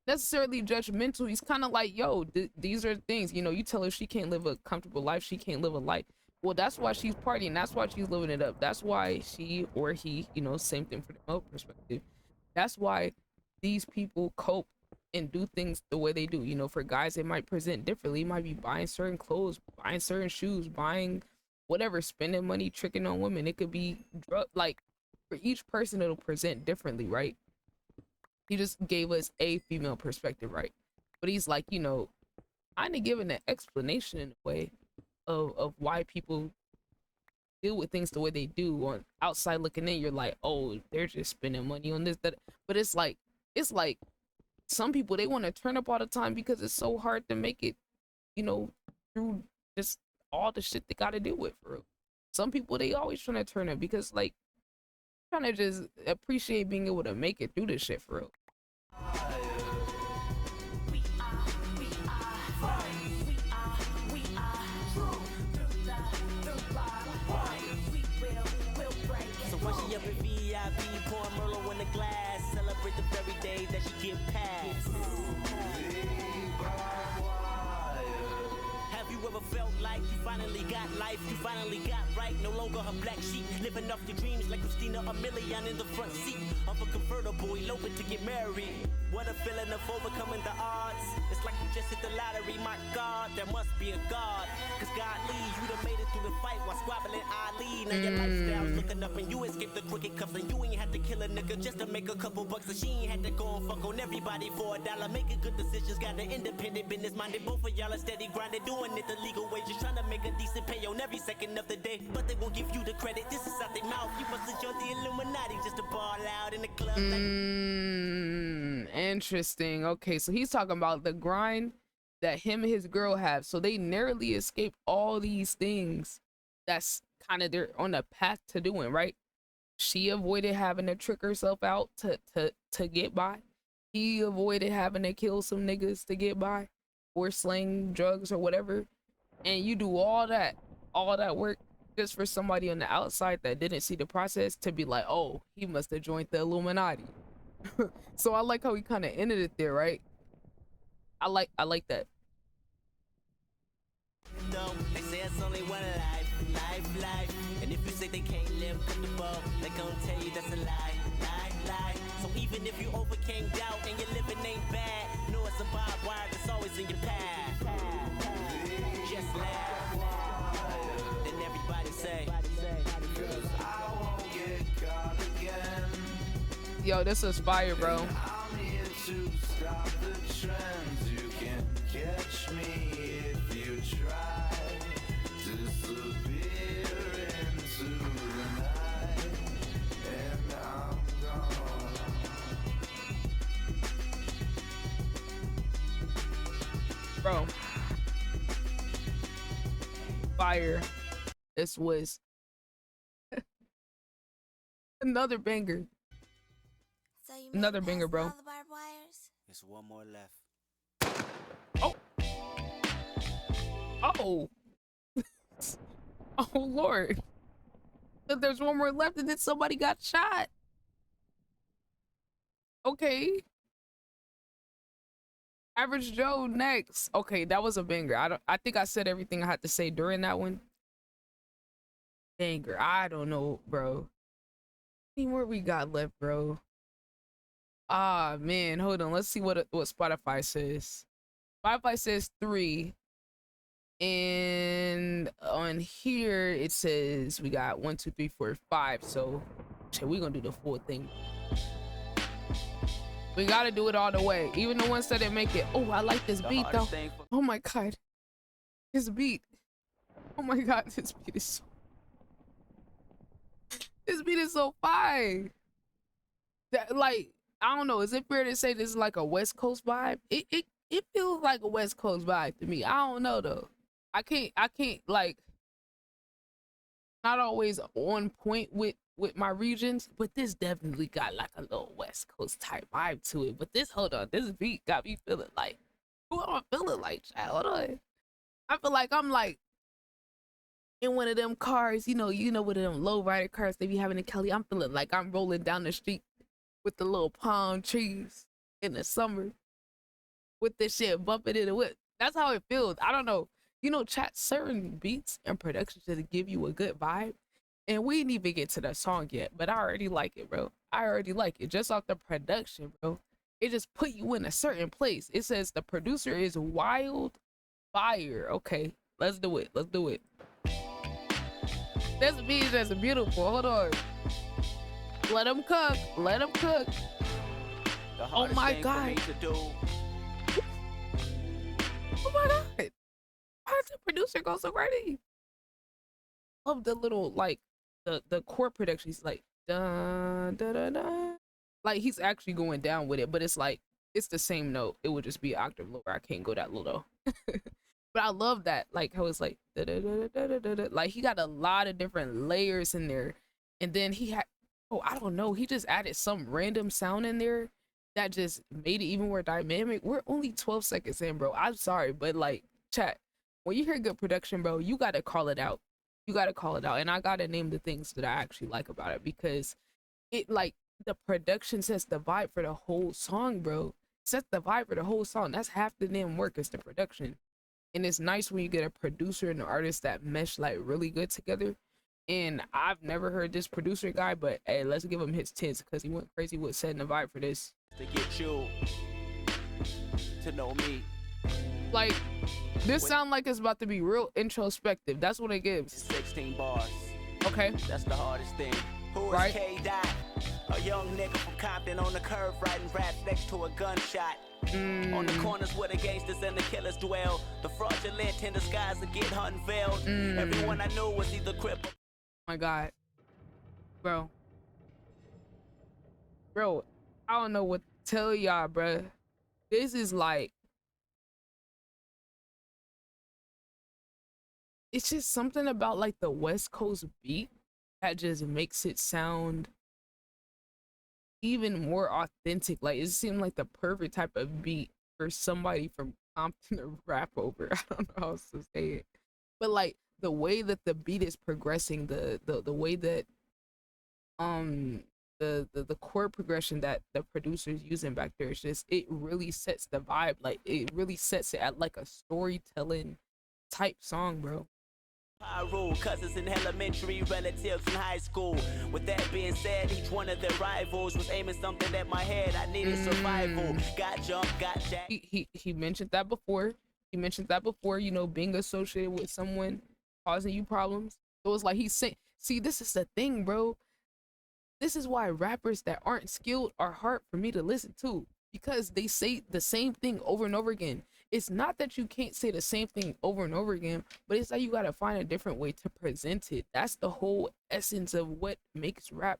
necessarily judgmental. He's kind of like, yo, these are things, you know, you tell her she can't live a comfortable life, she can't live a life. Well, that's why she's partying, that's why she's living it up, that's why she or he, you know, same thing for the male perspective, that's why these people cope and do things the way they do. You know, for guys, it might present differently. It might be buying certain clothes, buying certain shoes, buying whatever, spending money, tricking on women. It could be drug, like, for each person it'll present differently, right? He just gave us a female perspective, right? But he's like, you know, kind of giving an explanation in a way of why people deal with things the way they do. On outside looking in, you're like, oh, they're just spending money on this, that. But it's like some people, they want to turn up all the time because it's so hard to make it, you know, through just all the shit they got to deal with, for real. Some people, they always trying to turn up because, like, trying to just appreciate being able to make it through this shit, for real. So why she up in VIP, pouring Merlot in the glass, celebrate the very day that she get passed. Have you ever felt like you finally got life, you finally got right, no longer her black sheep, living off your dreams like Christina Amelia in the front seat of a convertible, eloping to get married. What a feeling of overcoming the odds. It's like you just hit the lottery, my God, there must be a God. Cause God leads you done made it through the fight while squabbling Ali. Now your lifestyle's looking up and you escaped the crooked cuffs, and you ain't had to kill a nigga just to make a couple bucks, and she ain't had to go and fuck on everybody for $1. Making good decisions, got an independent business minded. Both of y'all are steady grinding, doing it the legal way, just trying to make a decent pay on every second of the day. But they won't give you the credit, this is out their mouth. You must have joined the Illuminati just to ball out in the club like Interesting. Okay, so he's talking about the grind that him and his girl have. So they narrowly escaped all these things that's kind of they're on the path to doing, right? She avoided having to trick herself out to get by. He avoided having to kill some niggas to get by, or sling drugs or whatever. And you do all that work just for somebody on the outside that didn't see the process to be like, oh, he must have joined the Illuminati. So I like how he kind of ended it there, right? I like that. no, they say it's only one life. And if you say they can't live comfortable, they gon' tell you that's a lie. So even if you overcame doubt and your living ain't bad, know it's a barbed wire that's always in your path. Just laugh. Then everybody say, cause I won't get caught again. Yo, this is fire, bro. I'm here to stop the trends. You can catch me if you try. Disappear into the night, and I'm gone. Bro, fire. This was another banger. So you Another made it banger, past bro. all the barbed wires? There's one more left. Oh. Oh Lord. But there's one more left and then somebody got shot. Okay. Average Joe next. Okay, that was a banger. I think I said everything I had to say during that one. Banger. I don't know, bro. How many more we got left, bro? Ah man, hold on. Let's see what Spotify says. Spotify says 3. And on here it says we got 1, 2, 3, 4, 5. So shit, we gonna do the full thing. We gotta do it all the way. Even the ones that didn't make it. Oh, I like this beat though. Oh my god. This beat. Oh my god, this beat is so fire. That, like, I don't know, is it fair to say this is like a West Coast vibe? It feels like a West Coast vibe to me. I don't know though. I can't like, not always on point with my regions, but this definitely got like a little West Coast type vibe to it. But this, hold on, this beat got me feeling like, who am I feeling like, child? Hold on. I feel like I'm like in one of them cars, you know, one of them low rider cars they be having in Cali. I'm feeling like I'm rolling down the street with the little palm trees in the summer with this shit bumping in the whip. That's how it feels. I don't know. You know, chat, certain beats and productions just give you a good vibe. And we didn't even get to the song yet, but I already like it, bro. I already like it. Just off the production, bro. It just put you in a certain place. It says the producer is Wild Fire. Okay, let's do it. Let's do it. This beat is just beautiful. Hold on. Let him cook. Let him cook. Oh my god. Oh my god. Why does the producer go so crazy? Love the little, like, the chord production. He's like, da da da da. Like, he's actually going down with it, but it's like, it's the same note. It would just be an octave lower. I can't go that low though. But I love that, like how it's like da, da, da, da, da, da, da. Like he got a lot of different layers in there, and then he had, oh, I don't know, he just added some random sound in there that just made it even more dynamic. We're only 12 seconds in, bro. I'm sorry, but like, chat, when you hear good production, bro, you gotta call it out. You gotta call it out, and I gotta name the things that I actually like about it, because it, like, the production sets the vibe for the whole song, bro. Sets the vibe for the whole song. That's half the damn work, is the production. And it's nice when you get a producer and an artist that mesh like really good together. And I've never heard this producer guy, but hey, let's give him his tits, because he went crazy with setting the vibe for this. To get you to know me. Like, this sound like it's about to be real introspective. That's what it gives. 16 bars. Okay. That's the hardest thing. Who is Right. K-Dot? A young nigga from Compton on the curb writing raps next to a gunshot. On the corners where the gangsters and the killers dwell. The fraudulent in disguise that get unveiled. Everyone I knew was either crip or... Oh my god. Bro, I don't know what to tell y'all, bro. This is like, it's just something about like the West Coast beat that just makes it sound even more authentic. Like, it seemed like the perfect type of beat for somebody from Compton to rap over. I don't know how else to say it, but like the way that the beat is progressing, the way that the chord progression that the producer's using back there, it's just, it really sets the vibe. Like, it really sets it at like a storytelling type song, bro. I rule cousins in elementary, relatives in high school. With that being said, each one of their rivals was aiming something at my head. I needed survival. Got jumped, got jacked. He mentioned that before. He mentioned that before, you know, being associated with someone causing you problems. So it's like he's saying, see, this is the thing, bro. This is why rappers that aren't skilled are hard for me to listen to, because they say the same thing over and over again. It's not that you can't say the same thing over and over again, but it's like you gotta find a different way to present it. That's the whole essence of what makes rap.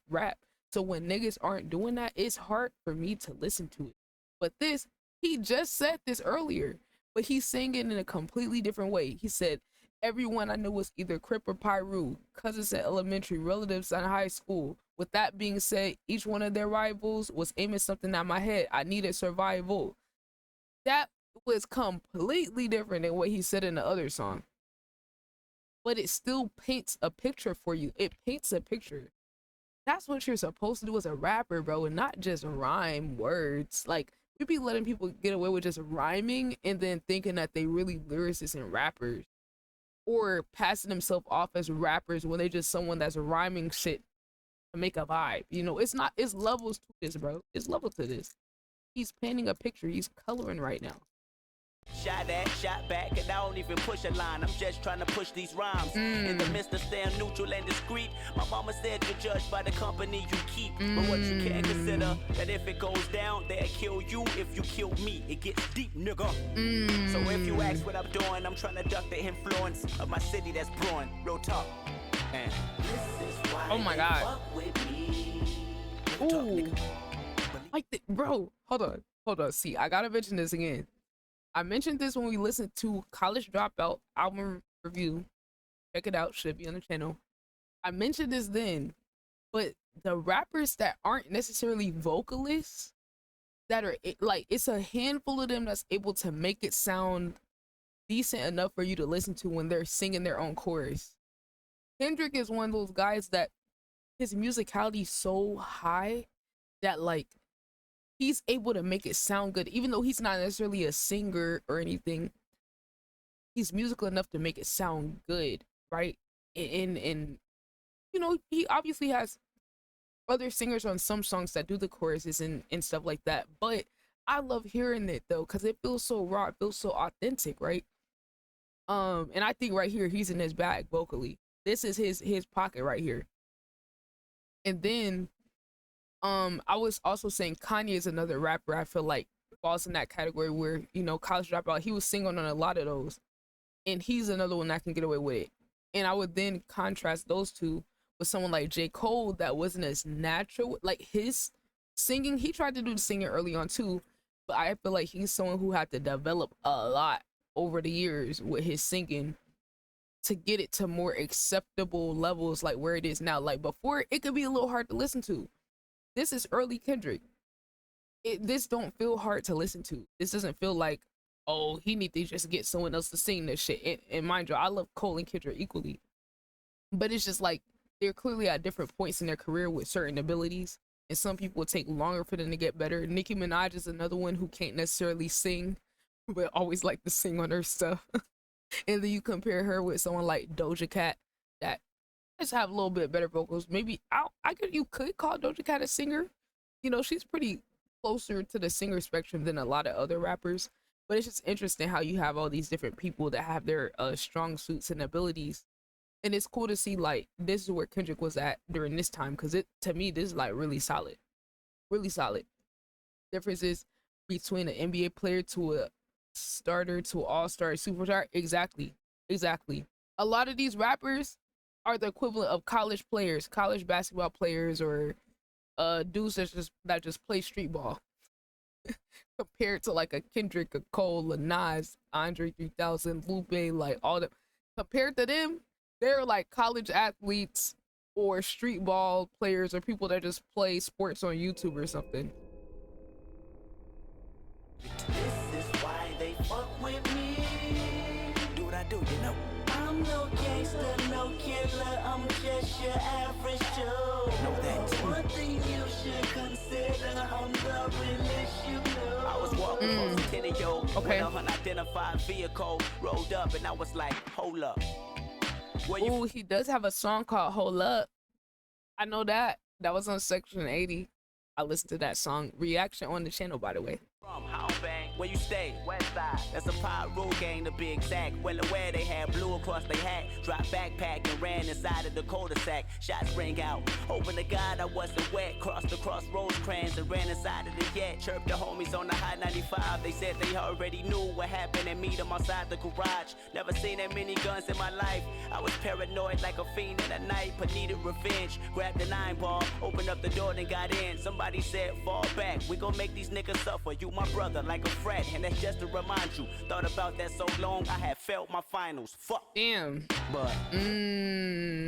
So when niggas aren't doing that, it's hard for me to listen to it. But this, he just said this earlier, but he's saying it in a completely different way. He said, everyone I knew was either Crip or Pyru, cousins at elementary, relatives in high school. With that being said, each one of their rivals was aiming something at my head. I needed survival. That was completely different than what he said in the other song. but it still paints a picture for you. It paints a picture. That's what you're supposed to do as a rapper, bro, and not just rhyme words. Like, we be letting people get away with just rhyming and then thinking that they really lyricists and rappers, or passing themselves off as rappers when they just someone that's rhyming shit to make a vibe. You know, it's not. It's levels to this, bro. It's level to this. He's painting a picture. He's coloring right now. Shot at, shot back, and I don't even push a line. I'm just trying to push these rhymes. In the midst of staying neutral and discreet, my mama said you're judged by the company you keep. But what you can't consider, that if it goes down, they'll kill you if you kill me. It gets deep, nigga. So if you ask what I'm doing, I'm trying to duck the influence of my city that's brewing. Real talk. And this is why Oh my God. fuck with me. Real talk, Ooh. nigga. Like, bro, hold on. See, I gotta mention this again. I mentioned this when we listened to College Dropout album review. Check it out, should be on the channel. I mentioned this then, but the rappers that aren't necessarily vocalists, that are like, it's a handful of them that's able to make it sound decent enough for you to listen to when they're singing their own chorus. Kendrick is one of those guys that his musicality is so high that, like, he's able to make it sound good, even though he's not necessarily a singer or anything. He's musical enough to make it sound good, right? And you know, he obviously has other singers on some songs that do the choruses and stuff like that. But I love hearing it though, because it feels so raw, it feels so authentic, right? And I think right here he's in his bag vocally. This is his pocket right here. And then I was also saying Kanye is another rapper I feel like falls in that category where, you know, College Dropout, he was singing on a lot of those, and he's another one that can get away with it. And I would then contrast those two with someone like J. Cole that wasn't as natural. Like, his singing, he tried to do the singing early on too, but I feel like he's someone who had to develop a lot over the years with his singing to get it to more acceptable levels, like where it is now. Like, before, it could be a little hard to listen to. This is early Kendrick. This don't feel hard to listen to. This doesn't feel like, oh, he need to just get someone else to sing this shit. And mind you, I love Cole and Kendrick equally, but it's just like they're clearly at different points in their career with certain abilities, and some people take longer for them to get better. Nicki Minaj is another one who can't necessarily sing, but always like to sing on her stuff. And then you compare her with someone like Doja Cat that just have a little bit better vocals. Maybe you could call Doja Cat a singer. You know, she's pretty closer to the singer spectrum than a lot of other rappers. But it's just interesting how you have all these different people that have their strong suits and abilities. And it's cool to see, like, this is where Kendrick was at during this time, because to me, this is like really solid. Really solid. Differences between an NBA player to a starter to an all-star superstar. Exactly. A lot of these rappers are the equivalent of college players, college basketball players, or dudes that just play street ball. Compared to like a Kendrick, a Cole, a Nas, Andre 3000, Lupe, like all them. Compared to them, they're like college athletes or street ball players or people that just play sports on YouTube or something. This is why they fuck with me. Do what I do, you know. I'm no gangster, no killer, I'm just your average Joe. Know that. One thing you should consider, I'm the realest you know. I was walking across the Tenio Okay. when an unidentified vehicle rolled up, and I was like, hold up. Ooh, he does have a song called Hold Up. I know that. That was on Section 80. I listened to that song. Reaction on the channel, by the way. From how bang, where you stay? West side. That's a Pyro gang to be exact. Well aware they had blue across their hat. Dropped backpack and ran inside of the cul-de-sac. Shots rang out. Hoping to God I wasn't wet. Crossed the crossroads crans and ran inside of the jet. Chirped the homies on the high 95. They said they already knew what happened and meet them outside the garage. Never seen that many guns in my life. I was paranoid like a fiend in the night, but needed revenge. Grabbed the 9-ball, opened up the door and got in. Somebody said fall back. We gon' make these niggas suffer. You my brother like a frat, and that's just to remind you. Thought about that so long, I had felt my finals. Fuck. Damn. But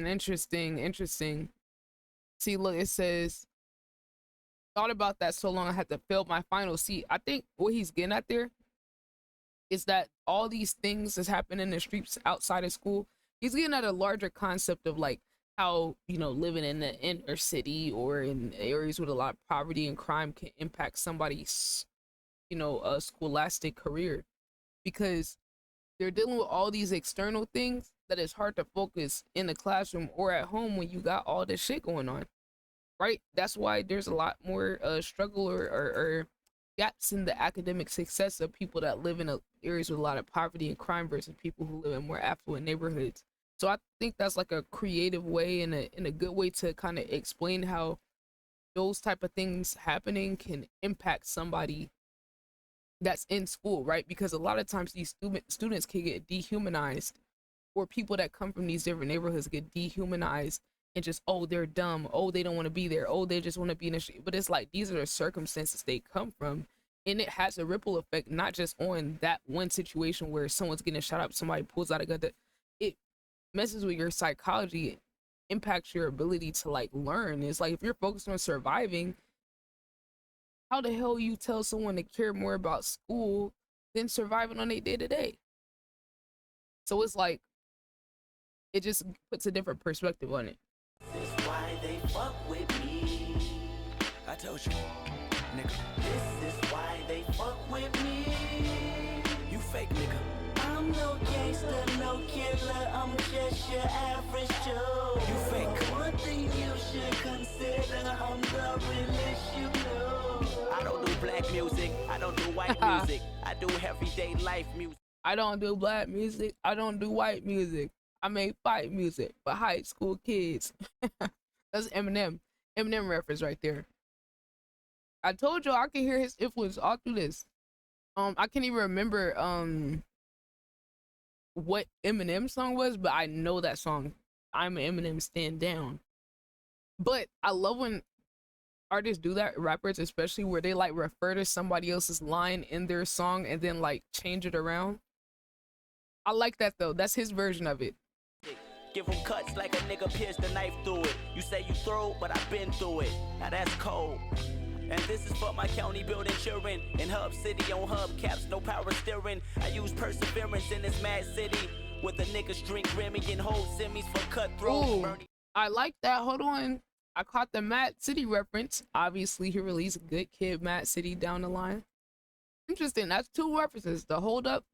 Interesting. See, look, it says, thought about that so long I had to fail my finals. See, I think what he's getting at there is that all these things that's happening in the streets outside of school, he's getting at a larger concept of like how, you know, living in the inner city or in areas with a lot of poverty and crime can impact somebody's, you know, scholastic career, because they're dealing with all these external things that it's hard to focus in the classroom or at home when you got all this shit going on, right? That's why there's a lot more struggle or gaps in the academic success of people that live in areas with a lot of poverty and crime versus people who live in more affluent neighborhoods. So I think that's like a creative way and a good way to kind of explain how those type of things happening can impact somebody that's in school, right? Because a lot of times these students can get dehumanized, or people that come from these different neighborhoods get dehumanized and just, oh, they're dumb, oh, they don't want to be there, oh, they just want to be in the street. But it's like, these are the circumstances they come from, and it has a ripple effect, not just on that one situation where someone's getting shot up, somebody pulls out a gun. That it messes with your psychology, impacts your ability to like learn. It's like, if you're focused on surviving, how the hell you tell someone to care more about school than surviving on their day-to-day? So it's like, it just puts a different perspective on it. This is why they fuck with me. I told you, nigga. This is why they fuck with me. You fake nigga. I'm no gangster, no killer, I'm just your average Joe. You fake. One thing you should consider, I'm the realest you know. I don't do black music. I don't do white music. I do everyday life music. I don't do black music. I don't do white music. I make fight music for high school kids. That's Eminem. Eminem reference right there. I told you I can hear his influence all through this. I can't even remember what Eminem song was, but I know that song. I'm an Eminem stand down. But I love when artists do that, rappers especially, where they like refer to somebody else's line in their song and then like change it around. I like that though. That's his version of it. Give them cuts like a nigga pierced the knife through it. You say you throw, but I've been through it. Now that's cold. And this is for my county building cheering. In Hub City on hubcaps, no power steering. I use perseverance in this mad city. With the niggas drink Remy and hold semis for cutthroat. Ooh, I like that. Hold on. I caught the Mad City reference. Obviously, he released Good Kid, Mad City down the line. Interesting. That's two references. The Hold Up,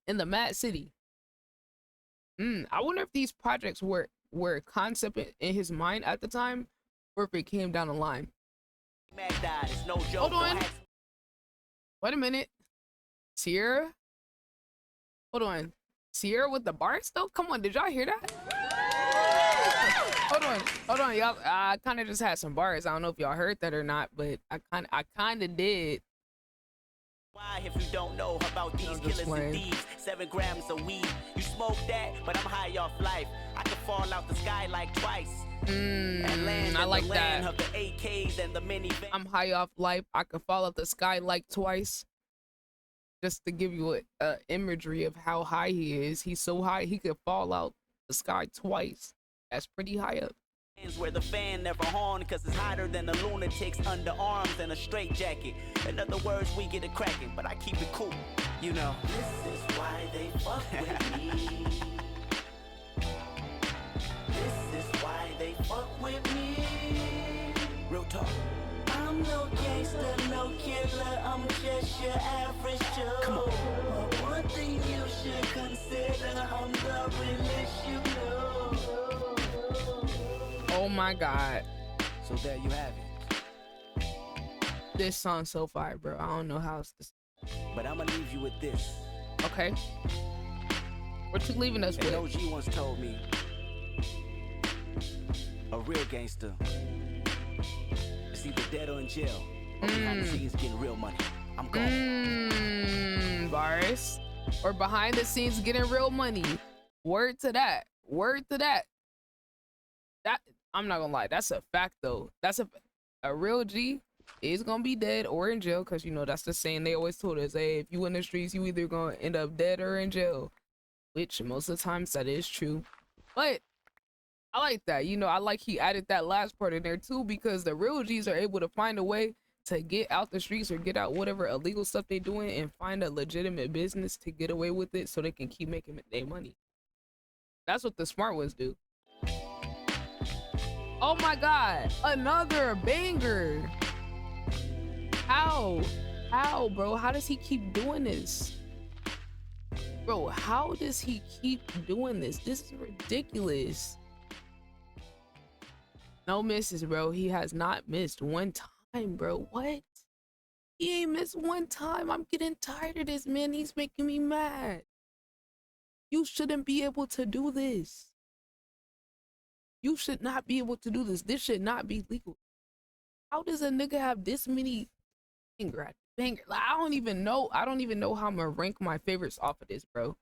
and the Mad City. I wonder if these projects were a concept in his mind at the time, or if it came down the line. No joke, hold on. Wait a minute. Ciara? Hold on. Ciara with the bars though? Come on, did y'all hear that? Hold on, y'all. I kind of just had some bars. I don't know if y'all heard that or not, but I kind of did. Why, if you don't know about these killers and thieves, 7 grams of weed, you smoke that, but I'm high off life. I can fall out the sky like twice. And land I like the land that. Of the AKs and the minivan. I'm high off life. I could fall off the sky like twice. Just to give you a imagery of how high he is. He's so high he could fall out the sky twice. That's pretty high up. Where the fan never horn, cause it's hotter than the lunatics underarms and a straight jacket. In other words, we get it cracking, but I keep it cool, you know. This is why they fuck with me. This is why they fuck with me. Real talk. I'm no gangster, no killer, I'm just your average Joe. Come on. One thing you should consider, I'm the realest you know. Oh my god. So there you have it. This song's so fire, bro. I don't know how else to. But I'm gonna leave you with this. Okay. What you leaving us with? An OG once told me, a real gangster is either dead or in jail, or behind the scenes getting real money. I'm gone. Bars. Or behind the scenes getting real money. Word to that. Word to that. That, I'm not gonna lie, that's a fact though. That's a real G is gonna be dead or in jail, because you know that's the saying they always told us. Hey, if you in the streets, you either gonna end up dead or in jail, which most of the times that is true. But I like that. You know, I like he added that last part in there too, because the real G's are able to find a way to get out the streets or get out whatever illegal stuff they're doing and find a legitimate business to get away with it so they can keep making their money. That's what the smart ones do. Oh my God, another banger. How, bro? How does he keep doing this? Bro, how does he keep doing this? This is ridiculous. No misses, bro. He has not missed one time, bro. What? He ain't missed one time. I'm getting tired of this, man. He's making me mad. You shouldn't be able to do this. You should not be able to do this. This should not be legal. How does a nigga have this many banger? Like, I don't even know how I'm gonna rank my favorites off of this, bro.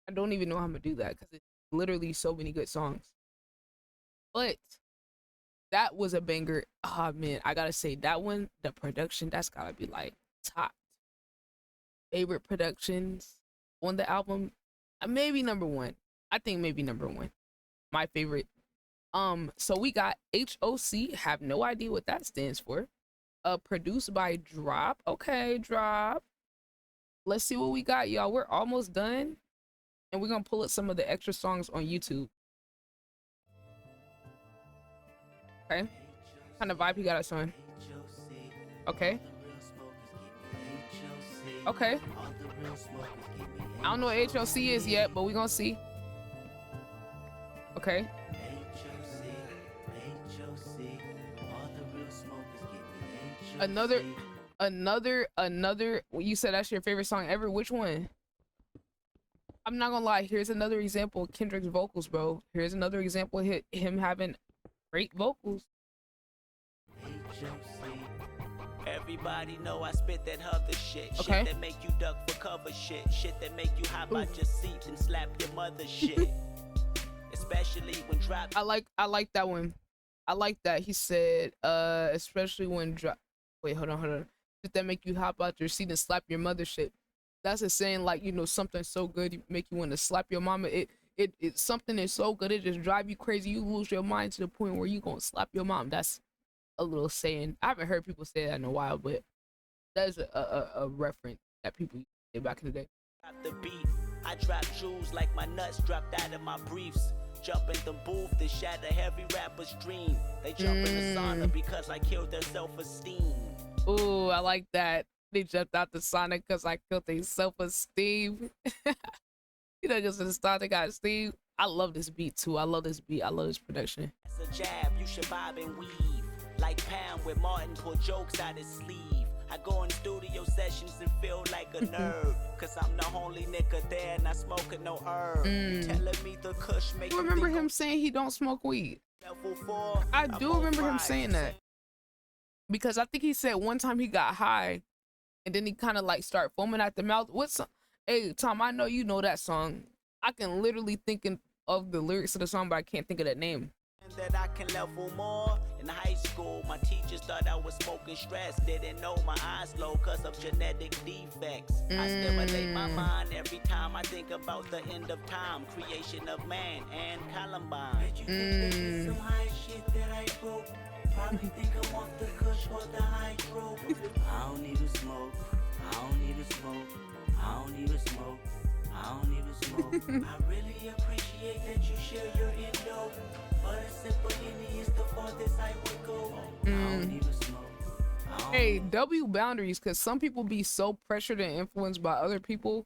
I don't even know how I'm gonna do that because it's literally so many good songs. But that was a banger. Oh man, I gotta say that one, the production, that's gotta be like top favorite productions on the album. Maybe number one. I think maybe number one. My favorite. So we got HOC, have no idea what that stands for. Produced by Drop. Okay, Drop. Let's see what we got, y'all. We're almost done. And we're gonna pull up some of the extra songs on YouTube. Okay. What kind of vibe you got us on? Okay. Okay. I don't know what HOC is yet, but we're gonna see. Okay. Another. You said that's your favorite song ever. Which one? I'm not gonna lie. Here's another example of Kendrick's vocals, bro. Here's another example of him having great vocals. Everybody know I spit that other shit. Okay. Shit that make you duck for cover shit. Shit that make you hop out your seat and slap your mother shit. Especially when drop. I like that one. I like that. He said, especially when drop. Wait, hold on. Shit that make you hop out your seat and slap your mother shit. That's a saying, like, you know, something so good make you want to slap your mama. It's something that's so good it just drive you crazy. You lose your mind to the point where you gonna slap your mom. That's a little saying. I haven't heard people say that in a while, but that's a reference that people say back in the day. The beat, I drop jewels like my nuts dropped out of my briefs. Jump in the booth to shatter heavy rapper's dream. They jump in the sauna because I killed their self-esteem. Ooh, I like that. They jumped out the sauna because I killed their self-esteem. You know, just in the start they got esteem. I love this beat too. I love this beat. I love this production. It's a jab, you should bob and weave. Like Pam with Martin pull jokes out his sleeve. I go in studio sessions and feel like a nerd. Cause I'm the only nigga there and I smoking no herb. Telling me the kush make you remember him saying he don't smoke weed? I do remember him saying that. Because I think he said one time he got high and then he kind of like start foaming at the mouth. What's hey Tom, I know you know that song. I can literally think of the lyrics of the song, but I can't think of that name. That I can level more. In high school, my teachers thought I was smoking stress. Didn't know my eyes low cause of genetic defects. I stimulate my mind every time I think about the end of time, creation of man and Columbine. Did you think this is some high shit that I broke? Probably think I'm off the kush or the hydro. I don't need to smoke. I don't need to smoke. I don't need to smoke. I don't need to smoke. I really appreciate that you share your endo. But a simple Henny is the farthest I would go. I don't need to smoke. Hey, W boundaries, because some people be so pressured and influenced by other people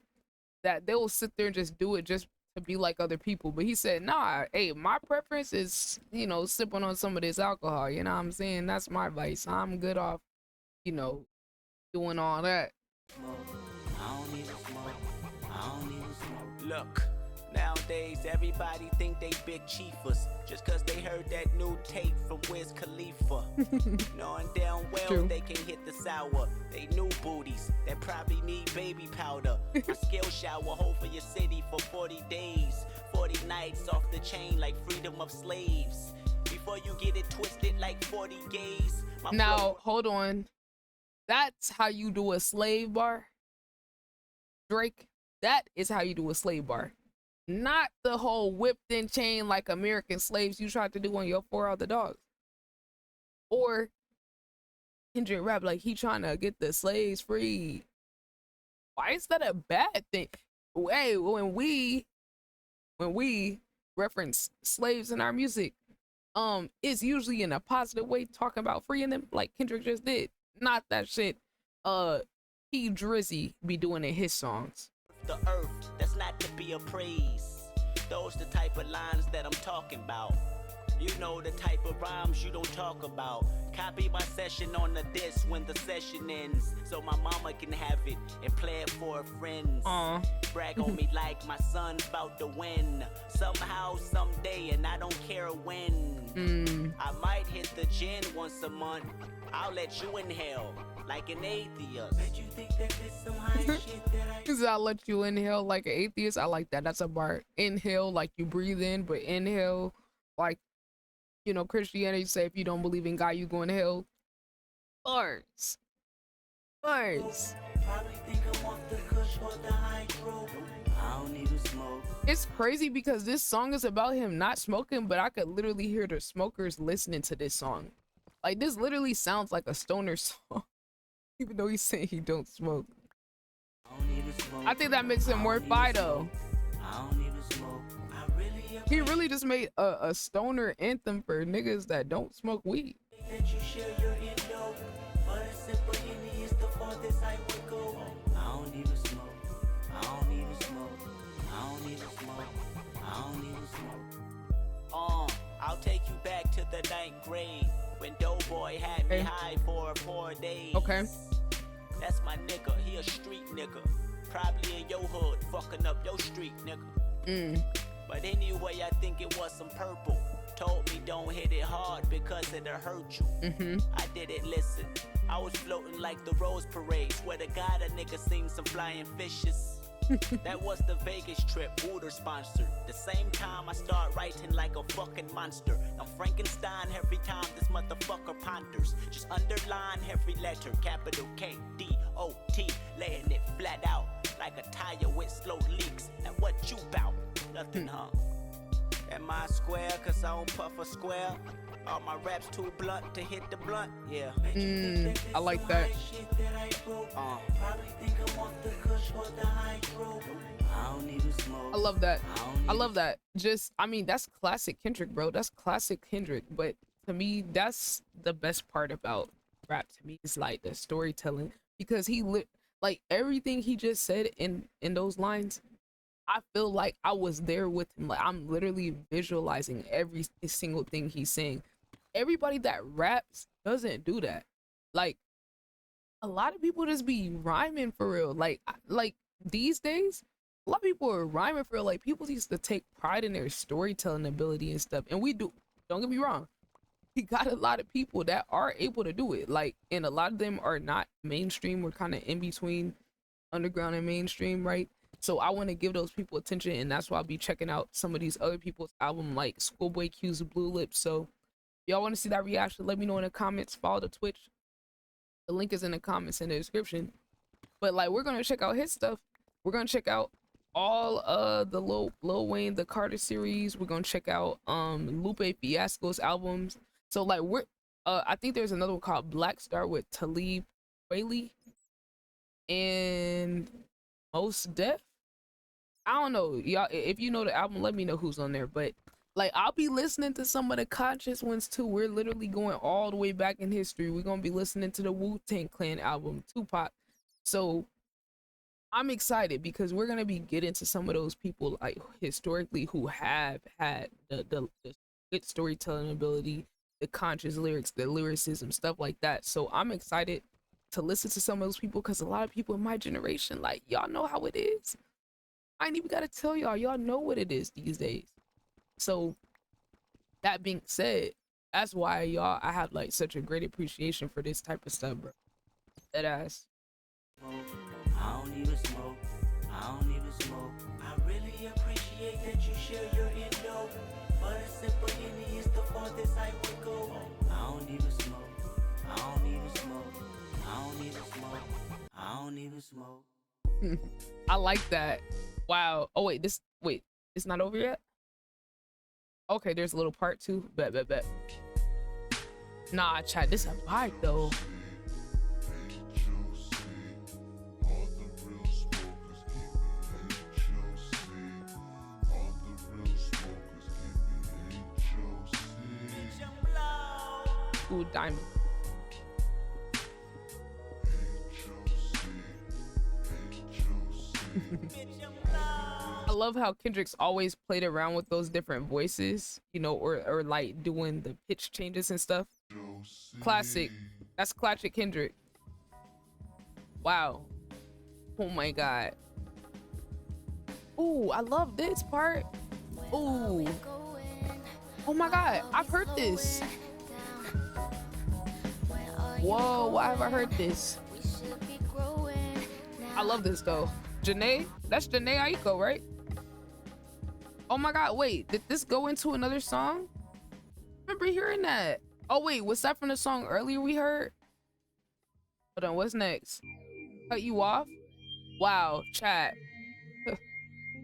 that they will sit there and just do it just to be like other people. But he said, nah, hey, my preference is, you know, sipping on some of this alcohol. You know what I'm saying? That's my vice. I'm good off, you know, doing all that. I don't need to smoke. I don't need to smoke. Look. Nowadays, everybody think they big chiefers just cause they heard that new tape from Wiz Khalifa. Knowing damn well they can hit the sour. They new booties that probably need baby powder. My skill shower hold for your city for 40 days. 40 nights off the chain like freedom of slaves. Before you get it twisted like 40 gays. Now, hold on. That's how you do a slave bar? Drake, that is how you do a slave bar. Not the whole whipped in chain like American slaves you tried to do on your 4 other dogs. Or Kendrick rap like he trying to get the slaves free. Why is that a bad thing? Hey, when we reference slaves in our music, it's usually in a positive way, talking about freeing them, like Kendrick just did. Not that shit P Drizzy be doing in his songs. The earth, that's not to be appraised. Those the type of lines that I'm talking about. You know the type of rhymes you don't talk about. Copy my session on the disc when the session ends, so my mama can have it and play it for her friends. Brag on me like my son's about to win. Somehow, someday, and I don't care when. I might hit the gin once a month. I'll let you inhale like an atheist. Bet you think that there's some high shit that I... Cause I'll let you inhale like an atheist. I like that. That's a bar. Inhale like you breathe in, but inhale like, you know, Christianity say if you don't believe in God, you going to hell. Bars. Bars. Probably think I'm off the kush or the hydro. I don't need to smoke. It's crazy because this song is about him not smoking, but I could literally hear the smokers listening to this song. Like, this literally sounds like a stoner song, even though he's saying he don't smoke. I think that makes him more fire though. He really just made a stoner anthem for niggas that don't smoke weed. That you share your endo, but a simple Henny is the farthest I would go. I don't even smoke. I don't even smoke. I don't even smoke. I don't even smoke. I'll take you back to the 9th grade when Doughboy had me high for 4 days. Okay. That's my nigga. He a street nigga. Probably in your hood, fucking up your street nigga. But anyway, I think it was some purple. Told me don't hit it hard because it'll hurt you. I didn't listen. I was floating like the Rose Parade. Swear to God, a nigga seen some flying fishes. That was the Vegas trip, Wooter sponsored. The same time I start writing like a fucking monster. I'm Frankenstein every time this motherfucker ponders. Just underline every letter, capital K-D-O-T. Laying it flat out like a tire with slow leaks. And what you bout? Nothing, huh? Am I square cause I don't puff a square? Are my raps too blunt to hit the blunt? Yeah. I like that. I love that. I love that. Just, I mean, that's classic Kendrick, bro. That's classic Kendrick. But to me, that's the best part about rap to me is like the storytelling, because he like everything he just said in those lines. I feel like I was there with him. Like, I'm literally visualizing every single thing he's saying. Everybody that raps doesn't do that. Like, a lot of people just be rhyming for real. Like these days, a lot of people are rhyming for real. Like, people used to take pride in their storytelling ability and stuff. And we do. Don't get me wrong. We got a lot of people that are able to do it. Like, and a lot of them are not mainstream. We're kind of in between underground and mainstream, right? So I want to give those people attention, and that's why I'll be checking out some of these other people's album, like Schoolboy Q's Blue Lips. So if y'all want to see that reaction, let me know in the comments. Follow the Twitch. The link is in the comments in the description. But like, we're gonna check out his stuff. We're gonna check out all the Lil Wayne, the Carter series. We're gonna check out Lupe Fiasco's albums. So like, we're I think there's another one called Black Star with Talib Kweli and Most Def. I don't know, y'all. If you know the album, let me know who's on there. But like, I'll be listening to some of the conscious ones too. We're literally going all the way back in history. We're gonna be listening to the Wu-Tang Clan album, Tupac. So I'm excited because we're gonna be getting to some of those people, like, historically, who have had the good storytelling ability, the conscious lyrics, the lyricism, stuff like that. So I'm excited to listen to some of those people, because a lot of people in my generation, like, y'all know how it is. I ain't even gotta tell y'all know what it is these days. So that being said, that's why I have like such a great appreciation for this type of stuff, bro. That ass. I don't even smoke. I don't even smoke. I really appreciate that you share your endo, but a simple Henny is the farthest I would go. I don't even smoke. I don't even smoke. I don't even smoke. I don't even smoke. I like that. Wow. Oh wait, it's not over yet? Okay, there's a little part 2. Bet. Nah, chat, this a vibe though. Ooh, Diamond. I love how Kendrick's always played around with those different voices, you know, or like doing the pitch changes and stuff. Classic. That's classic Kendrick. Wow. Oh my god. Ooh, I love this part. Ooh. Oh my god, I've heard this. Whoa, why have I heard this? I love this though. Janae? That's Janae Aiko, right? Oh my god, wait, did this go into another song? I remember hearing that. Oh wait, was that from the song earlier we heard? Hold on, what's next? Cut You Off? Wow, chat.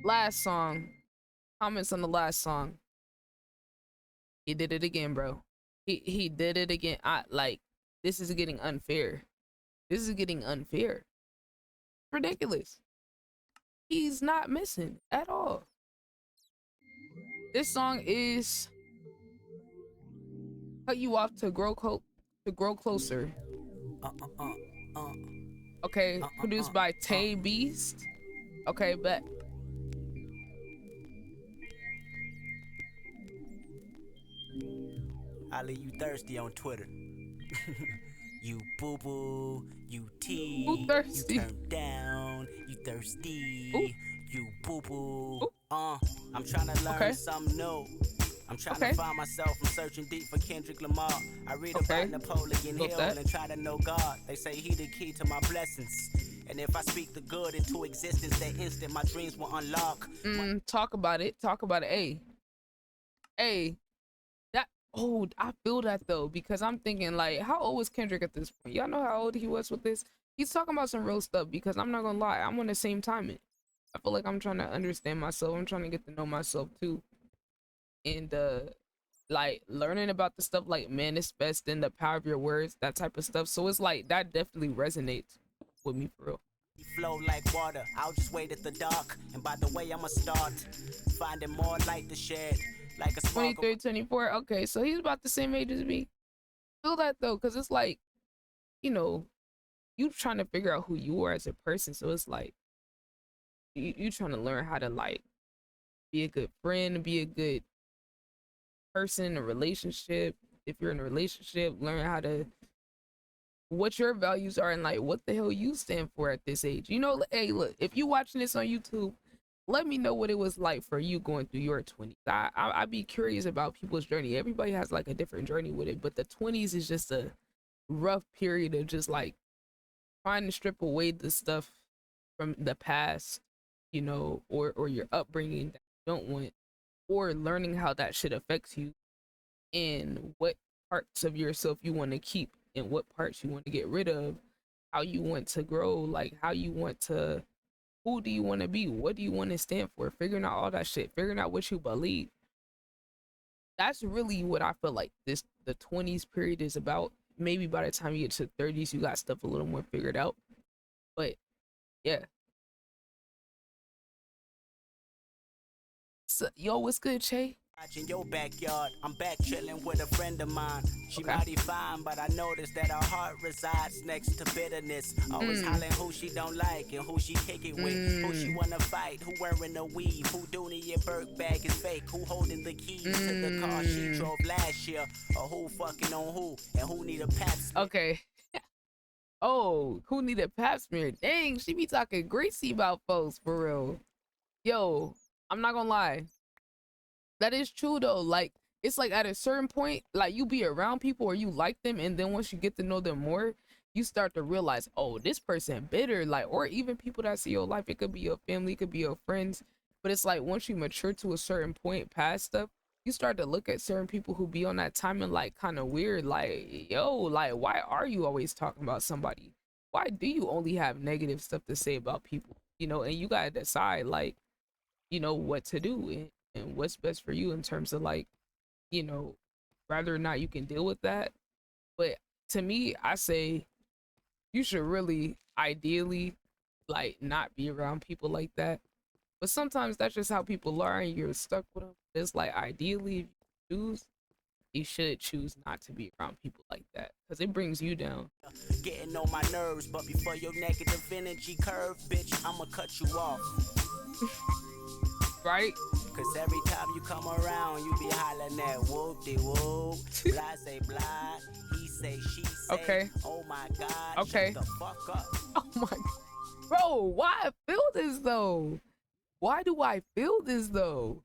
Last song. Comments on the last song. He did it again, bro. He did it again. This is getting unfair. This is getting unfair. Ridiculous. He's not missing at all. This song is Cut You Off to Grow Closer. Okay, produced by Tay Beast. Okay, bet. I leave you thirsty on Twitter. You boo boo, you tea, Who thirsty? you turn down, you thirsty, Ooh. you boo boo. Ooh. I'm trying to learn something new. I'm trying to find myself. I'm searching deep for Kendrick Lamar. I read about Napoleon Hill and try to know God. They say he the key to my blessings. And if I speak the good into existence, that instant my dreams will unlock. Talk about it. Talk about it. Hey. Oh, I feel that though, because I'm thinking like, how old was Kendrick at this point? Y'all know how old he was with this? He's talking about some real stuff, because I'm not gonna lie, I'm on the same timing. I feel like I'm trying to understand myself. I'm trying to get to know myself too. And like learning about the stuff like man is best in the power of your words, that type of stuff. So it's like that definitely resonates with me for real. Flow like water, I'll just wait at the dark. And by the way, I'ma start finding more light to shed. Like a 23, 24. Okay, so he's about the same age as me. Feel that though, because it's like, you know, you trying to figure out who you are as a person. So it's like you trying to learn how to like be a good friend, be a good person in a relationship. If you're in a relationship, learn how to what your values are and like what the hell you stand for at this age. You know, hey, look, if you watching this on YouTube, let me know what it was like for you going through your 20s. I'd be curious about people's journey. Everybody has like a different journey with it, but the 20s is just a rough period of just like trying to strip away the stuff from the past, you know, or your upbringing that you don't want, or learning how that shit affects you and what parts of yourself you want to keep and what parts you want to get rid of, how you want to grow, like how you want to, who do you want to be, what do you want to stand for, figuring out all that shit, figuring out what you believe. That's really what I feel like the 20s period is about. Maybe by the time you get to 30s, you got stuff a little more figured out. But yeah. So, yo, what's good, Che? In your backyard, I'm back chilling with a friend of mine. She mighty fine, but I noticed that her heart resides next to bitterness. Always hollering who she don't like and who she kick it with, who she wanna fight, who wearing a weave, who Dooney and Burke bag is fake, who holding the keys to the car she drove last year, or who fucking on who, and who need a pap smear. Okay. Oh, who need a pap smear? Dang, she be talking greasy about folks for real. Yo, I'm not gonna lie. That is true though. Like, it's like at a certain point, like you be around people or you like them, and then once you get to know them more, you start to realize, oh, this person bitter. Like, or even people that see your life, it could be your family, it could be your friends. But it's like once you mature to a certain point past stuff, you start to look at certain people who be on that timing like kind of weird. Like, yo, like why are you always talking about somebody? Why do you only have negative stuff to say about people? You know, and you gotta decide like, you know, what to do and what's best for you in terms of like, you know, whether or not you can deal with that. But to me, I say you should really ideally like not be around people like that. But sometimes that's just how people are and you're stuck with them. It's like ideally if you choose, you should choose not to be around people like that because it brings you down. Getting on my nerves, but before your negative energy curve, bitch, I'ma cut you off. Right? Cause every time you come around, you be hollering at whoop-de-whoop, blah say blah, he say, she say, Okay. oh my God, Okay. shut the fuck up. Oh my, bro, why I feel this though? Why do I feel this though?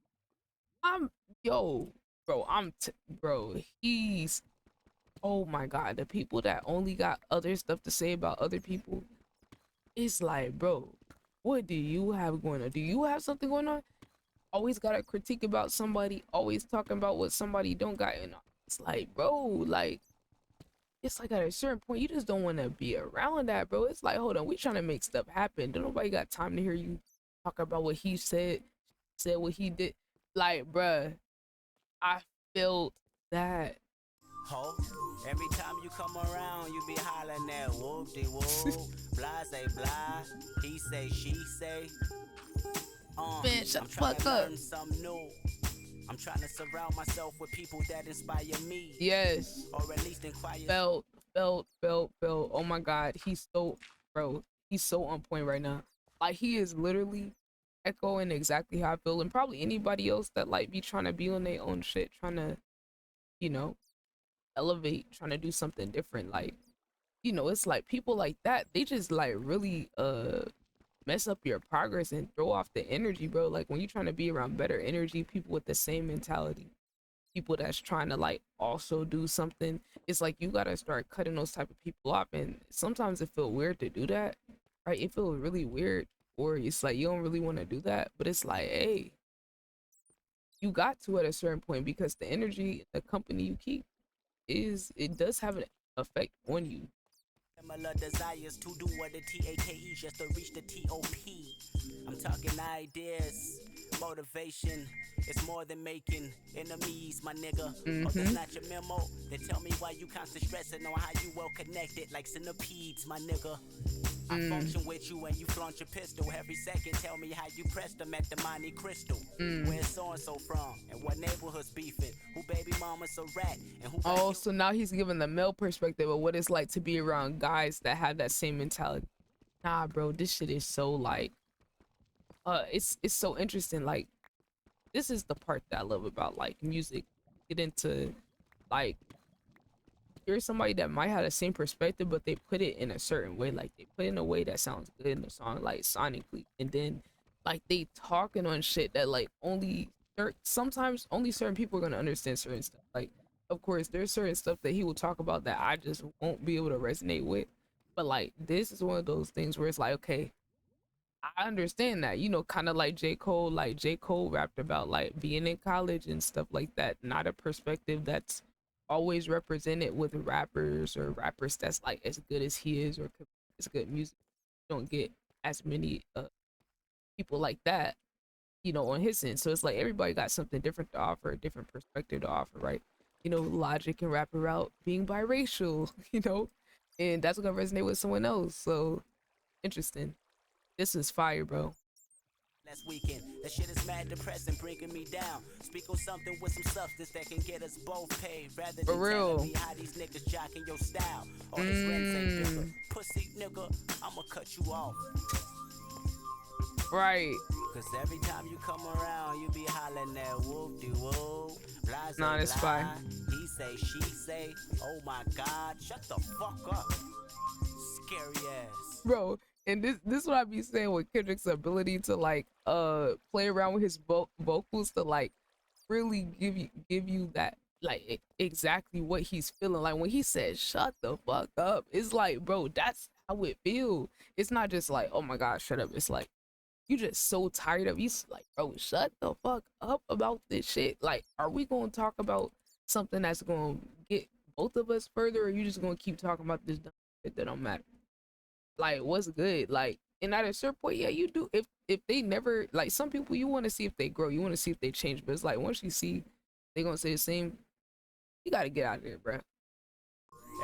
Yo, bro, bro, he's, oh my God, the people that only got other stuff to say about other people, it's like, bro, what do you have going on? Do you have something going on? Always got a critique about somebody, always talking about what somebody don't got. And it's like, bro, like, it's like at a certain point, you just don't want to be around that, bro. It's like, hold on, we trying to make stuff happen. Don't nobody got time to hear you talk about what he said what he did. Like, bruh, I felt that. Ho, every time you come around, you be hollering at whoop-de-whoop, blah say blah, he say, she say. Man, shut I'm the trying fuck to up. learn something new. I'm trying to surround myself with people that inspire me. Yes. Or at least inquire. Felt. Oh my God, he's so, bro, he's so on point right now. Like, he is literally echoing exactly how I feel, and probably anybody else that like be trying to be on their own shit, trying to, you know, elevate, trying to do something different. Like, you know, it's like people like that, they just like really mess up your progress and throw off the energy, bro. Like, when you're trying to be around better energy, people with the same mentality, people that's trying to like also do something, it's like you gotta start cutting those type of people off. And sometimes it feel weird to do that, right? It feels really weird, or it's like you don't really want to do that, but it's like, hey, you got to at a certain point, because the energy, the company you keep, it does have an effect on you. Similar desires to do what the TAKE just to reach the TOP. I'm talking ideas, motivation. It's more than making enemies, my nigga. Oh, that's not your memo. Then tell me why you constant stressing on how you well connected like centipedes, my nigga. I function with you and you flaunt your pistol every second. Tell me how you pressed them at the Monte Crystal. Where's so-and-so from? And what neighborhood's beefing? Who baby mama's a rat? And who Oh, so now he's giving the male perspective of what it's like to be around guys that have that same mentality. Nah, bro, this shit is so like, it's so interesting. Like, this is the part that I love about like music. Get into like, here's somebody that might have the same perspective, but they put it in a certain way. Like, they put it in a way that sounds good in the song, like sonically, and then like they talking on shit that like sometimes only certain people are gonna understand certain stuff. Like, of course, there's certain stuff that he will talk about that I just won't be able to resonate with. But like, this is one of those things where it's like, okay, I understand that, you know, kind of like J. Cole. Like, J. Cole rapped about like being in college and stuff like that, not a perspective that's always represented with rappers, or rappers that's like as good as he is, or as good music. You don't get as many people like that, you know, on his end. So it's like everybody got something different to offer, a different perspective to offer, right? You know, Logic can rap about being biracial, you know, and that's gonna resonate with someone else. So interesting. This is fire, bro. last weekend? That shit is mad depressing, bringing me down. Speak on something with some substance that can get us both paid, rather For than real. telling me how these niggas jocking your style. All his rims ain't bigger. Pussy nigga, I'ma cut you off. Right. Cause every time you come around, you be hollering at whoop-de-whoop. Blah, Nah, say that's blah. fine. He say, she say, oh my God, shut the fuck up. Scary ass. Bro, and this what I be saying with Kendrick's ability to like play around with his vocals to like really give you that like exactly what he's feeling. Like, when he says shut the fuck up, it's like, bro, that's how it feel. It's not just like, oh my God, shut up. It's like, you just so tired of, you like, bro, shut the fuck up about this shit. Like, are we gonna talk about something that's gonna get both of us further, or are you just gonna keep talking about this dumb shit that don't matter? Like, what's good? Like, and at a certain point, yeah, you do. If they never, like, some people, you want to see if they grow, you want to see if they change, but it's like, once you see they gonna say the same, you gotta get out of there, bro.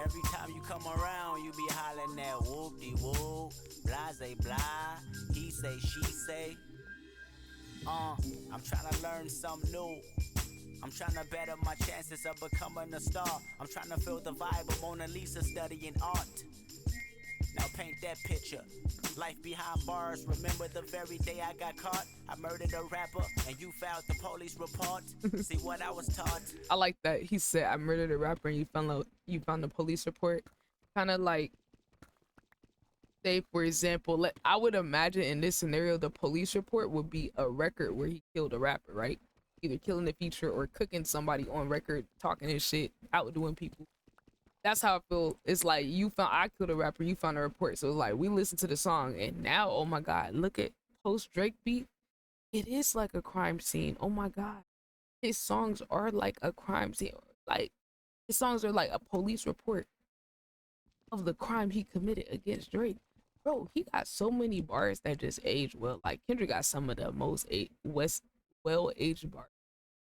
Every time you come around, you be hollering at whoop-de-whoop. Blase blah. He say, she say. I'm trying to learn something new. I'm trying to better my chances of becoming a star. I'm trying to feel the vibe of Mona Lisa studying art. Now paint that picture. Life behind bars. Remember the very day I got caught? I murdered a rapper and you filed the police report. See what I was taught? I like that. He said, I murdered a rapper and you found the police report. Kind of like, say, for example, I would imagine in this scenario, the police report would be a record where he killed a rapper, right? Either killing the feature or cooking somebody on record, talking his shit, outdoing people. That's how I feel. It's like I killed a rapper, you found a report. So like we listened to the song and now, oh my God, look at post Drake beat. It is like a crime scene. Oh my God. His songs are like a crime scene. Like his songs are like a police report of the crime he committed against Drake. Bro, he got so many bars that just age well. Like Kendrick got some of the most well-aged bars.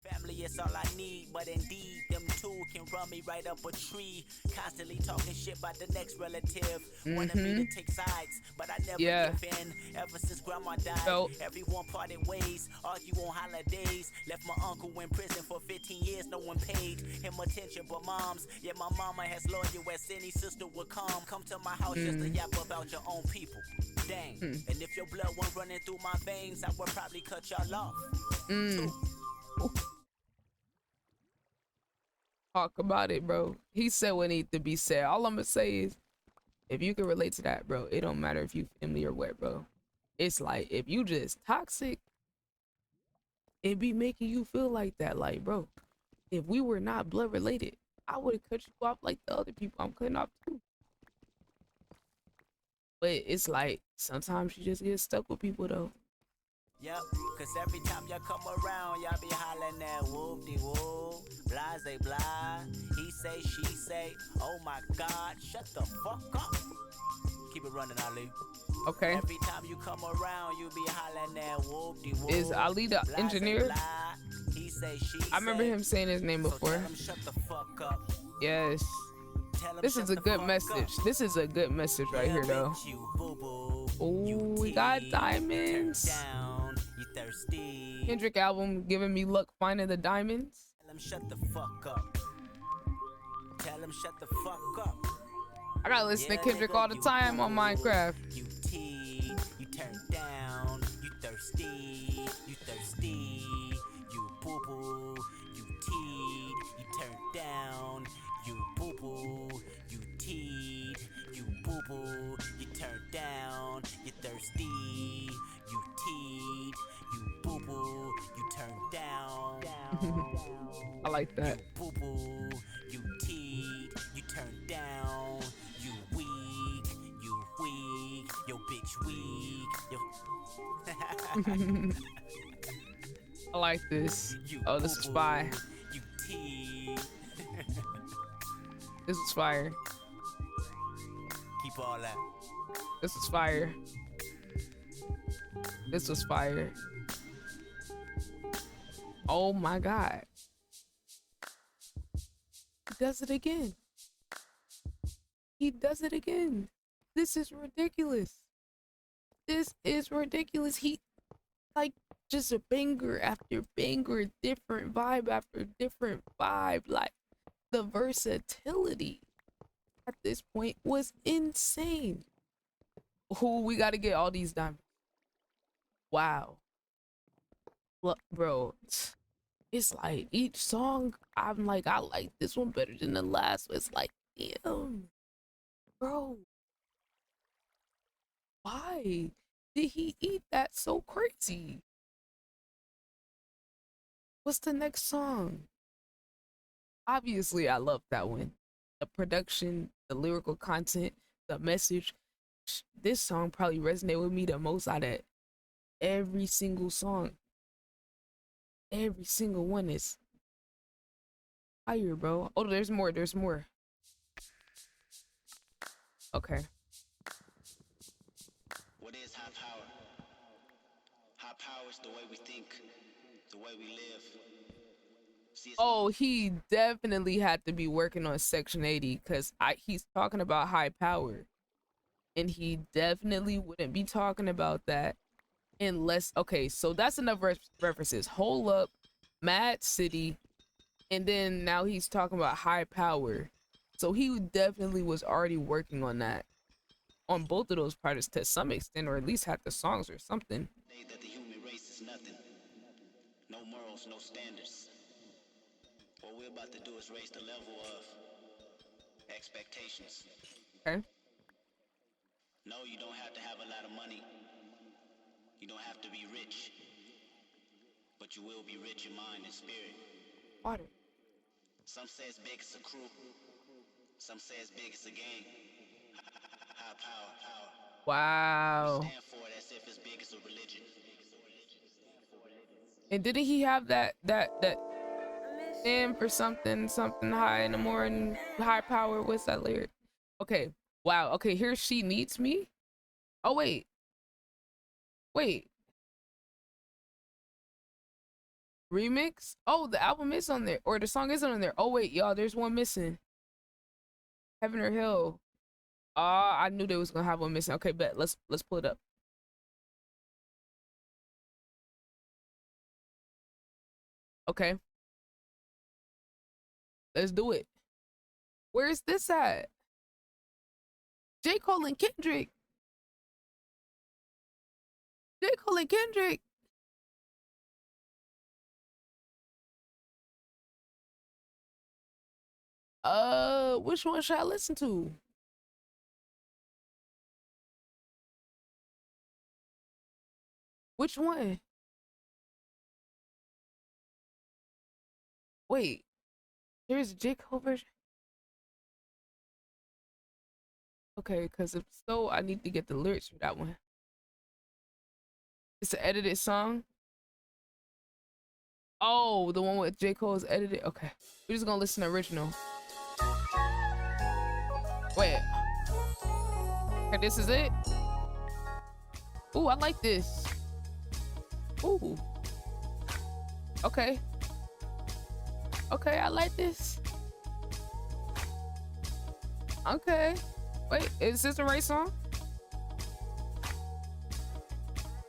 Family is all I need, but indeed, them two can run me right up a tree. Constantly talking shit about the next relative. Wanted me to take sides, but I never give in. Ever since grandma died, everyone parted ways. Argue on holidays. Left my uncle in prison for 15 years, no one paid him attention but moms. Yeah, my mama has lawyer as any sister would come. Come to my house just to yap about your own people. Dang. And if your blood went running through my veins, I would probably cut y'all off. Talk about it, bro. He said what needs to be said. All I'm gonna say is, if you can relate to that, bro, it don't matter if you family or what, bro. It's like if you just toxic, it be making you feel like that. Like, bro, if we were not blood related, I would have cut you off like the other people I'm cutting off too. But it's like sometimes you just get stuck with people though. Yep, cause every time y'all come around, y'all be hollering at whoop-de-whoop, blase blah, he say, she say, oh my God, shut the fuck up. Keep it running, Ali. Okay. Every time you come around, you be hollering at whoop-de-whoop. Is Ali the engineer? Blah, he say, she I remember him saying his name before. So tell him shut the fuck up. Yes. This is a good message. This is a good message right here, though. Oh, we got diamonds. Kendrick album giving me luck finding the diamonds. Tell him shut the fuck up. Tell him shut the fuck up. I gotta listen to Kendrick all the time on Minecraft. You tea, you turn down, you thirsty, you thirsty, you boo boo, you teed, you turn down, you boo boo, you teed, you boo boo, you turn down, you thirsty, you teed, you boo boo, you turn down. I like that. You boo boo, you teed, you turn down. You weak, yo bitch weak, yo. I like this. Oh, this is fire. You teed. This is fire. Keep all that. This is fire. This was fire. Oh my God. He does it again. He does it again. This is ridiculous. This is ridiculous. He, like, just a banger after banger, different vibe after different vibe. Like, the versatility at this point was insane. Who we got to get all these diamonds. Wow. Look, bro, it's like each song, I'm like, I like this one better than the last. It's like, damn. Bro, why did he eat that so crazy? What's the next song? Obviously, I love that one. The production, the lyrical content, the message. This song probably resonated with me the most out of every single song. Every single one is fire, bro. Oh, there's more. There's more. Okay. What is high power? High power is the way we think, the way we live. Oh, he definitely had to be working on Section 80 because he's talking about high power. And he definitely wouldn't be talking about that unless... Okay, so that's enough references. Hold up, Mad City, and then now he's talking about high power. So he definitely was already working on that, on both of those projects to some extent, or at least had the songs or something. Say that the human race is nothing. No morals, no standards. What we're about to do is raise the level of expectations. Okay. No, you don't have to have a lot of money. You don't have to be rich. But you will be rich in mind and spirit. Water. Some say as big as a crew. Some say as big as a gang. High power. Wow. Stand for it as if it's big as a religion. And didn't he have that stand for something high in the morning, high power? What's that lyric? Okay. Wow. Okay. Here she needs me. Oh wait. Remix? Oh, the album is on there, or the song isn't on there. Oh wait, y'all, there's one missing. Heaven or Hell. Ah, I knew they was gonna have one missing. Okay, bet. Let's pull it up. Okay. Let's do it. Where's this at? J. Cole and Kendrick. J. Cole and Kendrick. Which one should I listen to? Which one? Wait, there's a J. Cole version? Okay, because if so, I need to get the lyrics for that one. It's an edited song. Oh, the one with J. Cole is edited? Okay. We're just gonna listen to original. Wait. Okay, this is it? Ooh, I like this. Ooh. Okay. Okay, I like this. Okay. Wait, is this the right song?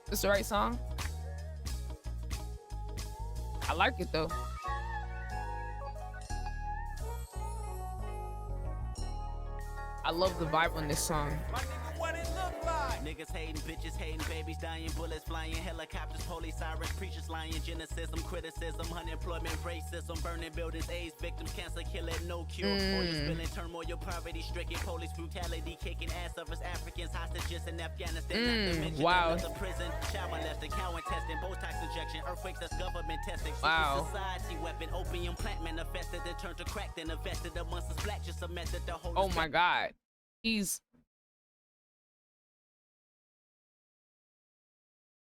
This the right song? I like it though. I love the vibe on this song. What it look like? Niggas hating, bitches hating, babies dying, bullets flying, helicopters, police sirens, preachers lying, genocidim, criticism, unemployment, racism, burning buildings, AIDS victims, cancer killing, no cure, oil spilling, turmoil, poverty stricken, police brutality, kicking ass of us Africans, hostages in Afghanistan, not to mention wow. another prison, child molesting, cow testing, Botox injection, earthquakes, that's government testing, wow. society weapon, opium plant manifested, then turned to crack, then invested amongst us black, just a method to hold. Oh my God, he's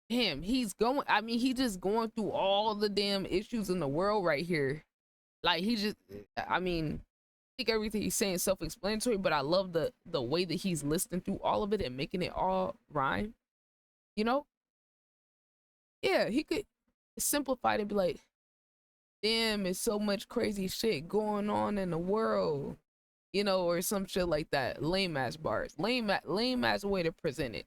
him. He's going. I mean, he just going through all the damn issues in the world right here. Like he just. I mean, I think everything he's saying is self-explanatory, but I love the way that he's listening through all of it and making it all rhyme. You know? Yeah, he could simplify it and be like, "Damn, it's so much crazy shit going on in the world," you know, or some shit like that. Lame ass bars, lame ass way to present it.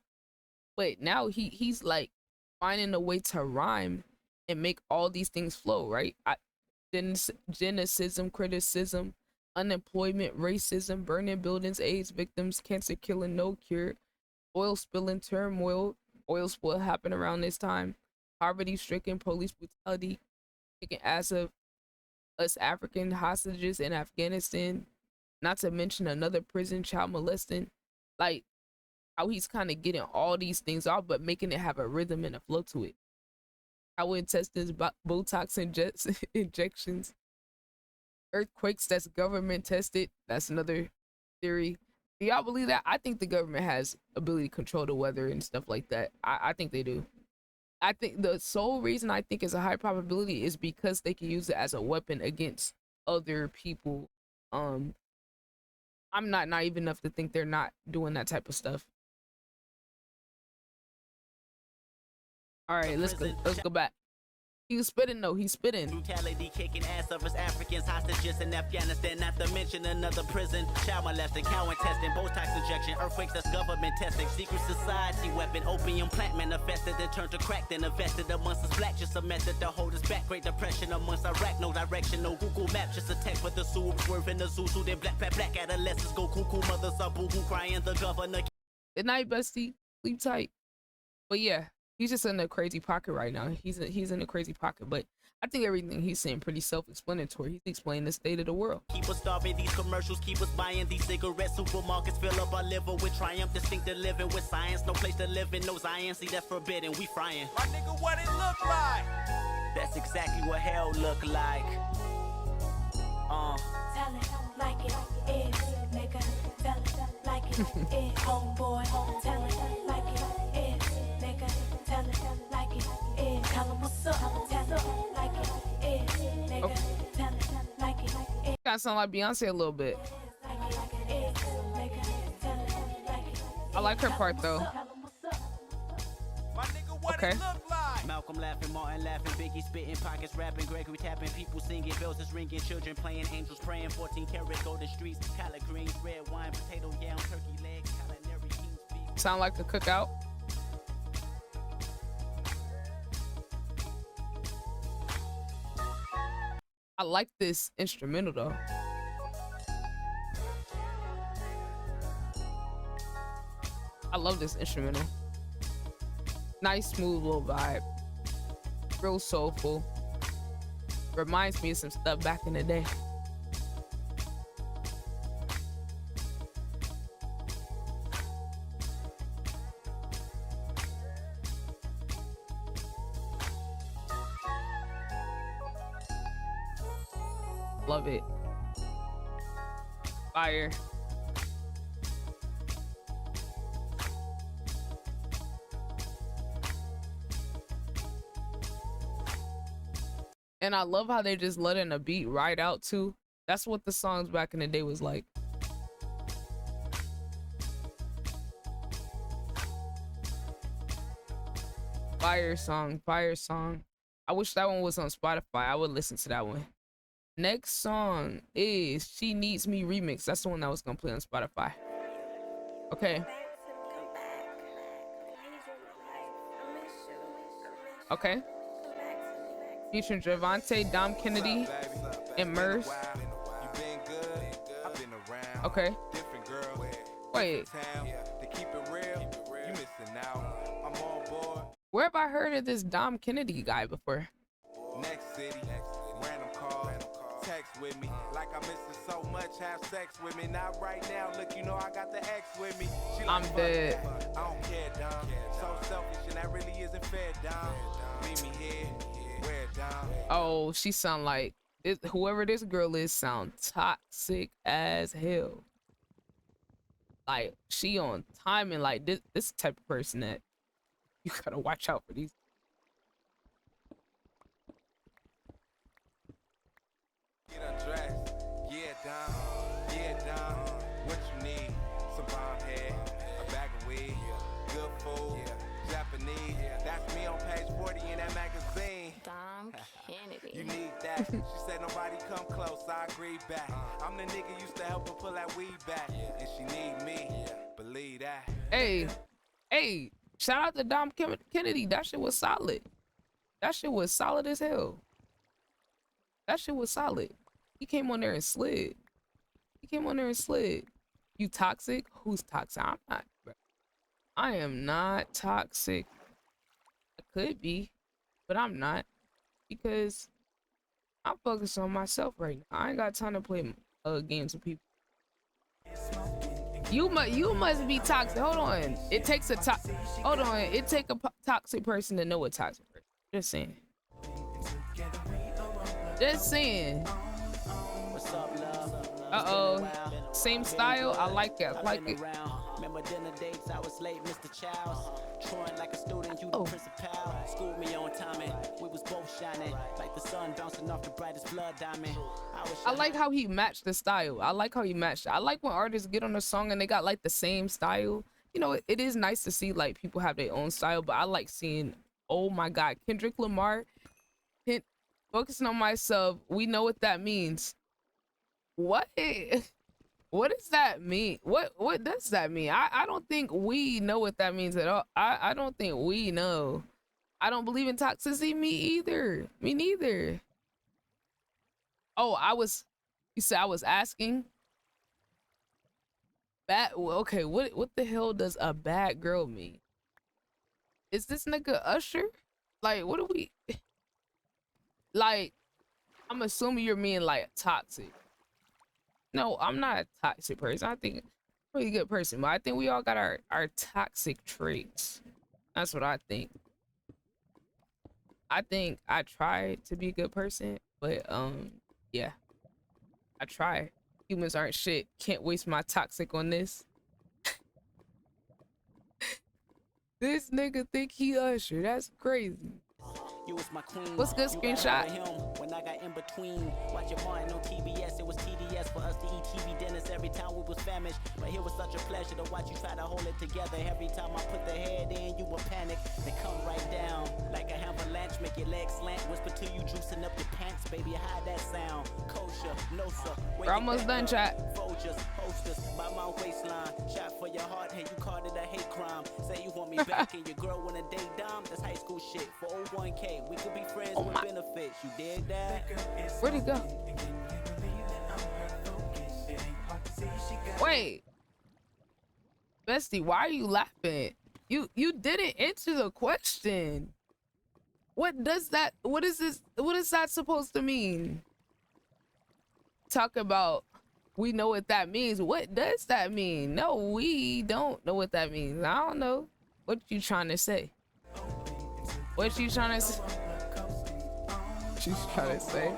But now he's like finding a way to rhyme and make all these things flow, right? Genocide, criticism, unemployment, racism, burning buildings, AIDS victims, cancer killing, no cure, oil spilling, turmoil, oil spill happened around this time, poverty stricken, police brutality, kicking ass of us African hostages in Afghanistan, not to mention another prison, child molesting. Like, how he's kind of getting all these things off, but making it have a rhythm and a flow to it. How intestines, Botox injections, earthquakes that's government tested. That's another theory. Do y'all believe that? I think the government has ability to control the weather and stuff like that. I think they do. I think the sole reason I think it's a high probability is because they can use it as a weapon against other people. I'm not naive enough to think they're not doing that type of stuff. All right, let's go back. He was spitting though. He's spitting. Brutality kicking ass of us Africans, hostages in Afghanistan, not to mention another prison. Child molesting, cow intestine, Botox injection, earthquakes that's government testing, secret society weapon, opium plant manifested, then turned to crack, then invested amongst us black, just a method to hold us back. Great depression amongst Iraq, no direction, no Google map, just a text for the Sue, swerving the Zuzu, then black adolescents go cuckoo, mothers are boo-hoo crying, the governor. Good night, bestie. Sleep tight. But yeah, he's just in a crazy pocket right now. He's in a crazy pocket, but I think everything he's saying pretty self-explanatory. He's explaining the state of the world. Keep us starving, these commercials keep us buying these cigarettes. Supermarkets fill up our liver with triumph, distinctive living with science. No place to live in, no Zion. See, that's forbidden. We frying. My nigga, what it look like? That's exactly what hell look like. Tell it like it is, nigga. Tell it like it is, homeboy. Tell it like it is, nigga. Tell it like it is. Tell him what's up. Tell it like it is, nigga. Okay. Tell it like it is. Kinda sound like Beyonce a little bit. I like her part though. My nigga, what Okay. it look like? Malcolm laughing, Martin laughing, Biggie spitting, pockets rapping, Gregory tapping, people singing, bells is ringing, children playing, angels praying, 14 karat golden streets, collard greens, red wine, potato yam, turkey legs, culinary king's feet. Sound like a cookout. I like this instrumental though. I love this instrumental. Nice, smooth little vibe. Real soulful. Reminds me of some stuff back in the day. Love it. Fire. And I love how they just letting a beat ride out too. That's what the songs back in the day was like. Fire song, fire song. I wish that one was on Spotify. I would listen to that one. Next song is She Needs Me Remix. That's the one that was gonna play on Spotify. Okay. Okay. Featuring Javante, Dom Kennedy, and Murs. Okay. Wait. Where have I heard of this Dom Kennedy guy before? Next city, random call, text with me. Like I'm missing so much, have sex with me. Not right now, look, you know I got the ex with me. She I'm like, dead. I don't care, Dom. So selfish and that really isn't fair, Dom. Meet me here, where, Dom? Oh, she sound like whoever this girl is sound toxic as hell. Like she on timing, like this type of person that you gotta watch out for these. Get undressed, yeah, Dom. Yeah, Dom. What you need? Some bomb head, a bag of weed, good food, Japanese. That's me on page 40 in that magazine. Dom Kennedy. You need that. She said nobody come close. I agree back. I'm the nigga used to help her pull that weed back, and she need me. Believe that. Hey, shout out to Dom Kennedy. That shit was solid. That shit was solid as hell. That shit was solid. He came on there and slid. You toxic? Who's toxic? I'm not, bro. I am not toxic. I could be, but I'm not, because I'm focused on myself right now. I ain't got time to play games with people. You must be toxic. Hold on. It takes a It take a toxic person to know a toxic person. Just saying. What's up, love? Uh-oh. Same style. I like it. Remember dinner dates, I was late, Mr. Childs. Trying like a student, you the principal. Schooled me on timing, we was both shining. Like the sun bouncing off the brightest blood diamond. I like how he matched the style. I like when artists get on a song and they got like the same style. You know, it is nice to see like people have their own style, but I like seeing, oh my God, Kendrick Lamar Focusing on myself. We know what that means. What? What does that mean? What does that mean? I don't think we know what that means at all. I don't think we know. I don't believe in toxicity. Me either. Me neither. Oh, you said I was asking. Okay, what the hell does a bad girl mean? Is this nigga Usher? Like, what do we like? I'm assuming you're meaning like toxic. No, I'm not a toxic person. I think I'm a really good person, but I think we all got our toxic traits. That's what I think. I think I try to be a good person, but yeah. I try. Humans aren't shit. Can't waste my toxic on this. This nigga think he Usher. That's crazy. You was my queen. What's good, screenshot? When I got in between, watching Martin on TBS, it was TDS for us to eat TV dinners every time we was famished. But it was such a pleasure to watch you try to hold it together. Every time I put the head in, you would panic. They come right down like a avalanche, make your legs slant. Whisper to you, juicing up your pants, baby. Hide that sound. Kosher, no sir. We're almost done, chat. Folgers, hostess, by my waistline. Shot for your heart, hey, you called it a hate crime. Say you want me back and your girl wanna date dime. That's high school shit for 01K. We could be friends with benefits. You dig that? Where'd he go? Wait, bestie, why are you laughing? You didn't answer the question. What does that? What is this? What is that supposed to mean? Talk about. We know what that means. What does that mean? No, we don't know what that means. I don't know. What you trying to say? What you trying to say? She's trying to say.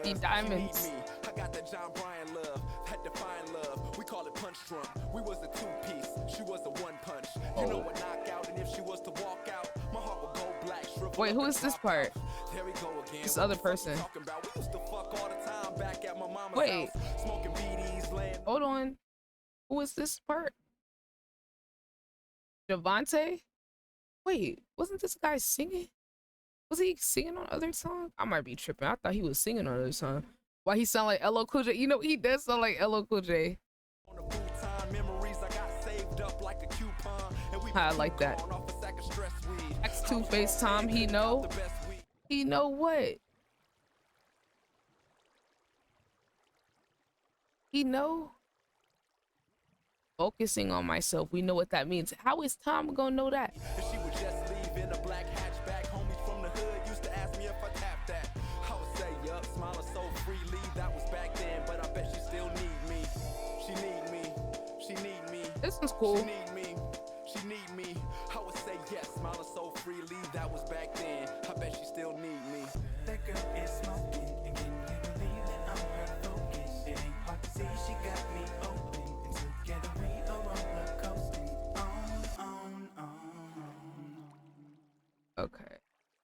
The diamonds. I got that John Bryan love, that define love. We call it punch drunk. We was the two-piece. She was the one punch. You know what knockout, and if she was to walk out, my heart would go black. Wait, who is this part? There we go again. This other person. We used to fuck all the time back at my mama's Wait. house, smoking BDs, laying. Hold on. Who is this part? Javante? Wait, wasn't this guy singing? Was he singing on other songs? I might be tripping. I thought he was singing on other songs. Why he sound like LL Cool J? You know, he does sound like LL Cool J. I like that. X2 FaceTime, he know. He know what? He know? Focusing on myself. We know what that means. How is Tom gonna know that? She would just leave in a black hatchback. Homies from the hood used to ask me if I tapped that. I would say, yup, smiling so freely. That was back then, but I bet she still need me. She need me. She need me. This is cool. She need me. She need me. I would say yes, smiling so freely. That was back then. I bet she still need me. That girl is smoking and can you believe that I'm her focus? It ain't hard to see she got me open, and together we are roller coasting on. Okay.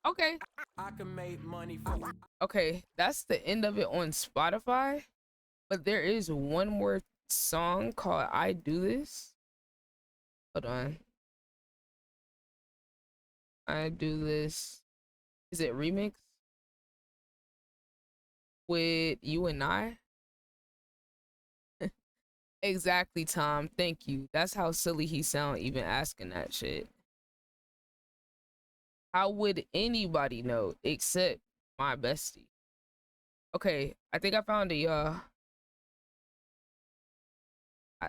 Okay. I can make money for. Okay, that's the end of it on Spotify. But there is one more song called I Do This. Hold on. I Do This. Is it remix? With You and I? Exactly, Tom. Thank you. That's how silly he sound even asking that shit. How would anybody know except my bestie? Okay, I think I found it, y'all.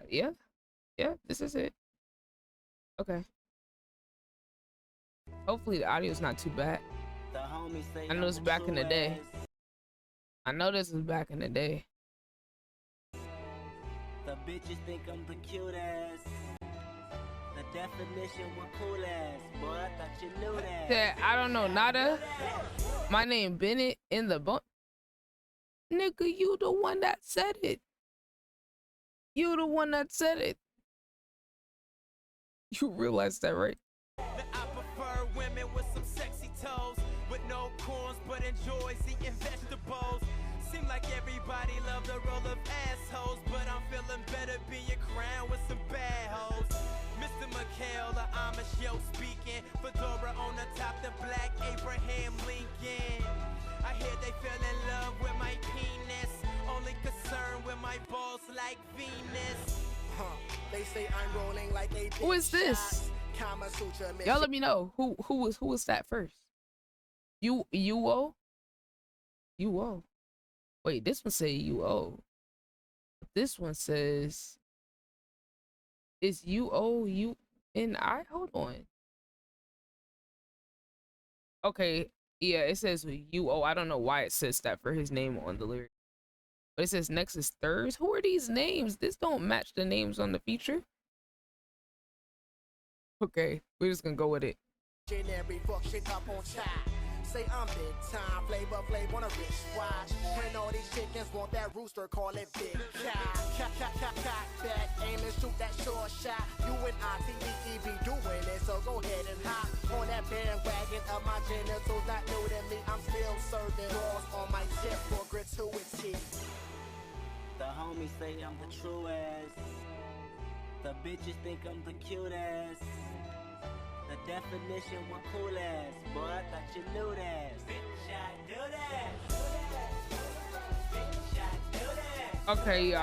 Yeah, this is it. Okay. Hopefully the audio's not too bad. I know it's back in the day. I know this is back in the day. The bitches think I'm the cute ass. The definition was cool ass. Boy, I thought you knew that. Said, I don't know, nada. My name Bennett in the bone. Nigga, you the one that said it. You the one that said it. You realize that, right? I prefer women with some sexy toes, with no corns but enjoys eating vegetables. Seem like everybody love the role of assholes, but I'm feeling better being crowned with some bad hoes. Mr. McHale, the Amish yo speaking. Fedora on the top, the black Abraham Lincoln. I hear they fell in love with my penis. Only concerned with my balls like Venus. They say I'm rolling like a Who is this? Y'all let me know who was that first. UO? UO. Wait, this one say UO. This one says is UOUNI? Hold on. Okay, yeah, it says UO. I don't know why it says that for his name on the lyric. But it says next is Thurs. Who are these names? This don't match the names on the feature. Okay, we're just gonna go with it. Every fuck shit up on chat. Say I'm big time, flavor on a wristwatch. When all these chickens want that rooster, call it big cat. Cat, back, aim and shoot that short shot. You and ITE be doing it, so go ahead and hop on that bandwagon of my genitals. Not new to me, I'm still serving balls on my tip for gratuity. The homies say I'm the truest. The bitches think I'm the cutest. The definition one cool ass. Boy, I thought you knew that. Bitch, I do that. Bitch, I do that. Okay,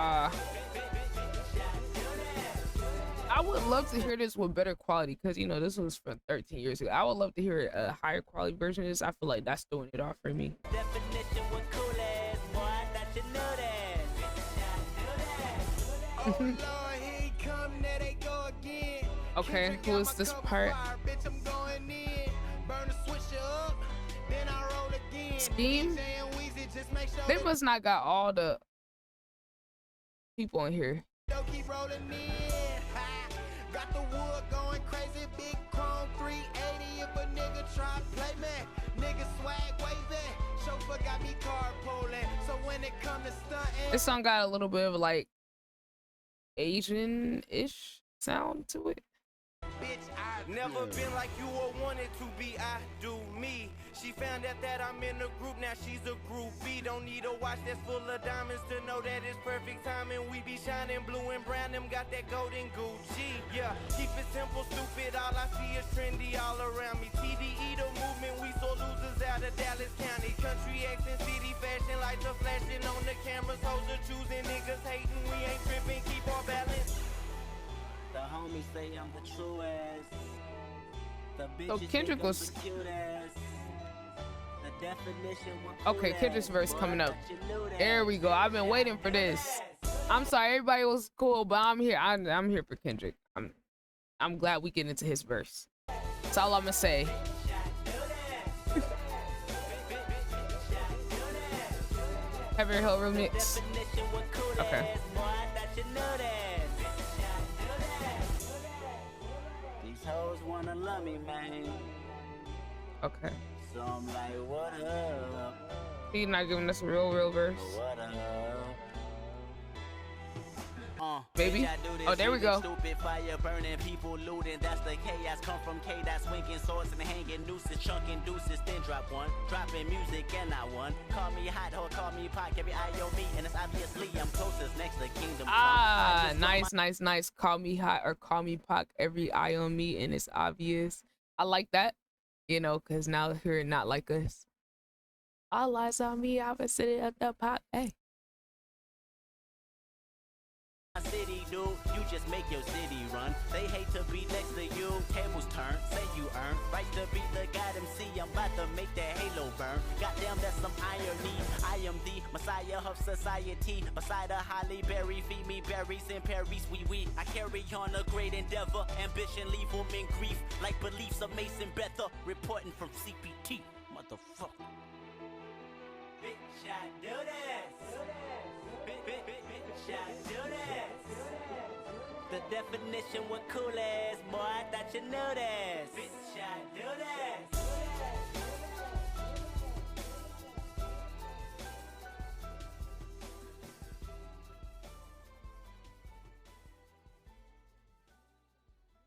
I would love to hear this with better quality because you know this was from 13 years ago. I would love to hear a higher quality version of this. I feel like that's throwing it off for me. Definition one cool ass. Boy, I thought you knew that. Bitch, I do that. Oh Lord, here he come, there they go again. Okay, who is this part? Bitch, I'm going in. Burn the switch up, then I roll again. Scheme? They must not got all the people in here. Don't keep rolling in. Got the wood going crazy, big chrome 380. If a nigga try to play me, nigga swag waving. Chauffeur got me carpooling, so when it come to stunting. This song got a little bit of like Asian-ish sound to it. Bitch, I've never been like you or wanted to be. I do me. She found out that I'm in the group, now she's a groupie. Don't need a watch that's full of diamonds to know that it's perfect timing. We be shining blue and brown, them got that golden Gucci. Yeah, keep it simple, stupid. All I see is trendy all around me. TDE the movement, we saw losers out of Dallas County. Country accent, city fashion, lights are flashing on the cameras. Hoes are choosing, niggas hating. We ain't tripping, keep our balance. The homies say I'm the truest. The bitches Oh, Kendrick think I'm was. the cutest. The definition one Okay, cool Kendrick's ass. verse Boy, coming I up. thought you knew that. There we go. I've been waiting for this. I'm sorry, everybody was cool, but I'm here. I'm here for Kendrick. I'm glad we get into his verse. That's all I'm gonna say. Heaven Hill remix. Okay. These hoes wanna love me, man. Okay. So I'm like, what up? He's not giving us a real verse. What up? Maybe. Oh, there we go. Stupid fire burning, people looting. That's the chaos. Come from K. Swinging swords and hanging nooses, chunking deuces. Then drop one, dropping music and not one. Call me hot or call me Pac. Every eye on me, and it's obviously I'm closest next to Kingdom. Ah, nice. Call me hot or call me Pac. Every eye on me, and it's obvious. I like that, you know, cause now here not like us. All eyes on me, opposite of the Pac. Hey. City, dude, you just make your city run. They hate to be next to you. Tables turn, say you earn. Right to be the God MC. I'm about to make that halo burn. Goddamn, that's some irony. I am the messiah of society. Beside a Holly Berry, feed me berries in Paris. We. I carry on a great endeavor. Ambition leave them in grief. Like beliefs of Mason Bether. Reporting from CPT. Motherfucker. Bitch, I do this. Bitch, I do this. The definition was cool ass, boy, I thought you knew this. Bitch, I do this.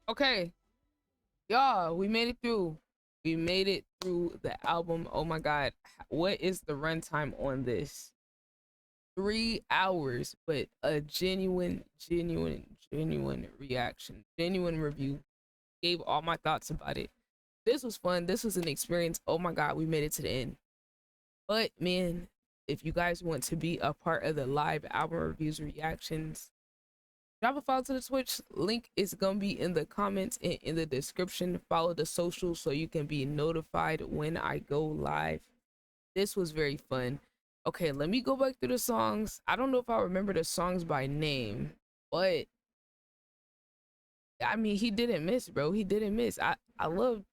Okay. Y'all, we made it through. We made it through the album. Oh my god. What is the runtime on this? 3 hours, but a genuine reaction, genuine review. Gave all my thoughts about it. This was fun. This was an experience. Oh my God, we made it to the end. But man, if you guys want to be a part of the live album reviews reactions, drop a follow to the Twitch. Link is gonna be in the comments and in the description. Follow the socials so you can be notified when I go live. This was very fun. Okay, let me go back through the songs. I don't know if I remember the songs by name, but I mean, he didn't miss, bro. He didn't miss. I loved,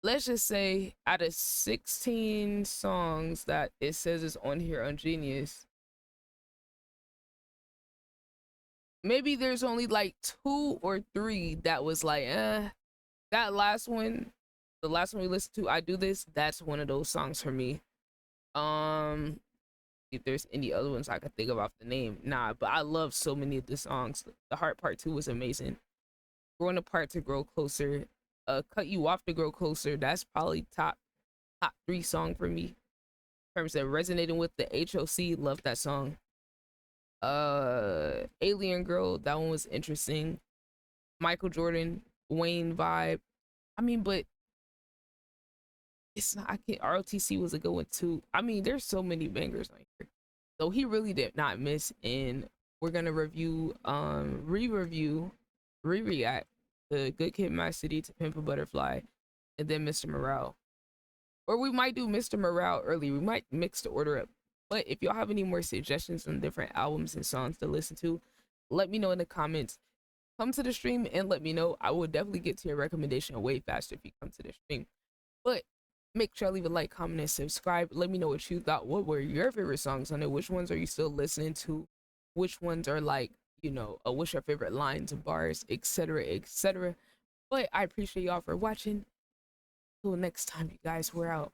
let's just say, out of 16 songs that it says is on here on Genius, maybe there's only like 2 or 3 that was like, that last one, the last one we listened to, I Do This, that's one of those songs for me. If there's any other ones I could think of off the name, nah, but I love so many of the songs. The Heart Part 2 was amazing. Growing Apart to Grow Closer, Cut You Off to Grow Closer, that's probably top 3 song for me. In terms of resonating with the HOC, love that song. Alien Girl, that one was interesting. Michael Jordan, Wayne vibe. I mean, but it's not, I can't, ROTC was a good one too. I mean, there's so many bangers on here. So he really did not miss, and we're gonna review, re-react to Good Kid, Mad City, To Pimp a Butterfly, and then Mr. Morale. Or we might do Mr. Morale early. We might mix the order up. But if y'all have any more suggestions on different albums and songs to listen to, let me know in the comments. Come to the stream and let me know. I will definitely get to your recommendation way faster if you come to the stream. But make sure I leave a like, comment, and subscribe. Let me know what you thought. What were your favorite songs on it? Which ones are you still listening to? Which ones are like, you know, what's your favorite lines and bars, etc., etc. But I appreciate y'all for watching. Till next time, you guys, we're out.